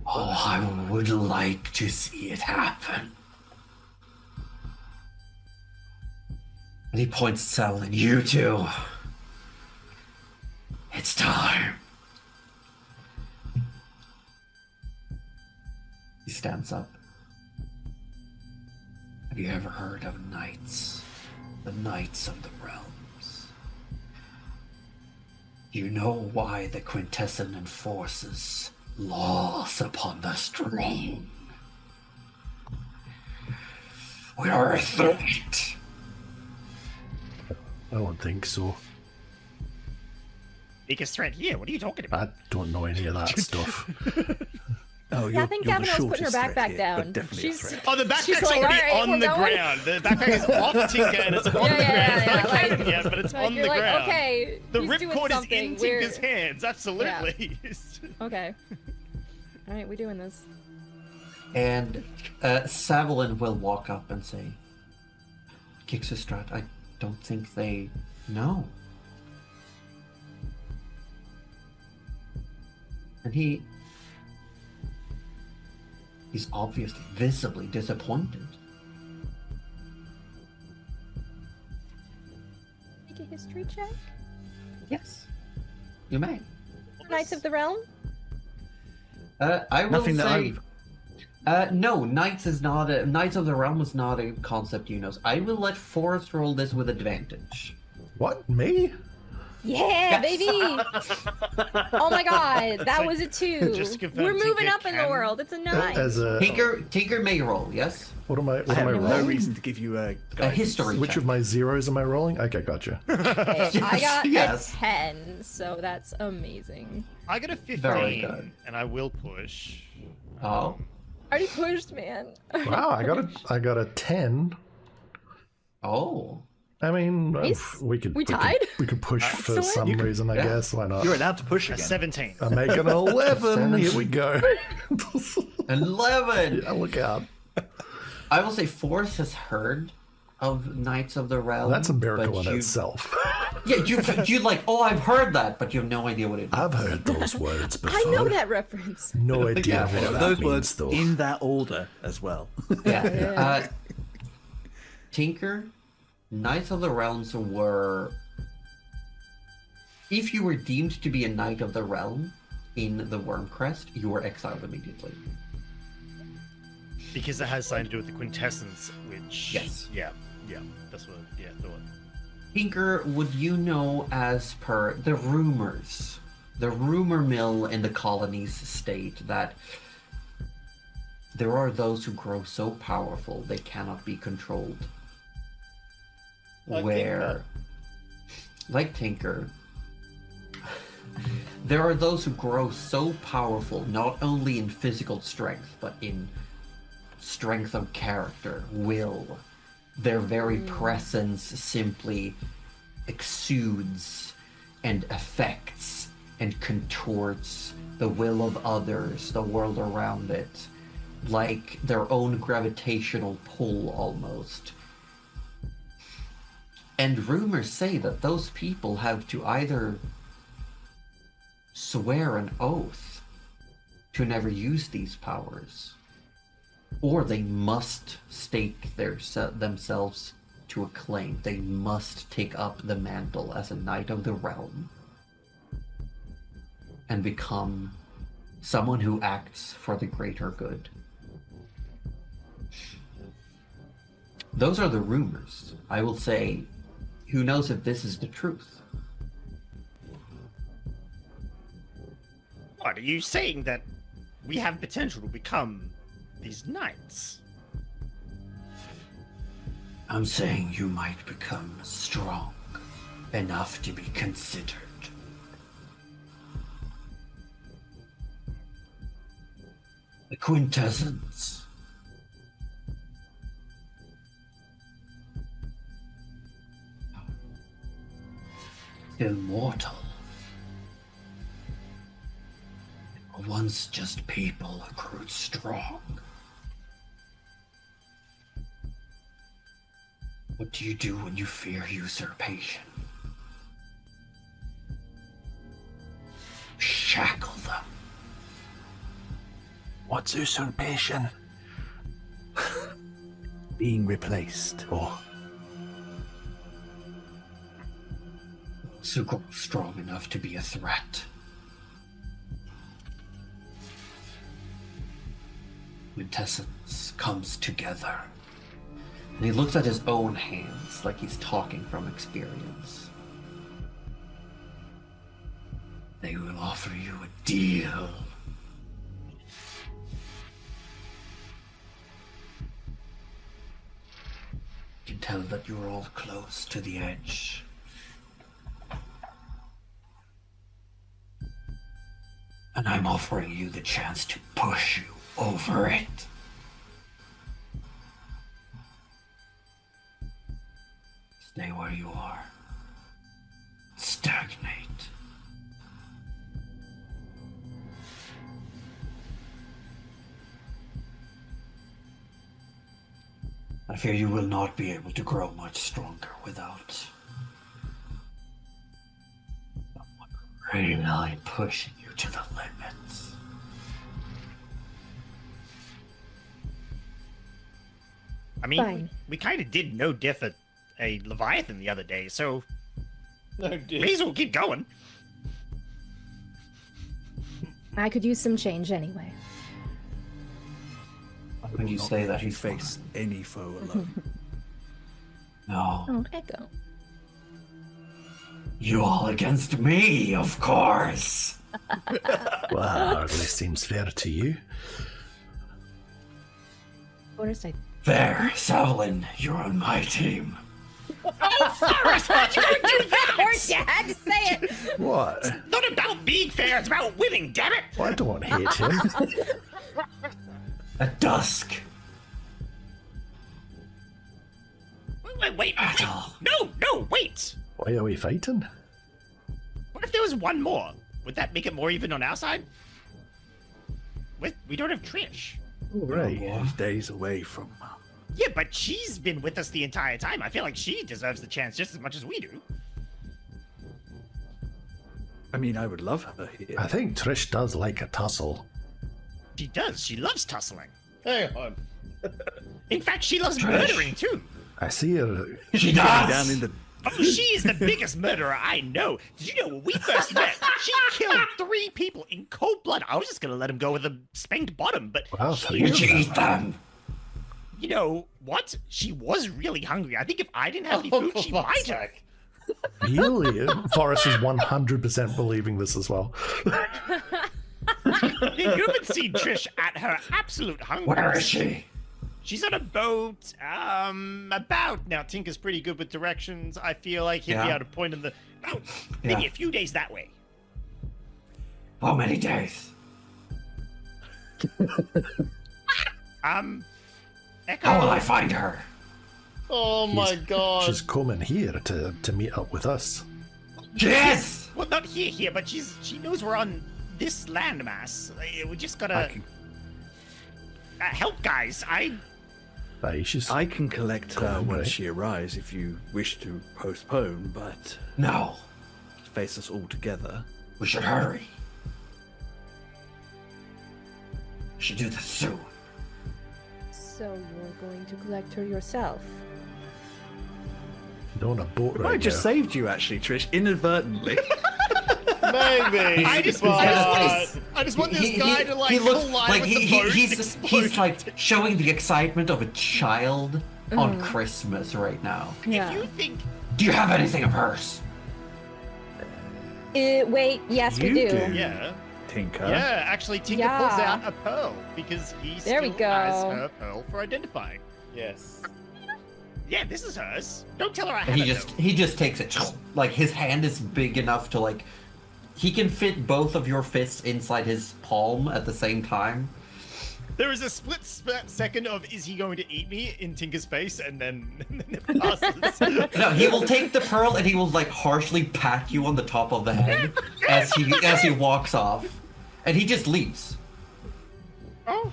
Oh, I would like to see it happen. And he points at Sal and you two. It's time. He stands up. Have you ever heard of knights? The knights of the realms. You know why the Quintessence enforces laws upon the strong. We are a threat. I don't think so. Biggest threat here. What are you talking about? I don't know any of that stuff. Oh, Yeah, I think Gavino's putting her backpack down. Definitely a She's- threat. Oh, the She's backpack's like, already "Alright, on we're the going." ground. The backpack is off Tinker and it's on the ground. It's not like- carried yet, but it's like, on you're the like, ground. okay, The he's doing ripcord is something. in Tinker's hands. Absolutely. Okay. All right, we're doing this. And Savelin will walk up and say, Gixistrat, I don't think they know. And he's obviously visibly disappointed. Make a history check. Yes, you may. Knights of the Realm. I will Nothing that say. No, Knights is not a. Knights of the Realm is not a concept you know. I will let Forrest roll this with advantage. What? Me? Yeah, baby! Oh my god, that was a 2. Just to confirm, We're moving Tinker up in the can- world. It's a 9. As a Tinker may roll. Yes, what am I? I What am have I no rolling? reason to give you a a history. Which check. of my zeros am I rolling? Okay, gotcha. Okay, I got Yes. a 10, so that's amazing. I got a Very 15, good. and I will push. Oh, Already pushed, man. Wow, I got a 10. oh. I mean, Nice. we could We tied? We could push for Excellent. some reason, I yeah. guess. Why not? You're allowed to push A again. 17. I'm making an 11. Here we go. 11. Yeah, look out. I will say Forrest has heard of Knights of the Realm. That's a miracle but in you- itself. Yeah, you like, oh, I've heard that, but you have no idea what it is. I've heard those words before. I know that reference. No idea Yeah, what that Those means, words though. in that order as well. Yeah. Tinker, Knights of the Realms were. If you were deemed to be a Knight of the Realm in the Wormcrest, you were exiled immediately. Because it has something to do with the Quintessence, which... Yes. Yeah, that's what, thought. Tinker, would you know as per the rumors, the rumor mill in the colonies state that there are those who grow so powerful they cannot be controlled. Like Where, like Tinker, there are those who grow so powerful not only in physical strength but in strength of character, will. Their very presence simply exudes and affects and contorts the will of others, the world around it, like their own gravitational pull almost. And rumors say that those people have to either swear an oath to never use these powers, or they must stake themselves to a claim. They must take up the mantle as a Knight of the Realm and become someone who acts for the greater good. Those are the rumors. I will say, who knows if this is the truth? What, are you saying that we have potential to become these knights. I'm saying you might become strong enough to be considered. The Quintessence. Immortal. They were once just people who grew strong. What do you do when you fear usurpation? Shackle them. What's usurpation? Being replaced. Oh. Those who grow strong enough to be a threat. Quintessence comes together. And he looks at his own hands like he's talking from experience. They will offer you a deal. You can tell that you're all close to the edge. And I'm offering you the chance to push you over it. Stay where you are. Stagnate. I fear you will not be able to grow much stronger without someone really pushing you to the limits. I mean, Fine. we kind of did no diff at a Leviathan the other day, so No, dude. may as well keep going. I could use some change anyway. When you say that, you he's face any foe alone. No, Oh, Echo. you all against me, of course. Well, hardly seems fair to you. Forrest, I There, Savalin, you're on my team. Forrest, why'd you do that? Of course, you had to say it. What? Not about being fair, it's about winning, damn it! Well, I don't hate him. At dusk. Wait. Battle. No, wait! Why are we fighting? What if there was one more? Would that make it more even on our side? We don't have Trish. Oh, right. He's days away from. Yeah, but she's been with us the entire time. I feel like she deserves the chance just as much as we do. I mean, I would love her here. I think Trish does like a tussle. She does. She loves tussling. Hang on. In fact, she loves Trish. murdering too. I see her. She Down does. in the Oh, she is the biggest murderer I know. Did you know when we first met, she killed 3 people in cold blood? I was just gonna let him go with a spanked bottom, but Wow, she, 3 Did of you them. eat them? you know what? She was really hungry. I think if I didn't have any Oh, food, for she fuck's might have. sake. Really? Forrest is 100% believing this as well. You haven't seen Trish at her absolute hunger. Where is she? She's on a boat. About now. Tinker's pretty good with directions. I feel like he'd be Yeah. able to point in the. Oh, maybe Yeah. a few days that way. How many days? Echo. How will I find her? Oh my god. She's coming here to meet up with us. Yes! Well, not here, but she knows we're on this landmass. We just gotta help, guys. Aye, she's I can collect her Come on, when right. she arrives if you wish to postpone, but No, face us all together. we should hurry. We should do this soon. So you're going to collect her yourself? not on a boat I right just now. saved you, actually, Trish, inadvertently. Maybe. I just but- want this guy to like he looks collide like with the boat and he's explode. like showing the excitement of a child on Christmas right now. Yeah. If you think Do you have anything of hers? Wait, yes, we You do. do. yeah, Tinker. Yeah, actually, Tinker Yeah. pulls out a pearl because he There still we go. has her pearl for identifying. Yes. Yeah, this is hers. Don't tell her I And have he just takes it. Like his hand is big enough to like he can fit both of your fists inside his palm at the same time. There is a split second of is he going to eat me in Tinker's face, and then it passes. No, he will take the pearl and he will like harshly pat you on the top of the head as he walks off. And he just leaves. Oh,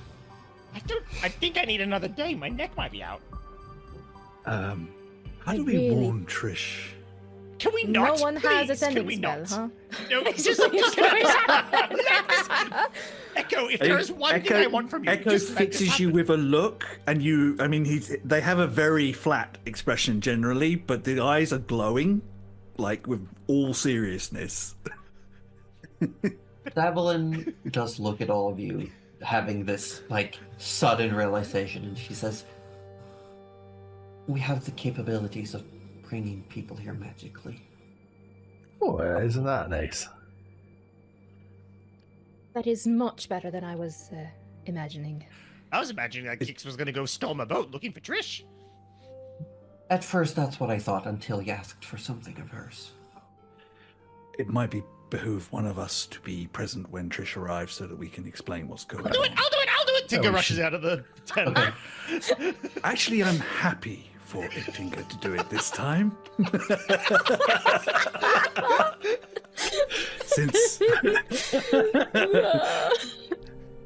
I think I need another day. My neck might be out. How do we really- warn Trish? Can we No not? one has a please? Can sending we spell, not? huh? No, it's just Echo, if there's one thing I want from you, Echo just let this fixes you happen. with a look, and you. I mean, they have a very flat expression generally, but the eyes are glowing, like with all seriousness. Evelyn does look at all of you, having this like sudden realization, and she says, "We have the capabilities of bringing people here magically." Oh, isn't that nice? That is much better than I was imagining. I was imagining that Kix was going to go storm a boat looking for Trish. At first, that's what I thought until you asked for something of hers. It might behoove one of us to be present when Trish arrives, so that we can explain what's going I'll do it! on. I'll do it! I'll do it! Tinker rushes out of the tent. Okay. Actually, I'm happy for Tinker to do it this time. Since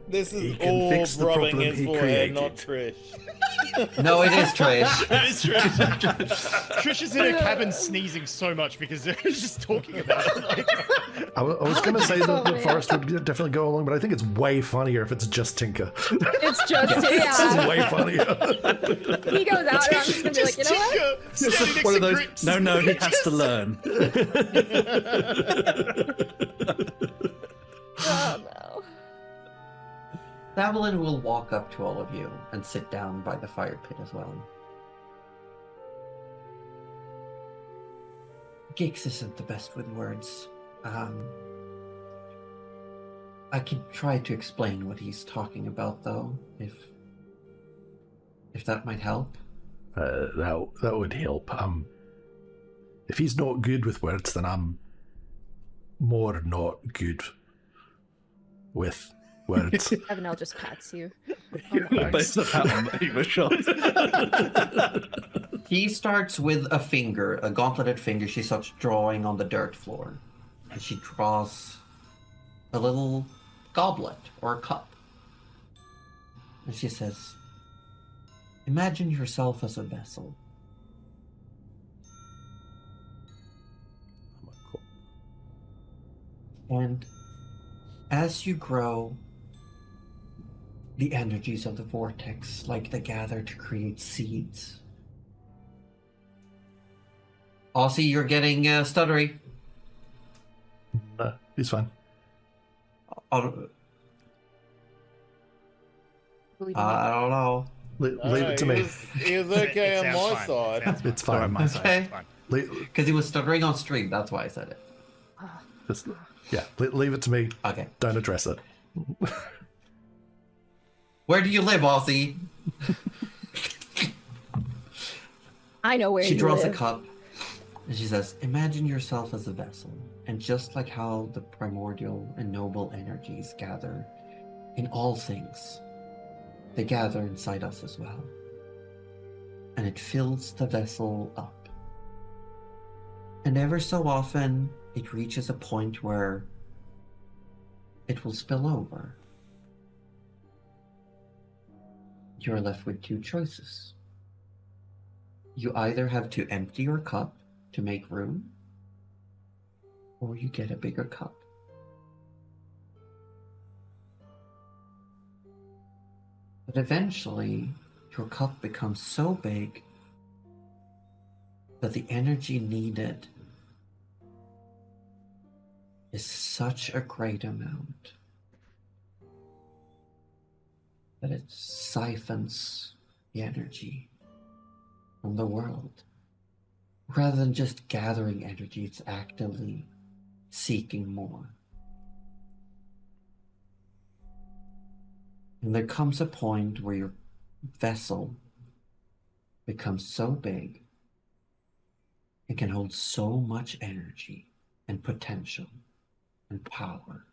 This He is can all fix the rubbing problem his he forehead, created. not Trish. No, it is Trish. That is Trish. Trish is in her cabin sneezing so much because they're just talking about it. Like, I was going to say that the man. forest would definitely go along, but I think it's way funnier if it's just Tinker. It's just This yeah. is way funnier. He goes out and I'm just gonna be like, you know what? Tinker standing next one of to those. Grips. No, he has to learn. Oh no. Evelyn will walk up to all of you and sit down by the fire pit as well. Gix isn't the best with words. I can try to explain what he's talking about, though, if that might help. That would help. If he's not good with words, then I'm more not good with words. Evanel just pats you. Based on that, he was shot. He starts with a finger, a gauntleted finger. She starts drawing on the dirt floor. And she draws a little goblet or a cup. And she says, "Imagine yourself as a vessel. And as you grow, the energies of the vortex, like they gather to create seeds." Aussie, you're getting stuttery. He's fine. I don't know. Leave it to me. He was okay It on sounds my fine. side. It sounds It's fine. fine. my side. Okay. It's fine. Because he was stuttering on stream, that's why I said it. Just, leave it to me. Okay. Don't address it. Where do you live, Aussie? I know where She you draws a live. cup and she says, "Imagine yourself as a vessel, and just like how the primordial and noble energies gather in all things, they gather inside us as well. And it fills the vessel up. And ever so often, it reaches a point where it will spill over. You're left with two choices. You either have to empty your cup to make room, or you get a bigger cup. But eventually, your cup becomes so big that the energy needed is such a great amount that it siphons the energy from the world. Rather than just gathering energy, it's actively seeking more. And there comes a point where your vessel becomes so big, it can hold so much energy and potential and power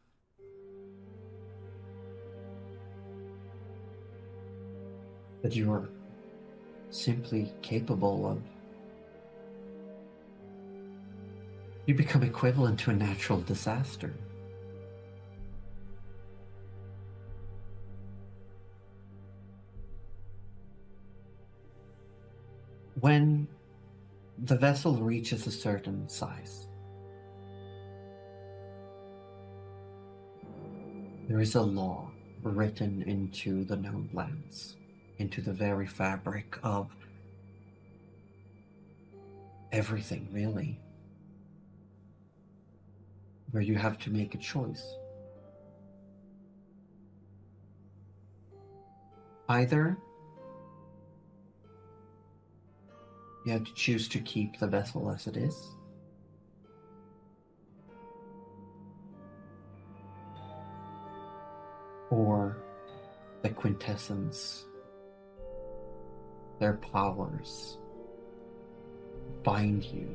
that you are simply capable of. You become equivalent to a natural disaster. When the vessel reaches a certain size, there is a law written into the known lands, into the very fabric of everything, really, where you have to make a choice. Either you have to choose to keep the vessel as it is, or the Quintessence, their powers, bind you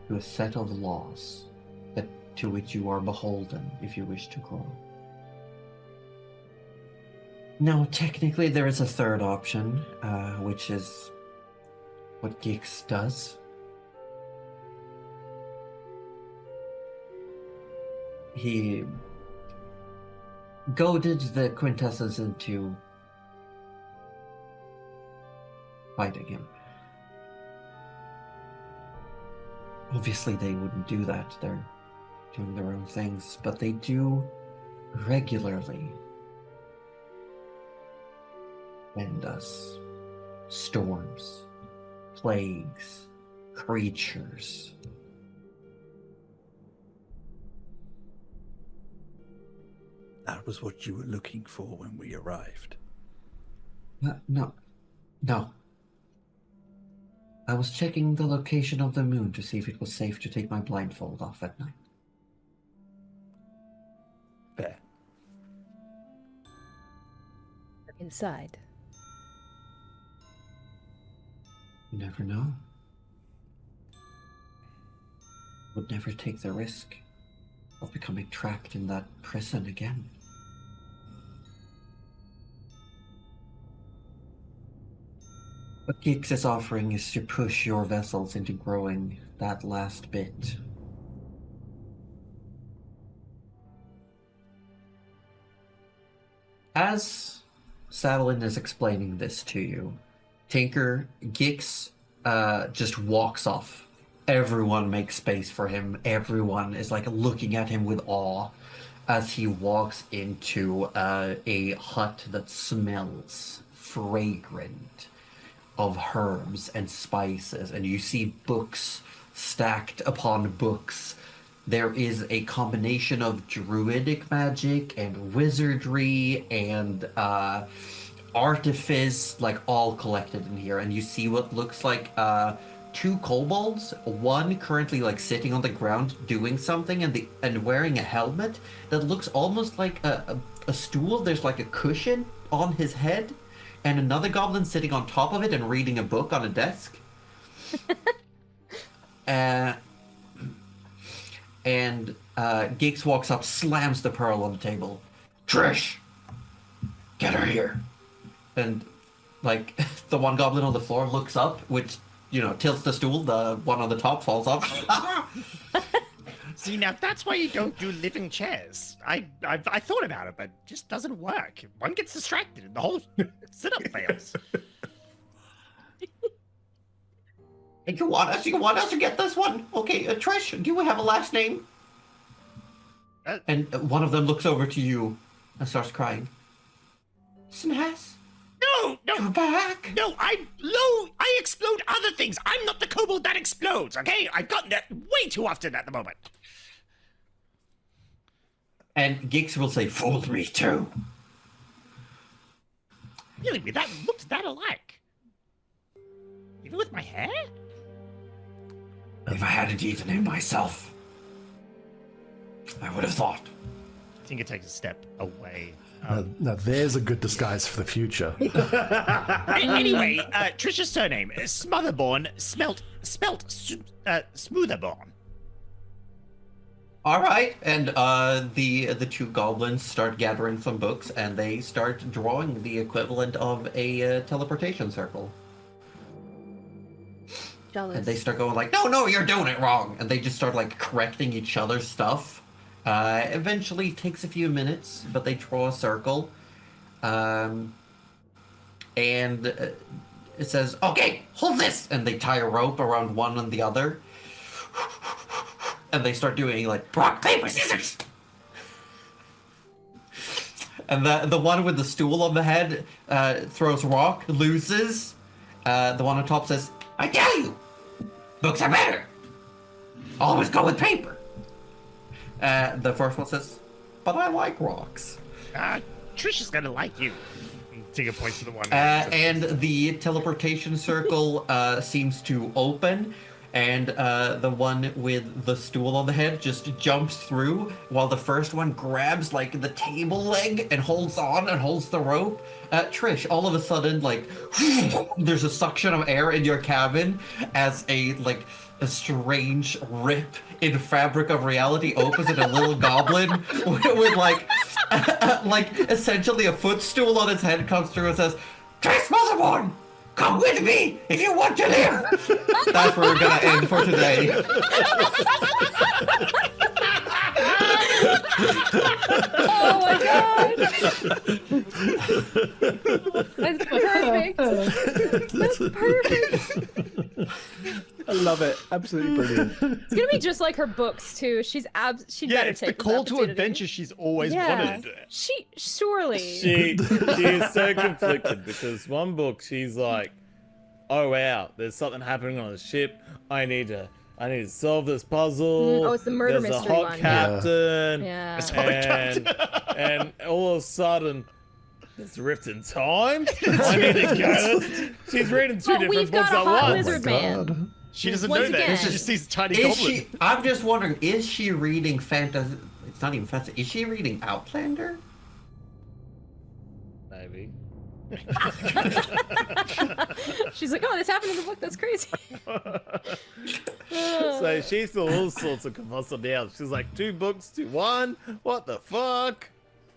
to a set of laws to which you are beholden if you wish to grow. Now, technically, there is a third option, which is what Gix does. He goaded the Quintessence into fighting him. Obviously, they wouldn't do that. They're doing their own things, but they do regularly send us storms, plagues, creatures. That was what you were looking for when we arrived. No. I was checking the location of the moon to see if it was safe to take my blindfold off at night. Fair. Inside. You never know. Would never take the risk of becoming trapped in that prison again. What Gix is offering is to push your vessels into growing that last bit. As Savalin is explaining this to you, Tinker, Gix just walks off. Everyone makes space for him. Everyone is like looking at him with awe as he walks into a hut that smells fragrant of herbs and spices, and you see books stacked upon books. There is a combination of druidic magic and wizardry and artifice, like all collected in here. And you see what looks like two kobolds, one currently like sitting on the ground doing something and wearing a helmet that looks almost like a stool. There's like a cushion on his head, and another goblin sitting on top of it and reading a book on a desk. And Gix walks up, slams the pearl on the table. Trish! Get her here! And, like, the one goblin on the floor looks up, which, you know, tilts the stool. The one on the top falls off. See, now that's why you don't do living chairs. I thought about it, but it just doesn't work. One gets distracted and the whole sit-up fails. And you want us to get this one? Okay, Trish, do you have a last name? And one of them looks over to you and starts crying. Snaz? No! You're back? No, I explode other things. I'm not the kobold that explodes, okay? I've gotten that way too often at the moment. And Gix will say, fooled me too. Really, we that looked that alike. Even with my hair? If I hadn't eaten him myself, I would have thought. Tinker takes a step away Now there's a good disguise for the future. Anyway, Trisha's surname is Smotherborn, spelt Smootherborn. All right, and the two goblins start gathering some books, and they start drawing the equivalent of a teleportation circle. Jealous. And they start going like, no, you're doing it wrong. And they just start like correcting each other's stuff. Eventually it takes a few minutes, but they draw a circle. And it says, okay, hold this. And they tie a rope around one and the other. And they start doing like, rock, paper, scissors. And the one with the stool on the head throws rock, loses. The one on top says, I tell you, books are better. Always go with paper. The first one says, but I like rocks. Trisha's gonna like you. Tigger points to the one. And the teleportation circle seems to open, and the one with the stool on the head just jumps through, while the first one grabs like the table leg and holds on and holds the rope. Trish, all of a sudden, like, there's a suction of air in your cabin as a strange rip in fabric of reality opens, and a little goblin with like essentially a footstool on its head comes through and says, Trish Motherborn, come with me if you want to live. That's where we're gonna end for today. Oh my god! That's perfect. That's perfect. I love it. Absolutely brilliant. It's gonna be just like her books too. She'd better it's take the this call to opportunity. adventure she's always wanted. She surely. She is so conflicted because one book she's like, oh wow, there's something happening on the ship. I need to solve this puzzle. Oh, it's the murder There's mystery a hot one. captain. Yeah. And all of a sudden, there's a rift in time. I need to go. She's reading two Well, different we've books got a at hot once. lizard man. She doesn't Once know that. again- She just sees a tiny Is goblin. she? I'm just wondering, is she reading fantasy? It's not even fantasy. Is she reading Outlander? Maybe. She's like, oh, this happened in the book. That's crazy. So she's still all sorts of confused now. She's like, 2 books to 1. What the fuck?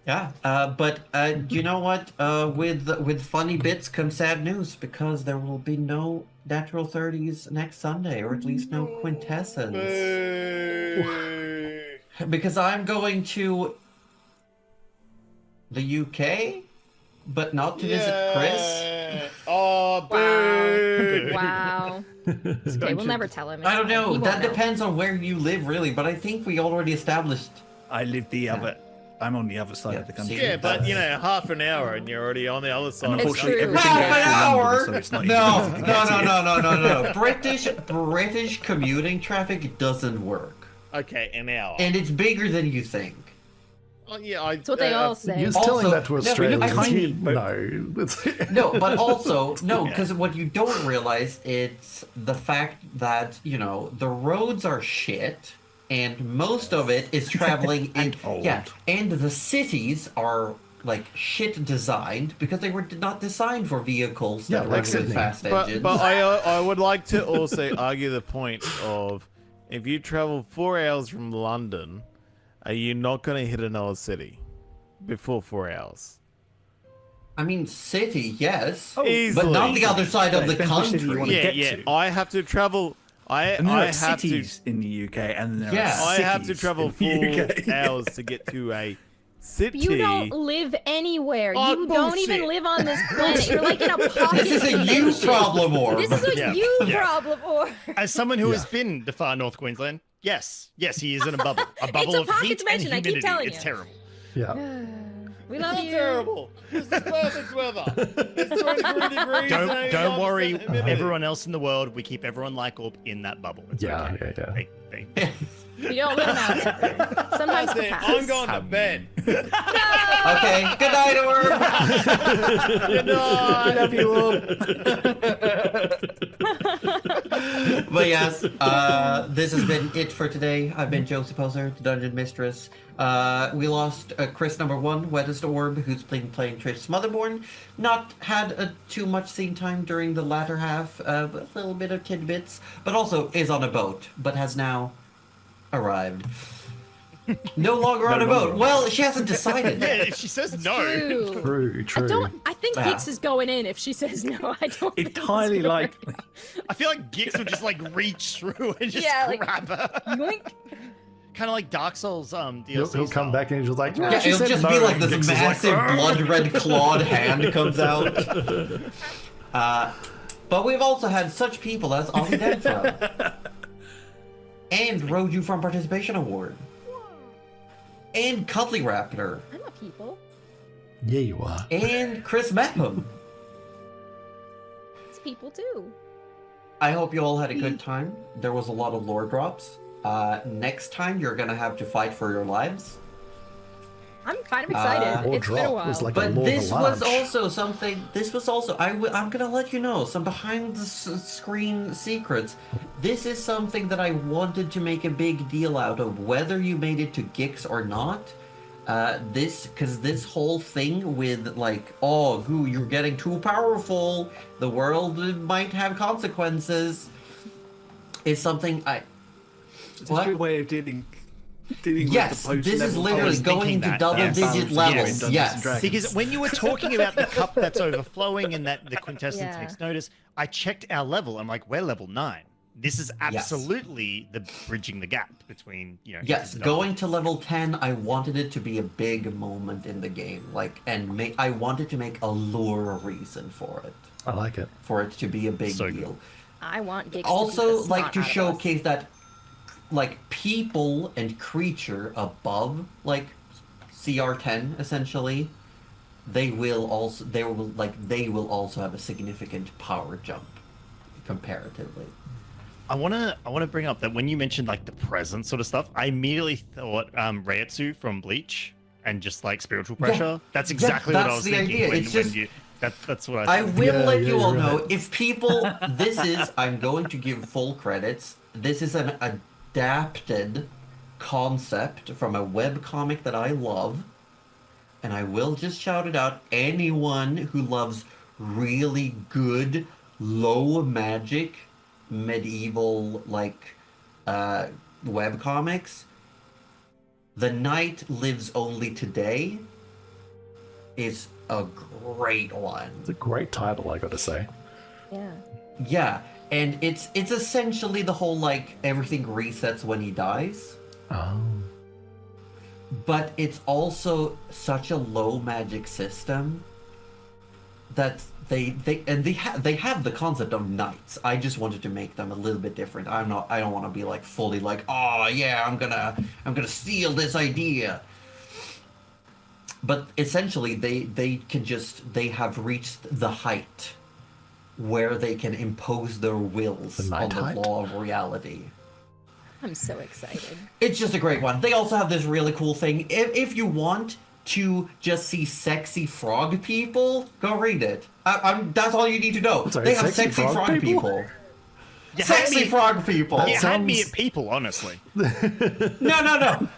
Yeah, but you know what? With funny bits comes sad news, because there will be no Natural 30s next Sunday, or at least no Quintessence. Because I'm going to the UK, but not to visit Chris. Oh, boo! Wow. It's okay, we'll never tell him. I don't He know. won't That know. depends on where you live, really. But I think we already established. I live I'm on the other side Yeah, of the country. see, Yeah, but half an hour and you're already on the other side. And It's unfortunately, true. everything Half goes an through hour? London, so it's not easy No, to get to. no. British commuting traffic doesn't work, Okay, an hour. and it's bigger than you think. Oh, yeah, That's what they all say. You're Also- telling that to no, but Australians. you No. No, but also because what you don't realize it's the fact that the roads are shit, and most of it is traveling in and the cities are like shit designed because they were not designed for vehicles that Yeah, run like with Sydney. fast But engines. I would like to also argue the point of, if you travel 4 hours from London, are you not going to hit another city before 4 hours? I mean, city, yes, Easily. but not the other side of the Depends which city you country. wanna Yeah, get yeah. to. I have to travel. And there I are have to. cities in the UK, and there Yeah. are I have to cities travel in the 4 UK. hours to get to a city. You don't live anywhere. Oh, You don't even bullshit. live on this planet. You're like in a pocket. This is a you dimension. problem, or This is a Yeah. you Yeah. problem, or As someone who has been to far North Queensland, yes, he is in a bubble. A bubble a of pocket heat dimension, I and keep humidity. telling It's you. terrible. Yeah. we love Not you. terrible. This is perfect weather. It's 23 degrees. and Don't 81% worry, humidity. everyone else in the world, we keep everyone like up in that bubble. It's Yeah, okay. yeah. They- We don't live out there. Sometimes sometimes That's the it. pass. I'm going to bed. Okay, good night, Orb. Good night. Love you all. But yes, this has been it for today. I've been Joseph Poser, the Dungeon Mistress. We lost Chris number 1, Wettest Orb, who's been playing Trish Motherborn. Not had too much scene time during the latter half, a little bit of tidbits, but also is on a boat, but has now arrived. No longer on a boat. Well, she hasn't decided. Yeah, if she says no. True. True. I think Yeah. Gix is going in if she says no. I don't think It's highly so. likely. I feel like Gix would just like reach through and just Yeah, like- grab her. Yoink. Kind of like Dark Souls DLC He'll come style. back and he's just like, Yeah, she it'll said just no. be like And this Gix is like, massive blood-red clawed hand comes out. But we've also had such people as Ollie Denfro. And Roju from Participation Award. And Cuddly Raptor. I'm a people. Yeah, you are. And Chris Meckham. It's people too. I hope you all had a good time. There was a lot of lore drops. Next time, you're gonna have to fight for your lives. I'm kind of excited. Or It's been a drop while. was like a But law this of was large. also something. This was also. I'm gonna let you know some behind the screen secrets. This is something that I wanted to make a big deal out of, whether you made it to Gix or not. Because this whole thing with like, oh, you're getting too powerful. The world might have consequences. Is something I. It's a good way of dealing Yes, with the this is post-level literally was going thinking into that, double-digit yes. levels. Dungeons Yes. and Dragons. Because when you were talking about the cup that's overflowing and that the quintessence Yeah. takes notice, I checked our level. I'm like, we're level 9. This is absolutely the bridging the gap between, you know. Yes, and going to level 10, I wanted it to be a big moment in the game. I wanted to make a lure reason for it. I like it. For it to be a big So deal. I want Gix Also, to beat the like, snot to out of us. showcase that, like, people and creature above, like, CR10, essentially, they will also have a significant power jump, comparatively. I wanna bring up that when you mentioned like the present sort of stuff, I immediately thought Reiatsu from Bleach and just like spiritual pressure. That's exactly what I that's was the thinking idea. when, It's just- that's what I I thought. will Yeah, let yeah, you all you're know, right. if people, I'm going to give full credits, this is an adapted concept from a webcomic that I love, and I will just shout it out, anyone who loves really good, low magic, medieval, like, webcomics, The Night Lives Only Today is a great one. It's a great title, I gotta say. Yeah. Yeah, and it's essentially the whole like everything resets when he dies, Oh. but it's also such a low magic system that they have the concept of knights. I just wanted to make them a little bit different. I don't want to be like fully like, oh yeah, I'm gonna steal this idea. But essentially, they have reached the height where they can impose their wills The on night the height? law of reality. I'm so excited. It's just a great one. They also have this really cool thing. If you want to just see sexy frog people, go read it. That's all you need to know. Sorry, they have sexy sexy frog frog people? people. You had Sexy me- frog people. You had me sounds- at people, honestly. No.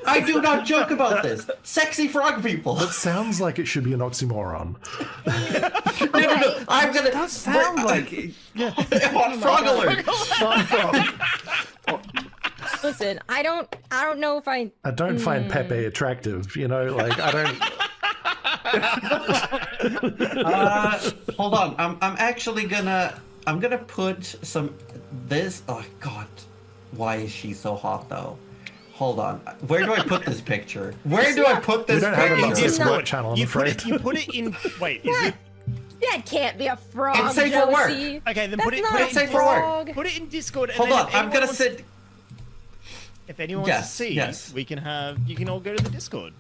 I do not joke about this. Sexy frog people. That sounds like it should be an oxymoron. No. I'm gonna. Does sound like it. Frog alert. Listen, I don't know if I. I don't find Pepe attractive, you know, like I don't. Hold on. I'm actually gonna. I'm gonna put some. This. Oh God. Why is she so hot though? Hold on. Where do I put this picture? Where do I put this We don't have it on picture? the Discord. Discord channel, I'm you put afraid. you put it in. Wait, is it? That can't be a frog. It's safe for work. Josie. Okay, then That's put it. not Put a it in safe for work. frog. Put it in Discord. And Hold then on. if I'm anyone gonna wants- sit. If anyone Yes, wants to see, yes. we can have. You can all go to the Discord.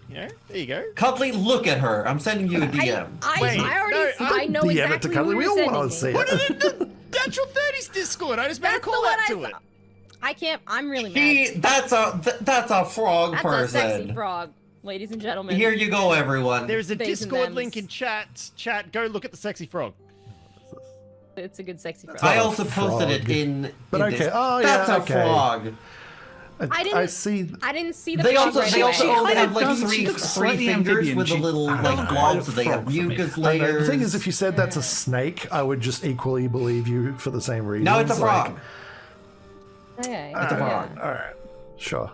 You know, there you go. Cuddly, look at her. I'm sending you a DM. Wait, I already. no, I know DM it to exactly Cuddly. who We you're all sending want me. to see Put it. it in the Natural 30s Discord. I just made a That's the call one out I to saw. it. I can't. I'm really mad. That's a frog That's person. a sexy frog, ladies and gentlemen. Here you go, everyone. There's a Theys and Discord thems. link in chat. Chat, go look at the sexy frog. It's a good sexy frog. I not a also posted it frog. in. But in okay, this. oh, That's yeah, a okay. frog. I see. I didn't see the They frog also right they away. also only have like does- three she looks three slightly fingers amphibian. with the She- little I like don't know, blobs. a They have frog for me. mucus I know, layers. the thing is, if you said that's a snake, I would just equally believe you for the same reason. No, it's a frog. Okay. It's a frog. All right, sure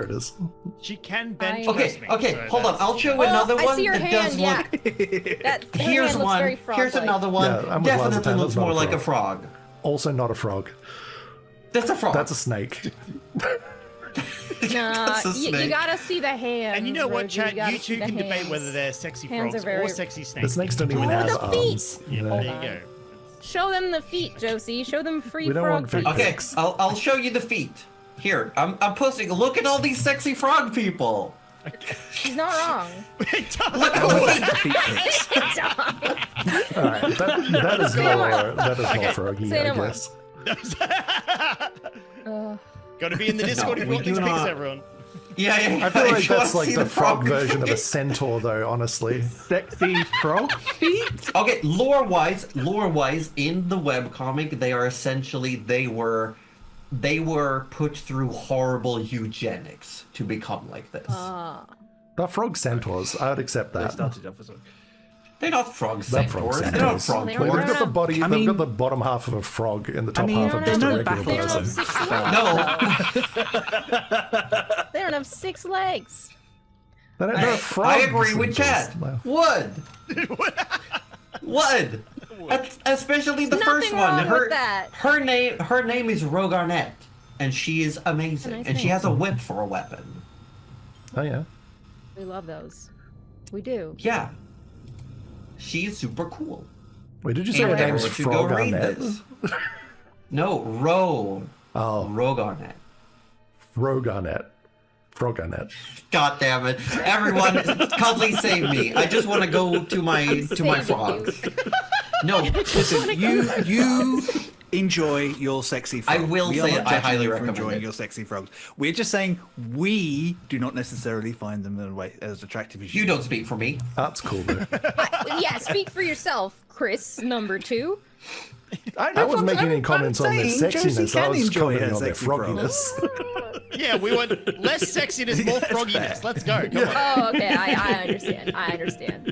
it is. She can bench I- press me. Okay, so hold on. that's- I'll show Oh, another I one see your that does hand. Yeah. look. That her Here's hand looks one. very Here's frog-like. another one. Yeah, I'm with Definitely Lazartan, looks that's not more a like a frog. frog. Also not a frog. That's a frog. That's a snake. Nah, That's a you snake. gotta see the hands. And you know what, Rosie, chat? gotta You see two the can debate hands. whether they're sexy Hands frogs are very- or sexy The snakes. snakes don't even Oh, have the arms. feet. You know? There you go. Show them the feet, Josie. Show them free We don't frog want feet. feet. Okay, I'll show you the feet. Here, I'm posting. Look at all these sexy frog people. She's not wrong. Look at the feet. All right, that is Say no more. more froggy, Say I no more. guess. Gotta be in the Discord if you we want do these pics, not. everyone. Yeah. I feel like if you that's wanna like see the frog version of a feet. centaur, though. Honestly, Sexy frog feet? Okay, lore-wise, in the webcomic, they are essentially they were put through horrible eugenics to become like this. the frog centaurs. I would accept They that. started off as a... They're not frog They're frog centaurs. They're not centaurs. frog They Like, don't they've got the body. I they've mean- got the bottom half of a frog and the top mean, half of there's just a no regular They don't have person. 6 legs. No, They don't have 6 legs. They don't know frogs. I agree with centaurs. Chad. Wow. Would. Especially the Nothing first one. wrong with that. Her name is Rogarnet, and she is amazing, Nice and she name. has a whip for a weapon. Oh yeah. We love those. We do. Yeah, she's super cool. Wait, did you say her And name's if you go read Frogarnet? this. No, Oh, Rogarnet. Frogarnet. Frogarnet. God damn it! Everyone, Cuddly, save me! I just want to go to my saving frogs. No, Listen, you enjoy your sexy I frogs. will We say are it, not I judging highly you for recommend enjoying it. your sexy frogs. We're just saying we do not necessarily find them in a way as attractive as you. you don't speak for me. That's cool though. Yeah, speak for yourself, Chris, number 2. I wasn't making any comments on their saying Josie sexiness. I can was enjoy commenting her on their sexy frogs. frogginess. Yeah, we want less sexiness, more frogginess. Let's go. Come on. Oh, okay. I understand. I understand.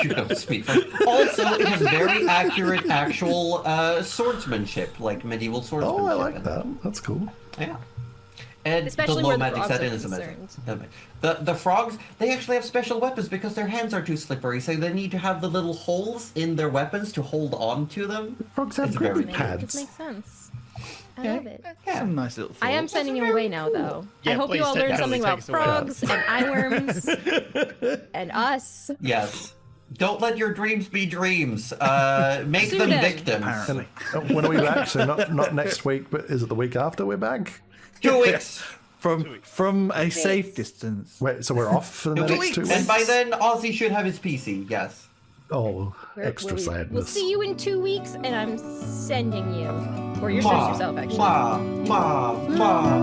You don't speak for me. Also, it has very accurate actual swordsmanship, like medieval swordsmanship. Oh, I like in that. That's cool. it. Yeah. And Especially the low where the magic frogs setting are is amazing. concerned. The frogs, they actually have special weapons because their hands are too slippery, so they need to have the little holes in their weapons to hold on to them. Frogs have It's very grippy cool. It pads. makes sense. I love it. Yeah. Some nice little. I am thoughts. sending you away now, though. Yeah, I hope please, you all that learned totally something about takes away. frogs and eyeworms and us. Yes. Don't let your dreams be dreams. Make Sue them them. victims. Apparently. When are we back? So not next week, but is it the week after we're back? 2 weeks. From a safe distance. Wait, so we're off for the 2 next 2 weeks. weeks? And by then, Ozzy should have his PC. Yes. Oh, extra We'll sadness. see you in 2 weeks, and I'm sending you. Or you're sending yourself, actually. Ma, ma, ma.